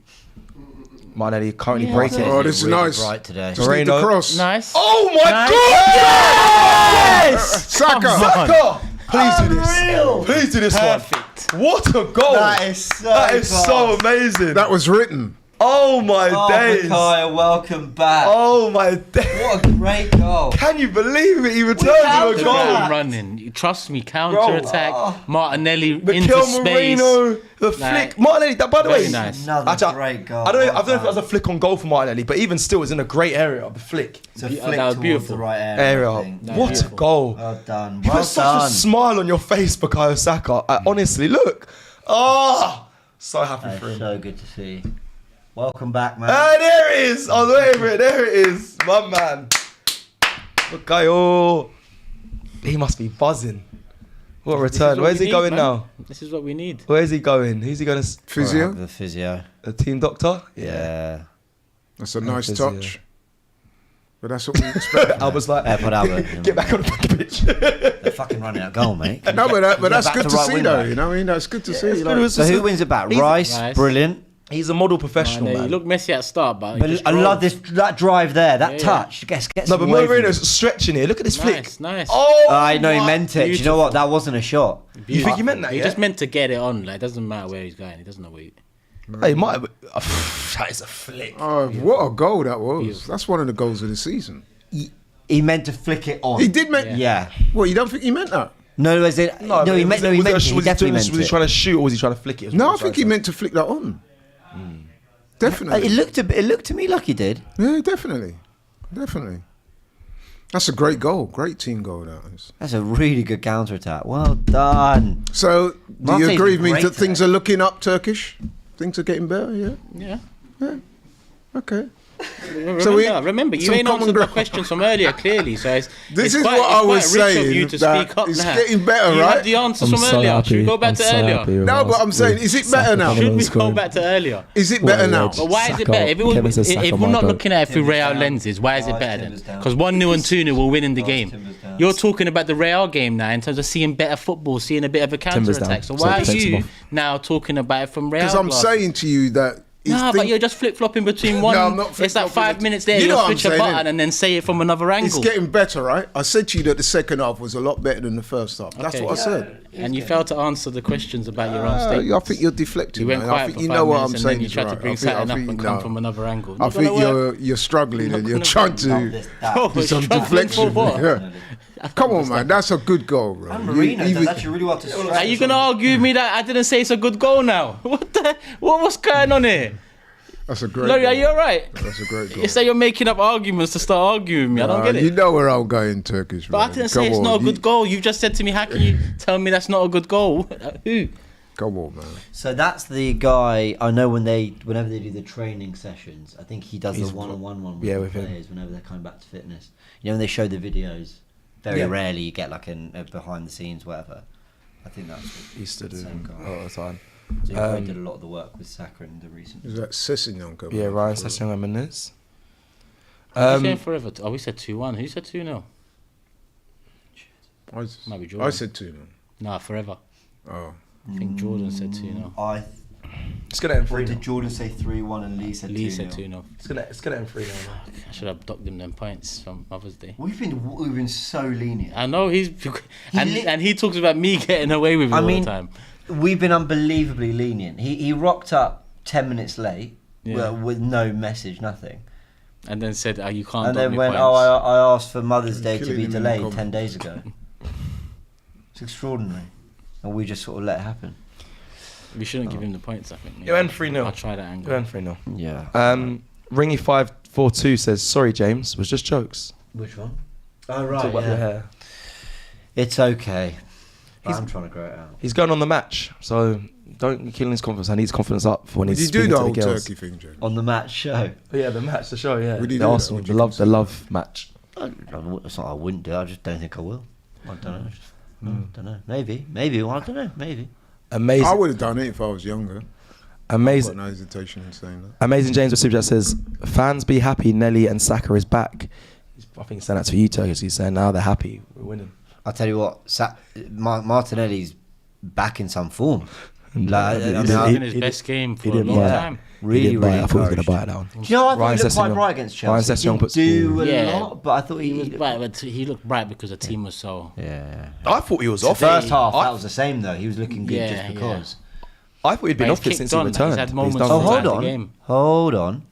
Martinelli currently breaking it. Oh, this is nice. Bright today. Just need the cross. Nice. Oh my Nice. God! Yes! Saka. Saka! Please do this. Unreal. Please do this Perfect. one. What a goal! That is so so amazing. That was written. Oh my days! Micaiah, welcome back. Oh my days! What a great goal. Can you believe it? He returned to a counted goal. that. Running. You trust me, counter attack. Martinelli into Mikel space. Marino, the Like, flick. Martinelli, by the way, very nice. Another Actually, great goal. I don't know if it was a flick on goal for Martinelli, but even still, it's in a great area of the flick. It's a That flick was towards beautiful. the right area. I Area. think. No, What beautiful. a goal! Well done. You Well put such done. a smile on your face, Bukayo Saka. Honestly, look. Oh, so happy for That's him. so good to see. Welcome back, man. Ah, there it is. I was waiting for it. There it is. My man. Bukayo. He must be buzzing. What a This is return. what Where's we he need, going man. now? This is what we need. Where's he going? Who's he going to... Physio. The physio. A team doctor? Yeah. That's a nice physio. touch. But that's what we expect. I was like, Airport Albert. get back on the pitch. They're fucking running out goal, mate. Can No, you but get that's back good to right see, wing though. back? You know what I mean? That's good to see. it's like- good. So who wins it back? He's- Rice, Rice. brilliant. He's a model professional, He man. looked messy at start, but, he But just I drove. love that drive there, that Yeah, touch. Gets No, but him away from Marino's him. stretching here. Look at this flick. Nice, nice. Oh, I know he my- meant it. Do you know what? That wasn't a shot. You think he meant that, He yeah? just meant to get it on. Like, it doesn't matter where he's going. He doesn't know where he... Hey, might have... that is a flick. Oh, what a goal that was. That's one of the goals of the season. He meant to flick it on. He did make... Yeah. Well, you don't think he meant that? No, as in, no, he meant it. He definitely meant Was he it. trying to shoot or was he trying to flick it? No, I think he meant to flick that on. Definitely. It looked to me like he did. Yeah, definitely. Definitely. That's a great goal. Great team goal, that is. That's a really good counter attack. Well done. So, do you Martin's agree with me great that things today. are looking up, Turkish? Things are getting better, yeah? Yeah. Okay. Remember, you some ain't common answered the ground. questions from earlier clearly. So This is what I was saying. Of you to that speak up it's now. getting better, You right? had the answers I'm from so earlier. happy. Should we go back I'm to so earlier? happy with No, but us. I'm saying, is it better now? Should we Scored. go back to earlier? Is it better now? But why is it Saka. better? If, Kevin says if Saka, we're my not dog. looking at it through Timber's Real down. lenses, why is it Oh, better Timber's then? down. Because 1-0 and 2-0 will win in the game. Timber's down. You're talking about the Real game now in terms of seeing better football, seeing a bit of a Timber's counter attack. down. So why So are takes him you off. now talking about it from Real? Because I'm glasses? saying to you that. No, but you're just flip flopping between one. No, I'm not It's like flip-flopping 5 it. minutes there. You know You'll what I'm switch a saying, button innit? and then say it from another angle. It's getting better, right? I said to you that the second half was a lot better than the first half. That's Okay. what I said. And you failed to answer the questions about your own statement. I think you're deflecting. You went man. I quiet think for you 5 know what minutes I'm and saying then you is tried right. to bring I think- something I up think and no. come from another angle. I Not think gonna work. you're struggling and you're gonna trying Love to this, Oh, that. do some struggling deflection. for what? Yeah. Come on, man. That's a good goal, bro. And Merino You- does actually really well to stretch. Are you gonna argue with me that I didn't say it's a good goal now? What's going on here? That's a great Laurie, goal. are you alright? That's a great goal. It's like you're making up arguments to start arguing with me. I don't get it. You know where I'm going, Turkish. But I man. didn't say Come it's on, not a good goal. You've just said to me, how can you tell me that's not a good goal? Who? Come on, man. So that's the guy I know whenever they do the training sessions. I think he does He's the one-on-one one with yeah, the with him. players whenever they're coming back to fitness. You know, when they show the videos, very Yeah. rarely you get like a behind the scenes whatever. I think that's what Used to do Same guy. all the time. So he probably did a lot of the work with Saka in the recent. Is that Sessignon coming? Yeah, in? Ryan Sessegnon and Menez. Are you saying forever? Oh, we said 2-1. Who said 2-0? Might be Jordan. I said 2 now. Nah, forever. Oh. I think Jordan said 2-0. It's gonna end Or 3 did Jordan say 3-1 and Lee said 2-0? Lee said 2-0. It's gonna end 3 now. I should have docked him them points from Mother's Day. We've been so lenient. I know he's and he talks about me getting away with it I all mean, the time. We've been unbelievably lenient. He rocked up 10 minutes late Yeah. with no message, nothing. And then said, "Oh, you can't." And dock then me went, points. "Oh, I asked for Mother's Day to Killing be him in the delayed comments. 10 days ago." It's extraordinary. And we just sort of let it happen. We shouldn't give him the points. I think. It'll end 3-0. I'll try that angle. It'll end 3-0. Yeah. Ringy542 says, "Sorry, James, was just jokes." Which one? Oh, right, Talk about your hair. It's okay. But He's- I'm trying to grow it out. He's going on the match, so don't kill his confidence. I need his confidence up for when Did he's you do speaking the to whole the girls. Turkey thing, James? On the match show. Yeah, the match, the show, yeah. Would you The do that? Arsenal, Would the you love, the consider love match. It's not I wouldn't do it, I just don't think I will. I don't know. I don't know. Maybe. Well, I don't know. Maybe. Amazing, I would have done it if I was younger. I've amazing, got no hesitation in saying that. amazing. James with Super Chat says, "Fans be happy. Nelly and Saka is back." I think he's saying that to you, Turkish. He's saying now they're happy. We're winning. I'll tell you what, Martinelli's back in some form. And Like, he I mean, He's didn't- having his he best game for he a didn't long buy it. time. He Really, didn't buy really it. I thought he was going to encouraged. buy it down. Do you know, I thought Ryan he looked quite Sessegnon- bright against Chelsea. Ryan Sessegnon He puts didn't do a Yeah. lot, but I thought He was looked- bright, but he looked bright because the team was so. Yeah. I thought he was The off. first half, I, that was the same though. He was looking good Yeah, just because. I thought he'd been But off he's it since kicked he on, he's returned. had but moments done of Oh, well. throughout hold the on. game. Hold on.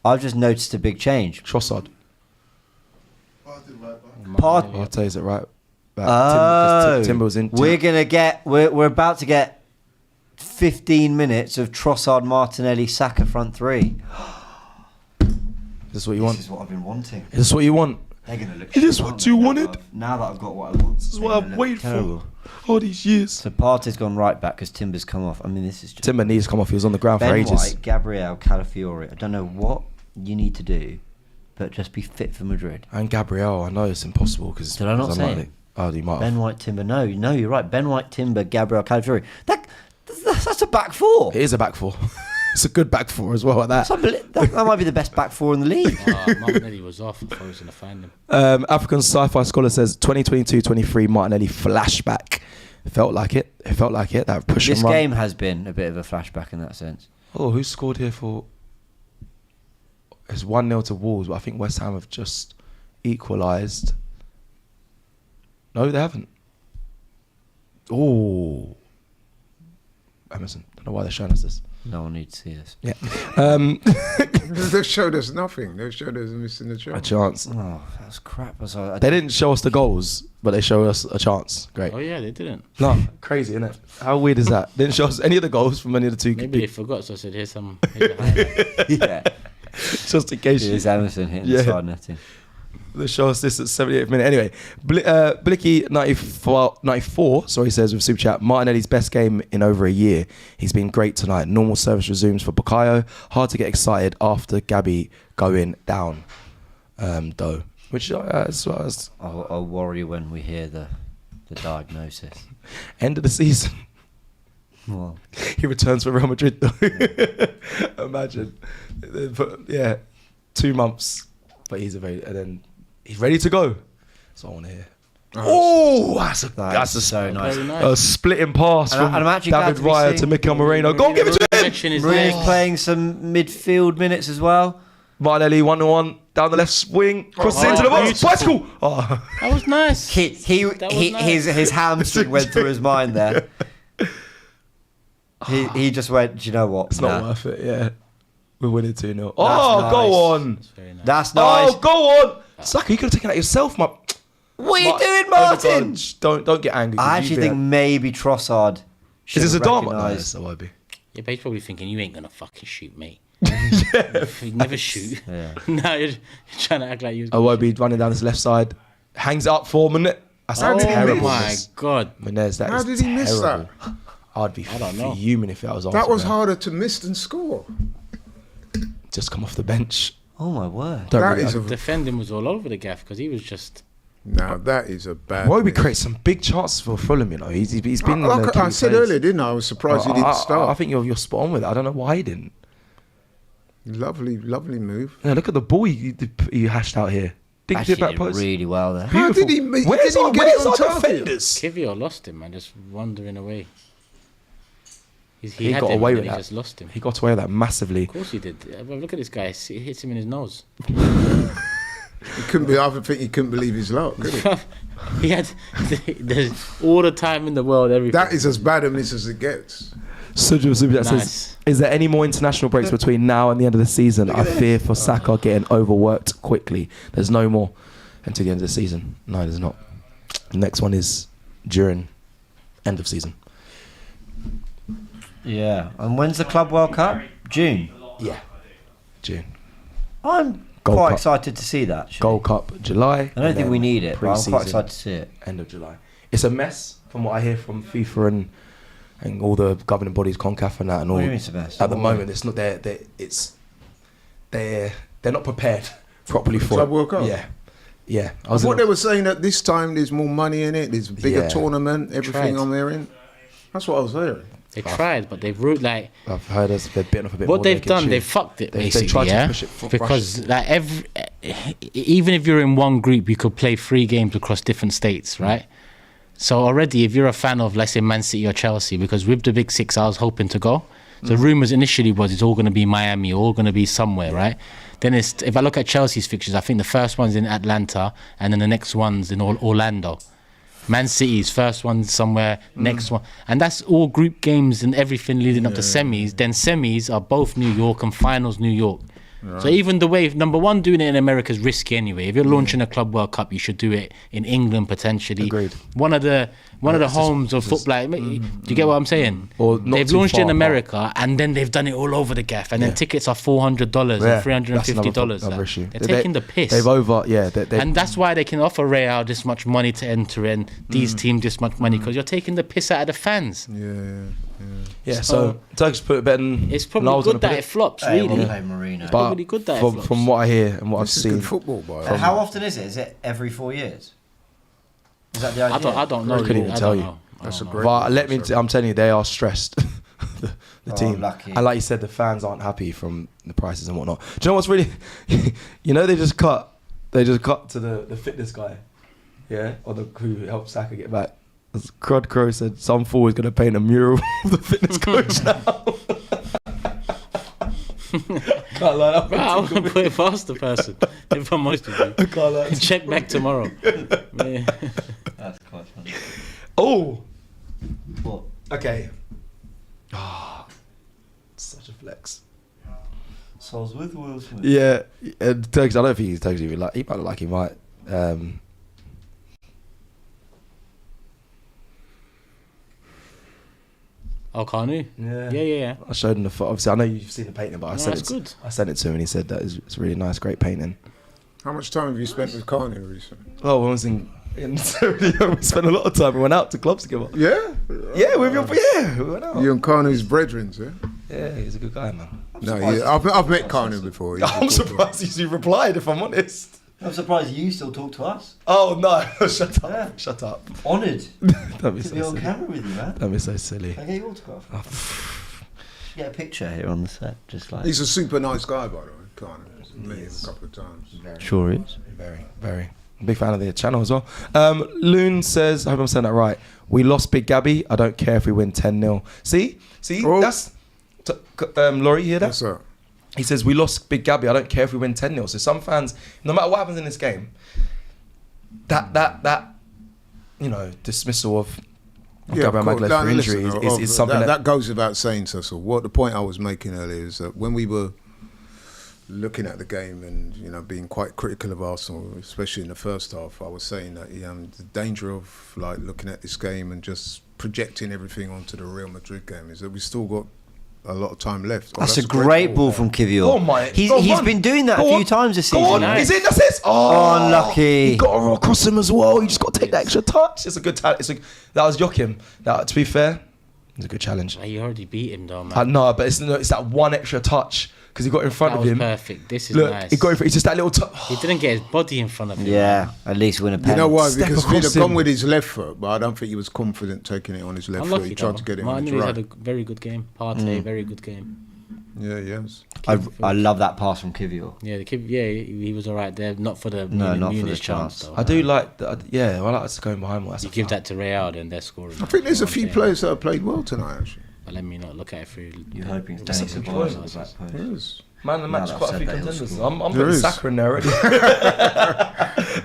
I've just noticed a big change. Trossard. Part- I'll is it right? Oh, Timber was in. we're about to get 15 minutes of Trossard, Martinelli, Saka front three. This is what you want. This is what I've been wanting. This is what you want. They're gonna look. Is this shit, what aren't you they? wanted? Now that I've got what I want. This is what I've waited for all these years. So Partey's gone right back because Timber's come off. I mean, this is just Timber needs to come off. He was on the ground for Ben ages. White, Gabriel, Calafiori. I don't know what you need to do, but just be fit for Madrid. And Gabriel, I know it's impossible because Did I not say it? Oh, you might Ben have. White, Timber. No, you're right. Ben White, Timber, Gabriel, Calafiori. That's a back four. It is a back four. It's a good back four as well at that. That might be the best back four in the league. Martinelli was off. I thought I was going to find him. African Sci-Fi Scholar says 2022-23 Martinelli flashback. It felt like it. It felt like it. That push This and run. game has been a bit of a flashback in that sense. Oh, who scored here for? It's 1-0 to Wolves, but I think West Ham have just equalised. No, they haven't. Oh, Emerson. Don't know why they're showing us this. No one needs to see this. Yeah, They've showed us nothing. They've showed us missing the a chance. chance. Oh, that's crap. They didn't show us the goals, but they showed us a chance. Great. Oh yeah, they didn't. No, crazy, isn't it? How weird is that? Didn't show us any of the goals from any of the two. Maybe they forgot, so I said, "Here's the highlight." Yeah. Just in case. It is Emerson hitting Yeah. the side netting. the show assist at 78th minute. Anyway, Blicky 94 says with Super Chat, Martinelli's best game in over a year. He's been great tonight. Normal service resumes for Bukayo. Hard to get excited after Gabby going down, though. Which I'll worry when we hear the diagnosis. End of the season. Well, He returns for Real Madrid, though. Imagine. Yeah, 2 months. But he's available, and then he's ready to go. That's what I want to hear. Oh, that's a so nice. Very a splitting pass from I'm actually glad David to be Raya seeing- to Mikel Merino. Go on, give it to him. Mention his Marino's name. playing some midfield minutes as well. Martinelli 1-1 down the left wing, crosses into the box. beautiful. Bicycle. Oh. That was nice. His hamstring went through his mind there. He just went, do you know what? It's not worth it. Yeah, we're winning 2-0. Oh, nice. go on. Very nice. That's nice. Oh, go on. Saka, you could have taken that yourself, my. What are you doing, Martin? Don't get angry. I actually think maybe Trossard Is should this a have drama? No, recognised. it's a YB. Yeah, but he's probably thinking, you ain't gonna fucking shoot, mate. You never shoot. Yeah. Now you're trying to act like you was A gonna YB running down his left side, hangs it up for Menez. That's How did he terrible. miss? Oh my God. Menez, that How is did he miss terrible. I'd be don't know. fuming if that was on. That was harder to miss than score. Just come off the bench. Oh my word. Don't That really- is a Defending was all over the gaff because he was just. now that is a bad. Roby miss. creates some big chances for Fulham, you know. He's been Like the key I said players. earlier, didn't I? I was surprised he didn't I start. think you're spot on with it. I don't know why he didn't. Lovely move. Yeah, look at the ball you hashed out here. Didn't Actually get back did post. really well there. How did he? He Where's didn't our, even get where's it on our target. defenders? Kivio lost him, man, just wandering away. He had got him away and with then that. he just lost him. He got away with that massively. Of course he did. Well, look at this guy. It hits him in his nose. He couldn't be. I think he couldn't believe his luck. Could he? He had all the time in the world, everything. That is as bad a miss as it gets. Sujo Super says, Nice. is there any more international breaks between now and the end of the season? I fear for Saka getting overworked quickly. There's no more until the end of the season. No, there's not. The next one is during end of season. Yeah. And when's the Club World Cup? June. Yeah. June. I'm Gold quite Cup. excited to see that. actually. Gold Cup, July. I don't and think we then need it, but I'm pre-season, quite excited to see it. End of July. It's a mess from what I hear from FIFA and all the governing bodies, CONCACAF and that and all. What do you mean it's a mess? At the What way? moment, it's not they're not prepared properly for Club it. World Cup? Yeah. I thought they were saying that this time there's more money in it. There's a bigger Yeah. tournament. Everything Tried. I'm hearing. That's what I was hearing. They tried, but they've like I've heard us they're bitten off a bit what more they've than they can done. chew. They've fucked it They basically. tried to Yeah, push it for because Russians. like even if you're in one group, you could play 3 games across different states, right? So already, if you're a fan of, let's say, Man City or Chelsea, because with the Big Six, I was hoping to go. The rumours initially was it's all going to be Miami, all going to be somewhere, right? Then if I look at Chelsea's fixtures, I think the first one's in Atlanta, and then the next one's in Orlando. Man City's first one somewhere, next one, and that's all group games and everything leading up to semis. Then semis are both New York and finals New York. So even the way, number one, doing it in America is risky anyway. If you're launching a Club World Cup, you should do it in England potentially. Agreed. One of the homes of football. Do you get what I'm saying? Or not They've too launched it far in apart. America and then they've done it all over the gaff. And then tickets are $400 Yeah, and that's $350. another issue. They're taking the piss. They've over, yeah. They, And that's why they can offer Real this much money to enter in, these teams this much money, because you're taking the piss out of the fans. yeah. So Turks put it better than It's than I probably was good gonna that put it flops, Hey, we'll really. play Marino. But probably good that it flops. from what I hear and what This I've is seen, good football, by the And way. how often is it? Is it every 4 years? Is that the idea? I don't know. I couldn't even I tell don't you. know. I That's don't a know. great. but let me. I'm telling you, they are stressed. the Oh, team, lucky. and like you said, the fans aren't happy from the prices and whatnot. Do you know what's really? You know, they just cut to the fitness guy, yeah, or the who helped Saka get back. As Crud Crow said, some fool is going to paint a mural of the fitness coach now. Can't lie, that Bro, I wouldn't put it past the person, if I'm honest with you. can't lie. Check back tomorrow. Yeah. That's quite funny. Oh, What? okay. Ah, such a flex. Sol's with Will Smith. Yeah, and Turks. I don't think he's Turks. He might look like he might. Oh, Kanu? Yeah. I showed him the photo. Obviously, I know you've seen the painting, but I No, sent that's it. good. I sent it to him, and he said that it's really nice, great painting. How much time have you spent with Carney recently? Oh, when I was in Sierra Leone, we spent a lot of time. We went out to clubs together. Yeah? Yeah, we went out. You and Carney's brethren, yeah? Yeah, he's a good guy, man. No, I've met Carney before. He's a I'm good surprised you replied, if I'm honest. I'm surprised you still talk to us. Oh, no. Shut up. Yeah. Shut up. Honoured Don't be to so be on silly. camera with you, man. Don't be so silly. I get your autograph. Get a picture here on the set, just like. He's a super nice guy, by the way, Carney. Met him a couple of times. Sure is. Very, very. Big fan of the channel as well. Loon says, I hope I'm saying that right. We lost Big Gabby. I don't care if we win 10-0. See, Oh. that's Laurie, you hear that? Yes, sir. He says, we lost Big Gabby. I don't care if we win 10-0. So some fans, no matter what happens in this game, that dismissal of Gabriel cool. Magalhaes for injury Listen, is something that goes without saying, Cecil. What the point I was making earlier is that when we were looking at the game and being quite critical of Arsenal, especially in the first half, I was saying that the danger of like looking at this game and just projecting everything onto the Real Madrid game is that we still got a lot of time left. That's a great ball from Kivior. Go on, mate. He's been doing that a few times this season. Go on. Nice. Is it? That's it. Oh, Unlucky. You got to roll across him as well. You just got to take that extra touch. It's a good talent. That was Joachim. That, to be fair, it's a good challenge. You already beat him, though, man. No, but it's that one extra touch because he got in front That of was him. perfect. This is Look, nice. he got in front. It's just that little touch. He didn't get his body in front of him. Yeah, at least win a penalty. You know why? Step Because he'd have across gone him. with his left foot, but I don't think he was confident taking it on his left foot. Unlucky, He tried though. to get it on Martin his Lewis right. had a very good game. Partey, very good game. Yeah, yes. I love that pass from Kivior. Yeah, he was all right there. Not for the No, not for the Muniz chance. though. I do like that. Yeah, I like us going behind more. You give that to Real, then they're scoring. I think there's a few players that have played well tonight, actually. But let me not look at it through. You're hoping That's Danny a good survives point. on the back post. Yes. Man of the match, Now quite a that few I've said that, contenders. he'll I'm There putting is. Saka in there already.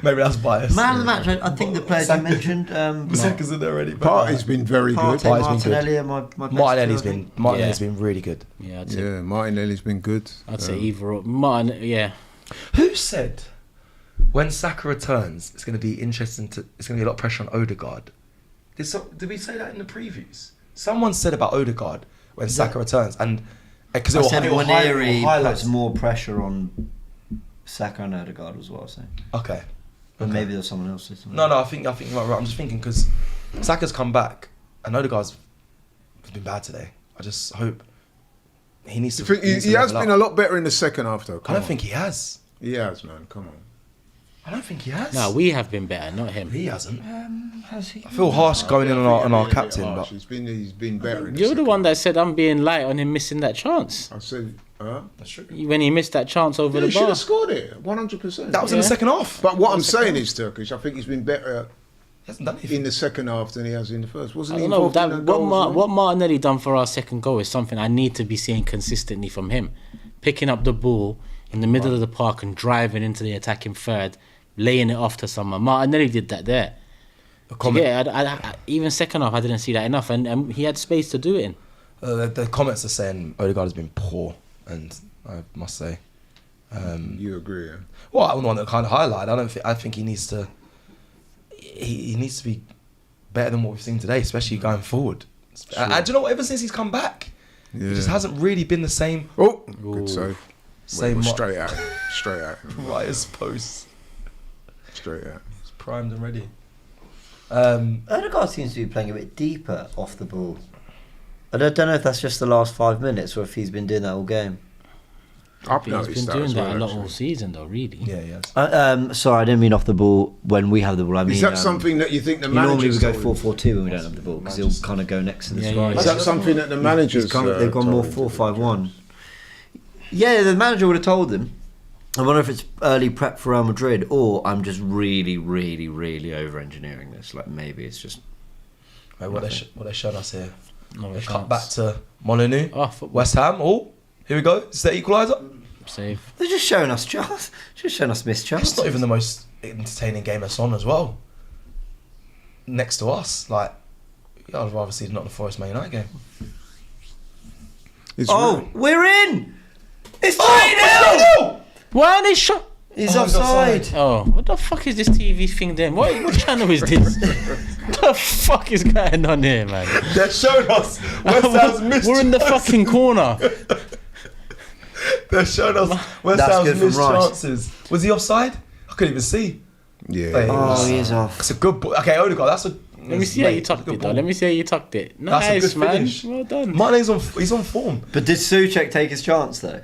Maybe that's biased. Man of the match, I think the players you mentioned. Saka's in there already. Partey's been very good. Partey, Partey's been Martinelli, are my best Martinelli's two, I think. been really good. Yeah, I'd say, Yeah, Martinelli's been good. I'd say either or. Martin, yeah. Who said when Saka returns, it's going to be interesting it's going to be a lot of pressure on Odegaard? Did we say that in the previews? Someone said about Odegaard when Saka returns, and because I said Waneri puts more pressure on Saka and Odegaard was what I was saying. Okay. But maybe there's someone else. No, I think you're right. I'm just thinking because Saka's come back and Odegaard's been bad today. I just hope he needs to. You think he has been a lot better in the second half, though. I don't think he has. He has, man. Come on. I don't think he has. No, we have been better, not him. He hasn't. Has he? I feel harsh going in on our captain, Harsh. but He's been better. In You're the second one that said I'm being light on him missing that chance. I said, huh? that's true. When he missed that chance over He the should bar. have scored it, 100%. That was in the Yeah. second half. But what I'm saying is, Turkish, I think he's been better He hasn't done anything. in the second half than he has in the first. I Wasn't he don't know. involved That, in that goal as well? what Martinelli done for our second goal is something I need to be seeing consistently from him. Picking up the ball in the middle of the park and driving into the attacking third, laying it off to someone. Martinelli did that there. Yeah, even second half, I didn't see that enough, and he had space to do it in. The comments are saying Odegaard has been poor, and I must say, You agree, yeah? well, I'm the one that kind of highlighted. I think he needs to. He needs to be better than what we've seen today, especially going forward. And do you know what? Ever since he's come back, Yeah. he just hasn't really been the same. Oh, good save. Same Straight at him. Straight at him. right as post. Straight at him. It's primed and ready. Odegaard seems to be playing a bit deeper off the ball. I don't know if that's just the last 5 minutes or if he's been doing that all game. I've He's noticed been that doing as that well, a lot actually. all season, though. Really. Yeah, yes. Sorry, I didn't mean off the ball when we have the ball. I mean, Is that something that you think the normally manager's we go told him? 4-4-2 when we don't have the ball because he'll kind of go next to the Yeah, striker. yeah. Is that something that the manager's They've gone more told him to do? 4-5-1. Yeah, the manager would have told them. I wonder if it's early prep for Real Madrid or I'm just really, really, really over-engineering this. Like maybe it's just... Right, what they showed us here. No They chance. cut back to Molyneux. Oh, football. West Ham. Oh, here we go. Is that equaliser? Save. They're just showing us chance. Just showing us missed chances. It's not even the most entertaining game that's on as well. Next to us, like, yeah, I'd rather see Nottingham Forest Man United game. It's Oh, we're in! It's 3-0! Oh, Why are they shot? He's Oh, he's offside. offside. Oh, what the fuck is this TV thing then? What channel is this? What the fuck is going on here, man? They're showing us West Ham's missed We're in the chances. fucking corner. They're showing us West That's Ham's good from missed Rice. chances. Was he offside? couldn't even see. Yeah. Like, Oh, he is off. It's a good ball. Okay, Odegaard, that's a... Let me see how you tucked it, though. Let me see how you tucked it. That's a Nice, good man. finish. Well done. Mane's he's on form. But did Souček take his chance though?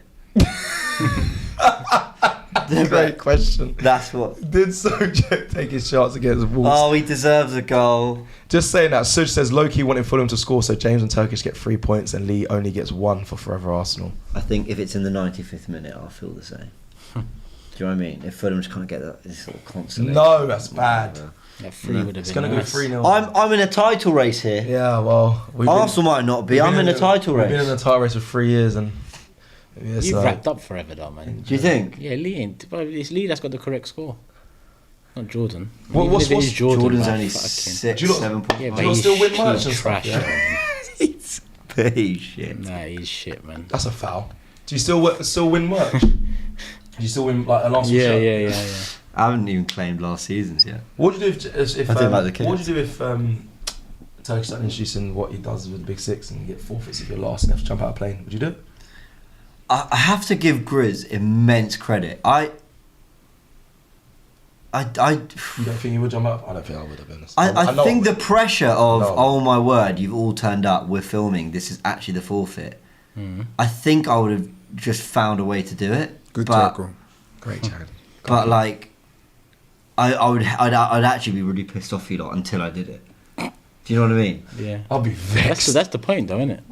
Great question. That's what. Did Sojek take his chance against Wolves? Oh, he deserves a goal. Just saying that, Suj says Loki wanted Fulham to score, so James and Turkish get 3 points and Lee only gets 1 for Forever Arsenal. I think if it's in the 95th minute, I'll feel the same. Do you know what I mean? If Fulham just can't get that, it's sort of constantly. No, that's bad. That 3 would have It's been going to go nice. 3-0. I'm in a title race here. Yeah, well... Arsenal might not be. I'm in a title We've been in race. a title race for 3 years and... Yeah, You've so- wrapped up forever, though, man. Do you think? Yeah, Lee ain't. But it's Lee that's got the correct score. Not Jordan. What- Even what's- if it is what's- Jordan, Jordan's man, only fucking- 6, Do you lot- 7 points. Yeah, Do but you lot he's, still win he's merch and trash. stuff, yeah? Man. He's shit. Nah, he's shit, man. That's a foul. Do you still win merch? Do you still win like a last Yeah. I haven't even claimed last season's yet. What would you do if I didn't like the kids. what would you do if Turkish started introducing what he does with the Big Six and you get forfeits if you're last and you have to jump out of a plane? Would you do it? I have to give Grizz immense credit. I You don't think you would jump out? I don't think I would have been. I think the pressure of, No. oh my word, you've all turned up, we're filming, this is actually the forfeit. I think I would have just found a way to do it. Good but, tackle. great challenge. But like, I'd actually be really pissed off you lot until I did it. Do you know what I mean? Yeah. I'll be vexed. That's the point, though, isn't it?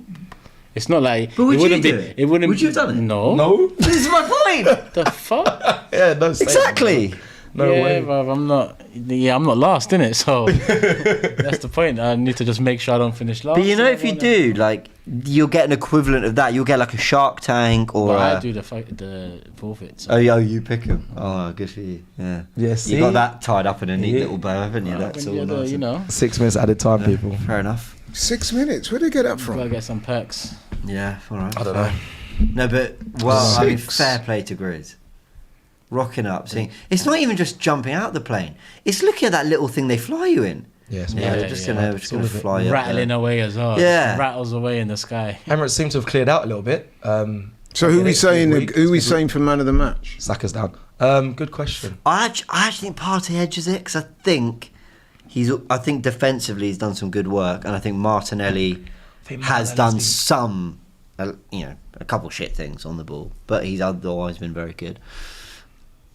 It's not like But would it you wouldn't do be. it? It wouldn't. Would you have done it? No. No. This is my point. The fuck? Yeah, no. say it. Exactly. No yeah, way. bruv, I'm not. Yeah, I'm not last, innit? So that's the point. I need to just make sure I don't finish last. But you know, if you do, like, you'll get an equivalent of that. You'll get like a Shark Tank or. But I do the forfeits. Oh, yeah, you pick him. Oh, good for you. Yeah. Yeah, You got see? that tied up in a neat Yeah. little bow, haven't you? That's all nice. You know, 6 minutes added time, people. Fair enough. 6 minutes. Where'd they get that gotta from? get some perks. Yeah, all right. I don't know. No, but well, I mean, 6. fair play to Grizz. Rocking up, seeing. It's not even just jumping out the plane. It's looking at that little thing they fly you in. Yes, Yeah, Yeah, they're just yeah. gonna fly you up Rattling there. away as well. Yeah. Just rattles away in the sky. Emirates seem to have cleared out a little bit. So who we saying? Week. Who we saying for man of the match? Saka's down. Good question. I actually think Partey edges it because I think defensively he's done some good work, and I think Martinelli has done some, a couple shit things on the ball, but he's otherwise been very good.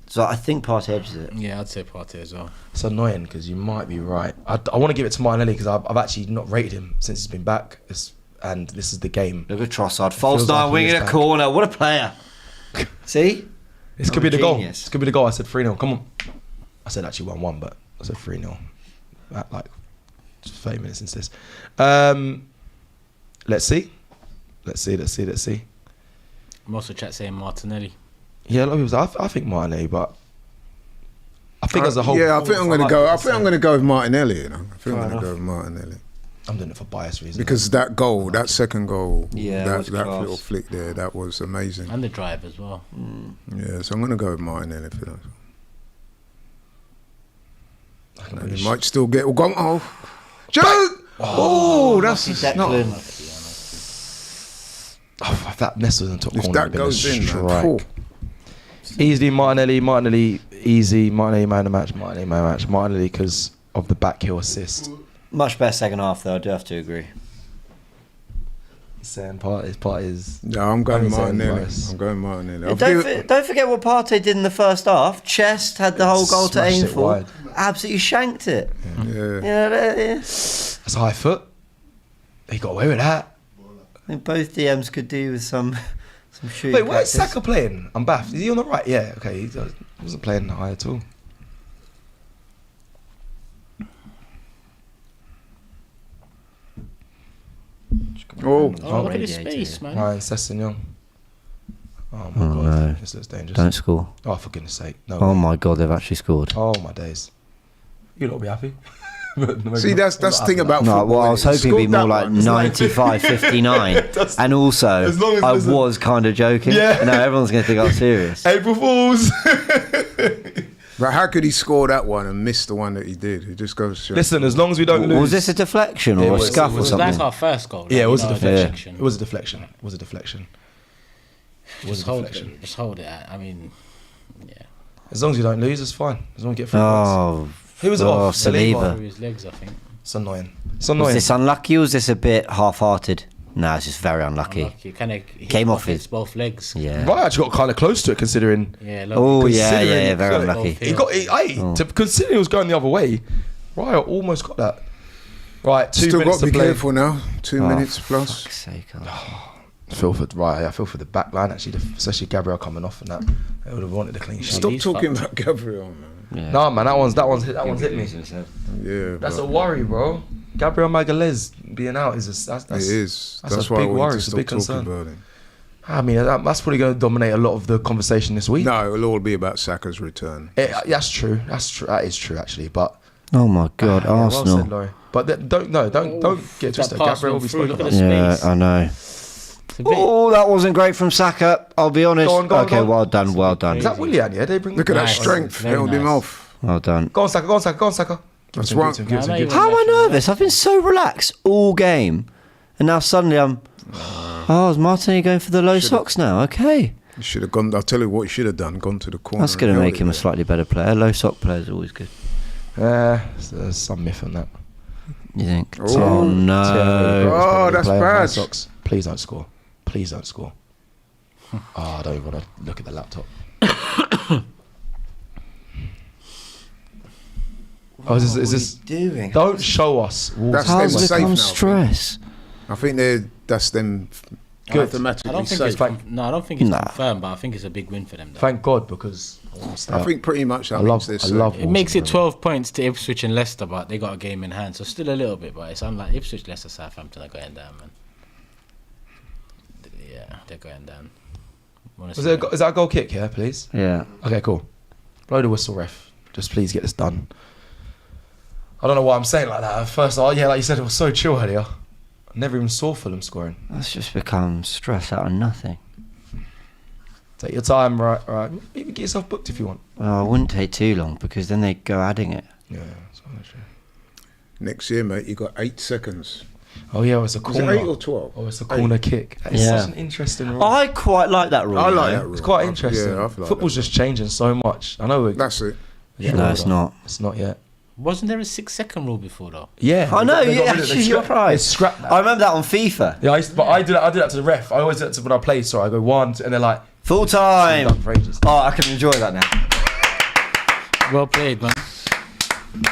So I think Partey edges it. Yeah, I'd say Partey as well. It's annoying because you might be right. I want to give it to Martinelli because I've actually not rated him since he's been back. And this is the game. Look at Trossard, false feels nine, like he wing is in a back. corner. What a player! See, This could I'm be a the goal. genius. This could be the goal. I said 3-0. Come on. I said actually 1-1, but I said 3-0. Like 30 minutes into this. Let's see. Most of the chat saying Martinelli. Yeah, a lot of people say, I think Martinelli, but I think as a whole. Yeah, I think I'm going to go. I think I'm going to go with Martinelli. I think Fair I'm going to enough. go with Martinelli I'm doing it for bias reasons. because that goal, that second goal, Yeah, it that was that class. little flick there, that was amazing. And the drive as well. Yeah, so I'm going to go with Martinelli for that. I can And really he might still get. Oh, Joe! Oh, that's not. Declan. Oh, if that nestled in the top If corner, that goes in, man. strike. Poor. Easily Martinelli, easy. Martinelli man of the match. Martinelli because of the back heel assist. Much better second half, though. I do have to agree. Saying part is. No, I'm going I'm saying Martinelli. bias. I'm going Martinelli. Don't forget what Partey did in the first half. Chest had the whole goal to Smashed aim it for. wide. Absolutely shanked it. Yeah. Yeah, That's a high foot. He got away with that. I think both DMs could do with some shooting. Wait, where's practice. Saka playing? I'm baffed. Is he on the right? Yeah, okay. He wasn't playing high at all. Oh, Oh, look at his radiator, space, yeah. man. Ryan Sessegnon. Oh my Oh, god, no. this looks dangerous. Don't score. Oh, for goodness sake. No. Oh way. my god, they've actually scored. Oh my days. You lot be happy. But maybe see, not. that's I'm the not thing happy about No, football. well, I was He hoping it'd be scored more that like one. 95, 59. And also, As long as I there's a- was kind of joking. Yeah. No, everyone's going to think I'm serious. April Fools. But how could he score that one and miss the one that he did? It just goes. to show. Listen, as long as we don't lose. Was this a deflection Yeah, or it a was- scuff it or was- something? That's our first goal. Yeah, it was a You know, deflection. It was a deflection. It was a deflection. It was Just a hold deflection. it. Just hold it. I mean, yeah. As long as you don't lose, it's fine. As long as you get 3 points. Oh, Who was it off? Saliba. Through his legs, I think. It's annoying. It's Was annoying. this unlucky or was this a bit half-hearted? No, it's just very unlucky. Came off his- both legs. Yeah. Right, actually got kind of close to it considering. Yeah. Look, Oh, yeah, Considering- very so- unlucky. He got considering it was going the other way. Right, almost got that. Right, 2 Still minutes got to to be play. careful now. 2 minutes plus. Fuck's sake, I feel for the back line actually, especially Gabriel coming off and that. They would have wanted a clean sheet. Stop he's talking fucked. about Gabriel, man. Yeah. No man, that one's hit me. Yeah, That's but a worry, bro. Gabriel Magalhaes being out is that's it is. that's That's a why I big wanted worry. to It's a stop big talking concern. about him. I mean, that's probably going to dominate a lot of the conversation this week. No, it'll all be about Saka's return. That's true. That's true. That is true actually. But Oh my God, yeah, well Arsenal. said, Laurie. But don't get twisted. pass Gabriel will went be through, spoken look at about. the Yeah, space. I know. It's a bit- Oh, that wasn't great from Saka. I'll be honest. Go on, Okay, well done, well done. Is that Willian? Yeah, they bring. Look at that Nice. strength. Very Held him nice. off. Well done. Go on, Saka. Go on, Saka. Go on, Saka. That's one. No, not even How am I actually. nervous? I've been so relaxed all game, and now suddenly I'm. Oh, is Martinelli going for the low socks now? Okay, You should have gone. I'll tell you what you should have done. Gone to the corner. that's going to and make held him it a slightly better player. Low sock players are always good. There's some myth on that. You think? Oh. Oh no! Oh, that's Player, bad. high socks. Please don't score. Please don't score. Oh, I don't even want to look at the laptop. Is this? doing? Don't show us. That's How's them it safe become now, stress? I think that's them Good. automatically I don't think safe. it's I don't think it's Nah. confirmed, but I think it's a big win for them. Though. Thank God because I think pretty much that I means love. they're I safe. love. It makes it 12 points to Ipswich and Leicester, but they got a game in hand, so still a little bit. But it's unlike Ipswich, Leicester, Southampton are going down, man. Yeah, they're going down. Is that a goal kick? Yeah, please. Yeah. Okay, cool. Blow the whistle, ref. Just please get this done. I don't know why I'm saying like that. At first, like you said, it was so chill earlier. I never even saw Fulham scoring. That's just become stress out of nothing. Take your time, right. Maybe get yourself booked if you want. Well, it wouldn't take too long because then they'd go adding it. Yeah, that's true. Next year, mate, you got 8 seconds. Oh yeah, it's a Was it corner. 8 or 12? Oh, it's a corner kick. That is Yeah. such an interesting rule. I quite like that rule. I like you know. that rule. It's quite interesting. Yeah, I've liked Football's that. just changing so much. I know we're That's it. getting No, it's older. not. It's not yet. Wasn't there a 6-second rule before though? Yeah, I know. they got Yeah, rid of- they actually, you're scrapped- right. They scrapped that. I remember that on FIFA. Yeah, I do that to the ref. I always do that to when I play. So I go 1, 2, and they're like, Full "It's been done time. for ages." Oh, I can enjoy that now. Well played, man.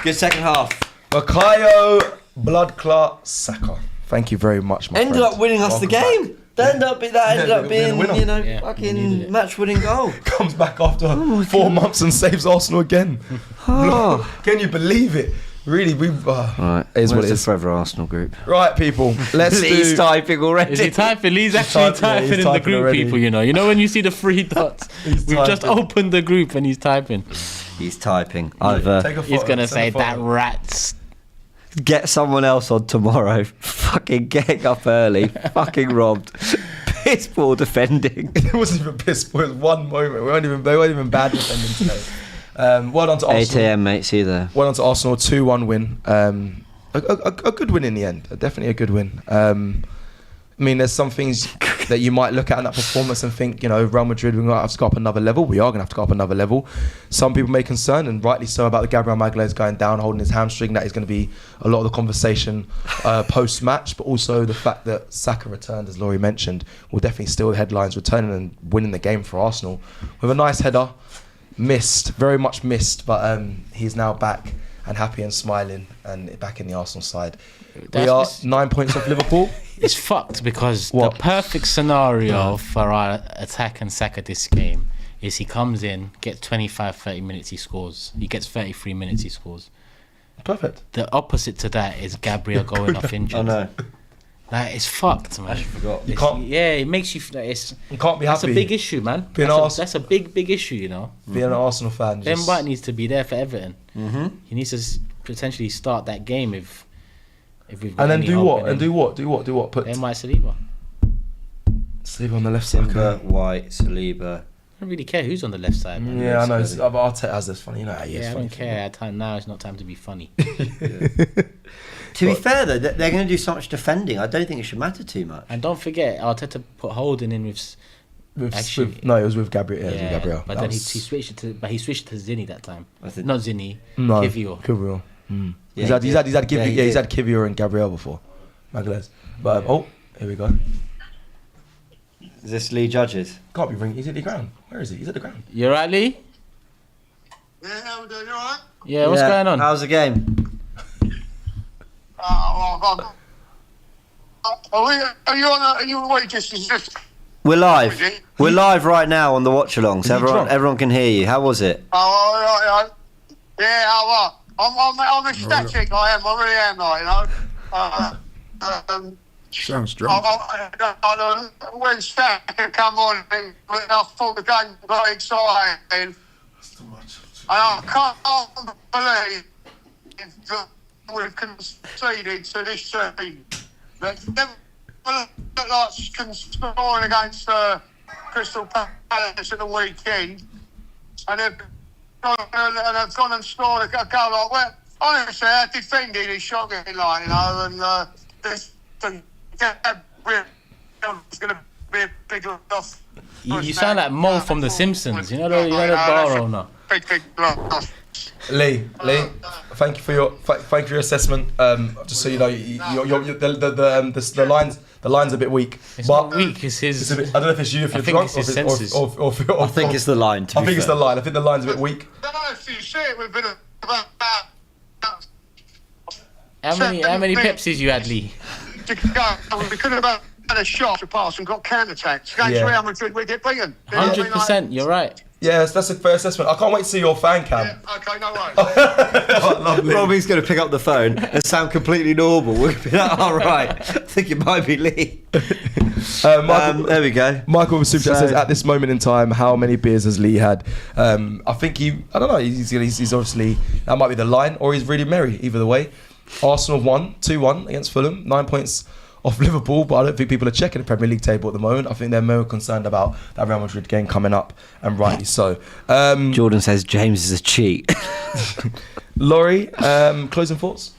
Good second half. Bukayo Blood Clot Saka. Thank you very much, my Ended friend. up winning us the Welcome game. That ended up being a winner. being, Yeah, we needed fucking it. match-winning goal. back. Comes back after my 4 months and saves Arsenal again. Oh. Can you believe it? Really, we've. Right, It is what where's it the is. Forever Arsenal group? Right, people. Let's Lee's do. typing already. Is he typing? Lee's actually typing, yeah, typing he's in the typing group, already. people. You know when you see the 3 dots, we've just typing. opened the group and he's typing. He's typing. I've Take a He's photo, gonna send say a photo. that rat's. get someone else on tomorrow. Fucking getting up early. Fucking robbed. Piss poor defending. It wasn't even piss. It was one moment. They weren't even bad defending today. Well done to 8 Arsenal. a.m. mate. See you there. Well done to Arsenal. 2-1 win. A good win in the end. Definitely a good win. I mean, there's some things that you might look at in that performance and think, Real Madrid, we're going to have to go up another level. We are going to have to go up another level. Some people may concern, and rightly so, about the Gabriel Magalhaes going down, holding his hamstring. That is going to be a lot of the conversation post-match, but also the fact that Saka returned, as Laurie mentioned, will definitely steal the headlines, returning and winning the game for Arsenal. With a nice header, very much missed, but he's now back and happy and smiling and back in the Arsenal side. We are 9 points off Liverpool. It's fucked because What? the perfect scenario for our attack and Saka this game is he comes in, gets 25-30 minutes, he scores. He gets 33 minutes, he scores. Perfect. The opposite to that is Gabriel going off injured. I know. Like, it's fucked, man. I forgot. You can't, Yeah, it makes you feel like it's. you can't be That's happy a big issue, man. Being That's a big issue, you know. being an Arsenal fan. Ben just- White needs to be there for Everton. Mm-hmm. He needs to potentially start that game if we've got And then any do hope what? in And him. do what? Put Ben White, Saliba. Saliba on the left side. Timber, White, Saliba. I don't really care who's on the left side, man. Yeah, I know. It's But Arteta has this funny. You know how he is Yeah, I funny. don't care. Now it's not time to be funny. To be fair though, they're going to do so much defending. I don't think it should matter too much. And don't forget, Arteta put Holding in with Actually, No, it was with Gabriel. Yeah, it was with Gabriel. But That then he was- switched it to. But he switched to Zinni that time. Was it- Not Zinni. No, Kivior. Kivior. Mm. Yeah, he's had he he's did. had Kivior and Gabriel before. Magalhaes. But here we go. Is this Lee Judges? Can't be ringing. He's at the ground. Where is he? He's at the ground. You right, Lee? Yeah, how we doing? You alright? Yeah. What's going on? How's the game? Are you on? Are you away just? We're live. Is it? We're live right now on the watch along, so Is he drunk? everyone can hear you. How was it? Oh, yeah. I'm ecstatic. I am. I really am. Sounds drunk. When Saka come on, I thought the game got exciting. And I can't believe that we've conceded to this team. They never looked like scoring against Crystal Palace at the weekend. And they've gone and scored a goal like that. Honestly, our defending is shocking, and this thing is going to be a big loss. You sound like Mo from The Simpsons. You know the bar owner. Big loss. Lee, thank you for your assessment. Just so you know, the line's a bit weak. It's but not weak. It's his. I don't know if it's you, if I you're think drunk, it's his or senses. I think it's the line. I think it's the line. I think the line's a bit weak. I don't know if you see it, we've been about How many Pepsis you had, Lee? to go. We could have had a shot to pass and got counter-attacks. Against Yeah. Real Madrid, we get beaten. 100%. You're right. Yes, that's a fair assessment. I can't wait to see your fan cam. Yeah, okay, no worries. Lovely. Robbie's going to pick up the phone and sound completely normal. We're going to be like, all right, I think it might be Lee. There we go. Michael with Super Chat So- says, at this moment in time, how many beers has Lee had? I think I don't know, he's obviously, that might be the line, or he's really merry, either the way. Arsenal won 2-1 against Fulham, 9 points off Liverpool, but I don't think people are checking the Premier League table at the moment. I think they're more concerned about that Real Madrid game coming up, and rightly so. Jordan says James is a cheat. Laurie, closing thoughts?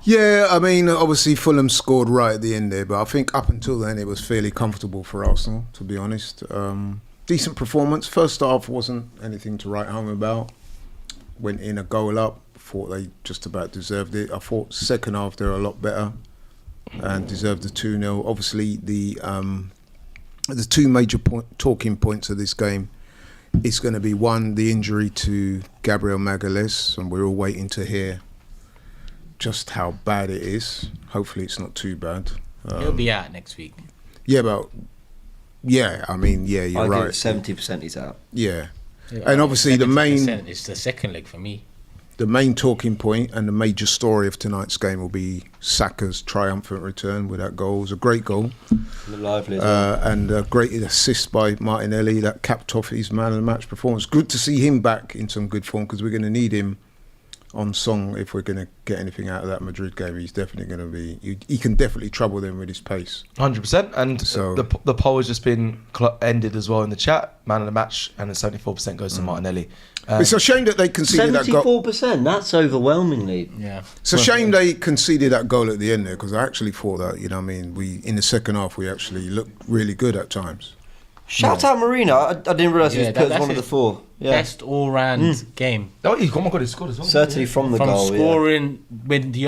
Yeah, I mean, obviously Fulham scored right at the end there, but I think up until then it was fairly comfortable for Arsenal, to be honest. Decent performance. First half wasn't anything to write home about. Went in a goal up, thought they just about deserved it. I thought second half they were a lot better and deserved the 2-0. Obviously, the two major talking points of this game is going to be, one, the injury to Gabriel Magalhaes, and we're all waiting to hear just how bad it is. Hopefully it's not too bad. He'll be out next week. Yeah, but you're I right. give it 70% he's out. Yeah. And obviously the main 70%, it's the second leg for me. the main talking point and the major story of tonight's game will be Saka's triumphant return with that goal. It was a great goal. Lively as well. And a great assist by Martinelli that capped off his man of the match performance. Good to see him back in some good form, because we're going to need him on song if we're going to get anything out of that Madrid game. He's definitely going to be, he can definitely trouble them with his pace. 100%. And So- the poll has just been ended as well in the chat. Man of the match, and the 74% goes to Martinelli. It's a shame that they conceded that goal. 74%, that's overwhelmingly. Yeah. It's a shame they conceded that goal at the end there, because I actually thought that, you know what I mean, we in the second half we actually looked really good at times. Shout out Marino. I didn't realise he was Yeah, put as that's one of the his four. Yeah. Best all-round game. Oh my God, he scored as well. Certainly from the From goal. scoring with the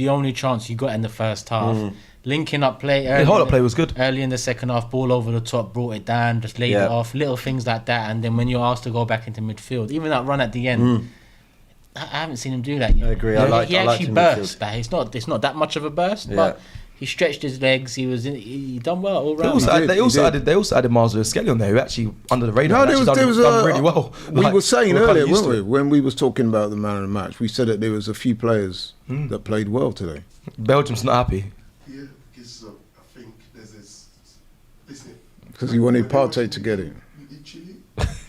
only chance you got in the first half, linking up play. The hold-up play was good. Early in the second half, ball over the top, brought it down, just laid Yeah. it off, little things like that. And then when you're asked to go back into midfield, even that run at the end, I haven't seen him do that yet. I agree. I liked he actually him burst. midfield. That it's not that much of a burst, but he stretched his legs. He done well all They round. also added Miles Skelly on there, who actually under the radar. No, done really well. We Like, were saying we're kinda earlier, used weren't to we, when we was talking about the man of the match, we said that there was a few players that played well today. it. Belgium's not happy. Yeah, because I think there's this. Listen, Because he wanted Partey to get it. literally,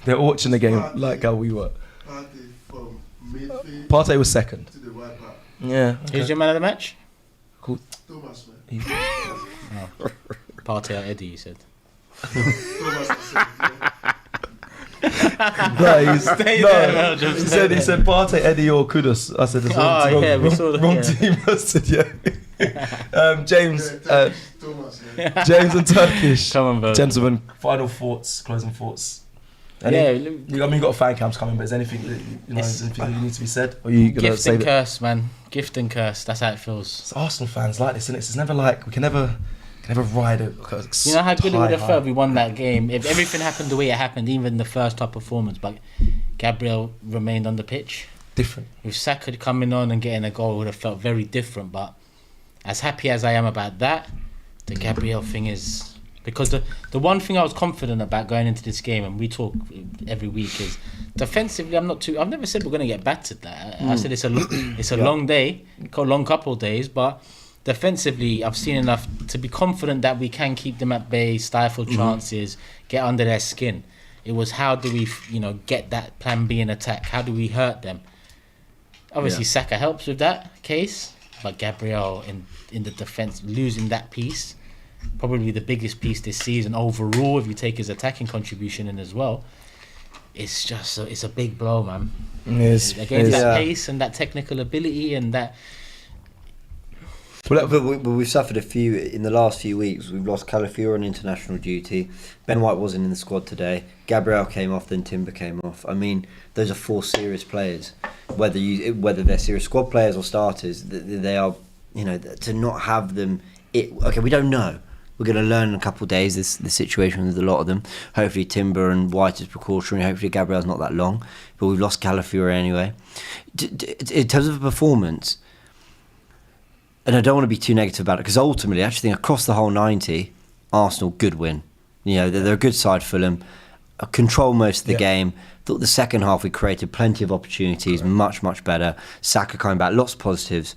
They're watching the game like how we were. Partey from midfield Partey was second. to the right back. Yeah. Who's your man of the match? Thomas, man. Partey or Eddie, you said. Thomas, I said, No, Stay there, Belgium, he stay said Partey, Eddie or Kudus. I said, Oh, yeah, we saw that, wrong yeah. team. I said, yeah. James, James and Turkish. Come on, bro. Gentlemen, final thoughts, closing thoughts. I mean, you got fan cams coming, but is anything that needs to be said? Or you gonna Gift say and that? curse, man. Gift and curse. That's how it feels. It's Arsenal fans like this, isn't it? It's never like we can never ride it. You know how good it would have felt if we won that game if everything happened the way it happened, even the first half performance. But Gabriel remained on the pitch. Different. If Saka coming on and getting a goal, it would have felt very different. But as happy as I am about that, the Gabriel thing is. Because the one thing I was confident about going into this game, and we talk every week, is defensively I've never said we're going to get battered. I said it's a long day, a long couple of days, but defensively I've seen enough to be confident that we can keep them at bay, stifle chances, get under their skin. It was how do we get that plan B in attack? How do we hurt them? Obviously Saka helps with that case, but Gabriel in the defence losing that piece. Probably the biggest piece this season overall, if you take his attacking contribution in as well. It's just it's a big blow, man. Against that pace and that technical ability and that. But we've suffered a few in the last few weeks. We've lost Calafiore on international duty. Ben White wasn't in the squad today. Gabriel came off, then Timber came off. I mean, those are 4 serious players. Whether they're serious squad players or starters, they are. To not have them. We don't know. We're going to learn in a couple of days the situation with a lot of them. Hopefully Timber and White is precautionary. Hopefully Gabriel's not that long. But we've lost Calafiore anyway. In terms of a performance, and I don't want to be too negative about it, because ultimately I actually think across the whole 90, Arsenal, good win. They're a good side, Fulham. Control most of the game. Thought the second half we created plenty of opportunities, much, much better. Saka coming back, lots of positives.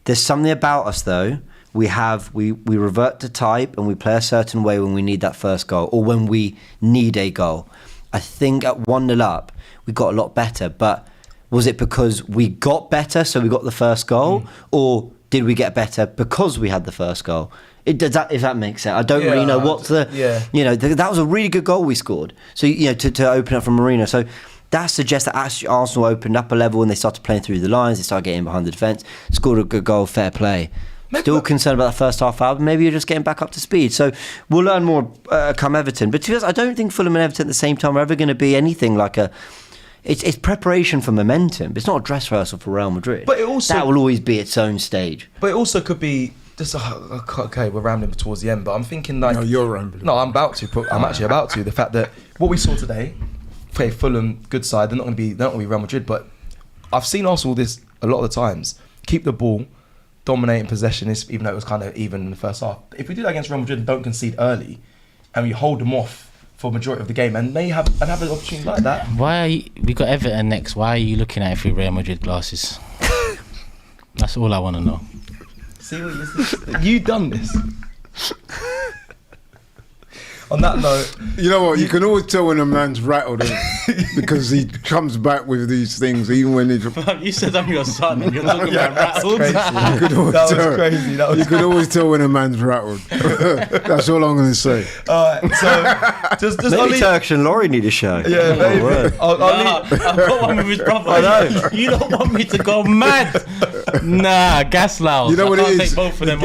There's something about us though. We revert to type and we play a certain way when we need that first goal or when we need a goal. I think at 1-0 up, we got a lot better, but was it because we got better so we got the first goal or did we get better because we had the first goal? If that makes sense. I don't really know what's that was a really good goal we scored. So, to open up from Merino. So that suggests that actually Arsenal opened up a level and they started playing through the lines, they started getting behind the defence, scored a good goal, fair play. Still concerned about the first half hour, but maybe you're just getting back up to speed. So we'll learn more come Everton. But to be honest, I don't think Fulham and Everton at the same time are ever going to be anything like it's preparation for momentum. It's not a dress rehearsal for Real Madrid. But that will always be its own stage. But it also could be just okay. We're rambling towards the end, but I'm thinking like no, you're rambling. No, I'm about to. I'm actually about to. The fact that what we saw today, okay, Fulham, good side. They're not going to be Real Madrid, but I've seen Arsenal this a lot of the times. Keep the ball. Dominating possession, even though it was kind of even in the first half. If we do that against Real Madrid and don't concede early, and we hold them off for a majority of the game, and have an opportunity like that. We got Everton next? Why are you looking at it through Real Madrid glasses? That's all I want to know. See what you done this. On that note, you know what? You can always tell when a man's rattled because he comes back with these things, even when he's. You said I'm your son, and you're talking about rattled. You could always tell when a man's rattled. That's all I'm going to say. All right, so just maybe Turkish and Laurie need a show. Yeah, maybe. I've got one with his brother. I know. You don't want me to go mad. Nah, gas loud. You know what it is? Take both of them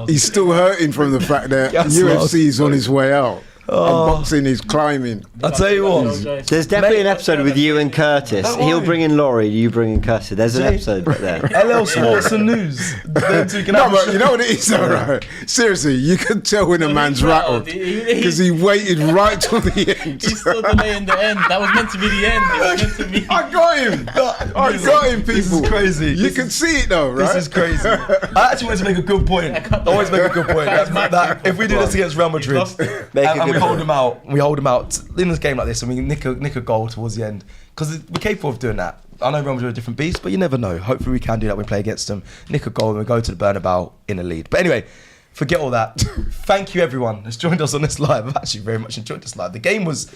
he's still hurting from the fact that UFC's on his way out. And boxing is climbing. I'll tell you what. There's definitely an episode with you and Curtis. He'll bring in Laurie, you bring in Curtis. There's an episode there. LL Sports and News. But you know what it is, alright. Seriously, you can tell when a man's rattled because he waited right till the end. He's still delaying the end. That was meant to be the end. It was meant to be. I got him. I got him, people. This is crazy. You can see it though, right? This is crazy. I actually wanted to make a good point. I always make a good point. That if we do this against Real Madrid and we hold them out in this game like this, and we nick a goal towards the end, because we're capable of doing that. I know Real Madrid are a different beast, but you never know. Hopefully we can do that when we play against them. Nick a goal and we go to the Bernabeu in a lead. But anyway, forget all that. Thank you everyone that's joined us on this live. I've actually very much enjoyed this live. The game was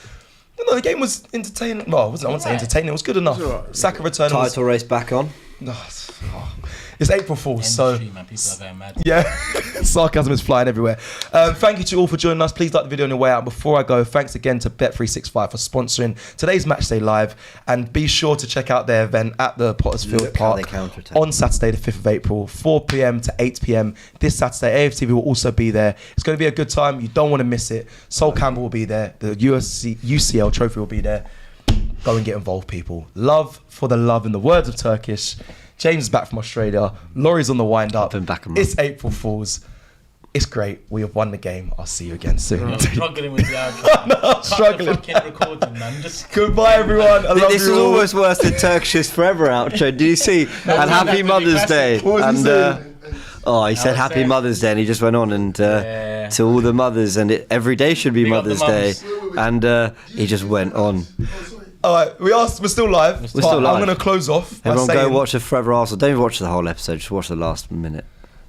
entertaining. Well, I wouldn't say entertaining. It was good enough. Saka Return. Title race back on. It's April Fool's, so Man, people are going mad. yeah, sarcasm is flying everywhere. Thank you to all for joining us. Please like the video on your way out. Before I go, thanks again to Bet365 for sponsoring today's Matchday Live, and be sure to check out their event at the Pottersfield Park on Saturday the 5th of April, 4 p.m. to 8 p.m. this Saturday. AFTV will also be there. It's going to be a good time. You don't want to miss it. Sol Campbell will be there. The UCL trophy will be there. Go and get involved, people. Love for the love, in the words of Turkish. James is back from Australia. Laurie's on the wind up. It's April Fool's. It's great. We have won the game. I'll see you again soon. I'm struggling with the outro. No, I'm struggling. Recording, man. Goodbye, everyone. I love This is you all. almost worse than Turkish's Forever outro. Did you see? And Happy Mother's Day. What was he saying? He said Happy Mother's Day, and he just went on and to all the mothers, and every day should be Big up the Mother's Day, and he just went on. All right, we're still live. We're still live. I'm going to close off by Everyone saying, go watch the Forever Arsenal. Don't even watch the whole episode, just watch the last minute.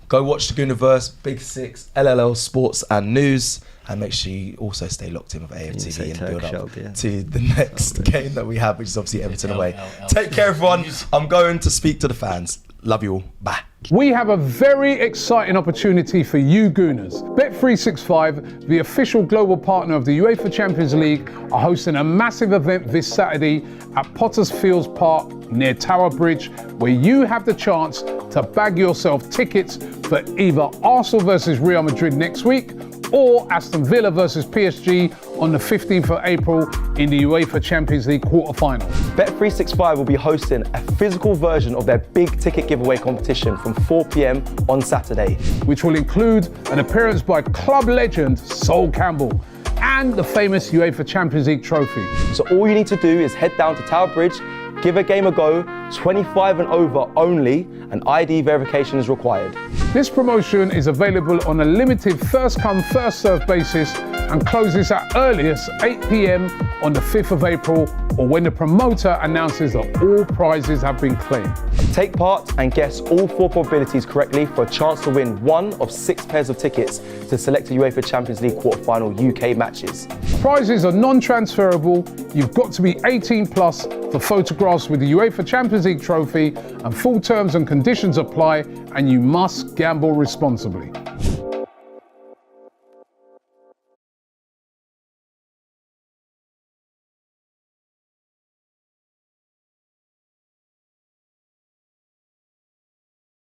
go watch the Gooniverse, Big Six, LLL Sports and News, and make sure you also stay locked in with AFTV and build up to the next game that we have, which is obviously Everton away. Take care, everyone. I'm going to speak to the fans. Love you all. Bye. We have a very exciting opportunity for you Gooners. Bet365, the official global partner of the UEFA Champions League, are hosting a massive event this Saturday at Pottersfield Park near Tower Bridge, where you have the chance to bag yourself tickets for either Arsenal versus Real Madrid next week or Aston Villa versus PSG on the 15th of April in the UEFA Champions League quarter-final. Bet365 will be hosting a physical version of their big ticket giveaway competition from 4 p.m. on Saturday, which will include an appearance by club legend Sol Campbell and the famous UEFA Champions League Trophy. So all you need to do is head down to Tower Bridge, give a game a go, 25 and over only, and ID verification is required. This promotion is available on a limited first-come, first-served basis and closes at earliest 8 p.m. on the 5th of April, or when the promoter announces that all prizes have been claimed. Take part and guess all 4 probabilities correctly for a chance to win 1 of 6 pairs of tickets to select a UEFA Champions League quarter-final UK matches. Prizes are non-transferable. You've got to be 18 plus for photographs with the UEFA Champions League Trophy, and full terms and conditions apply, and you must gamble responsibly.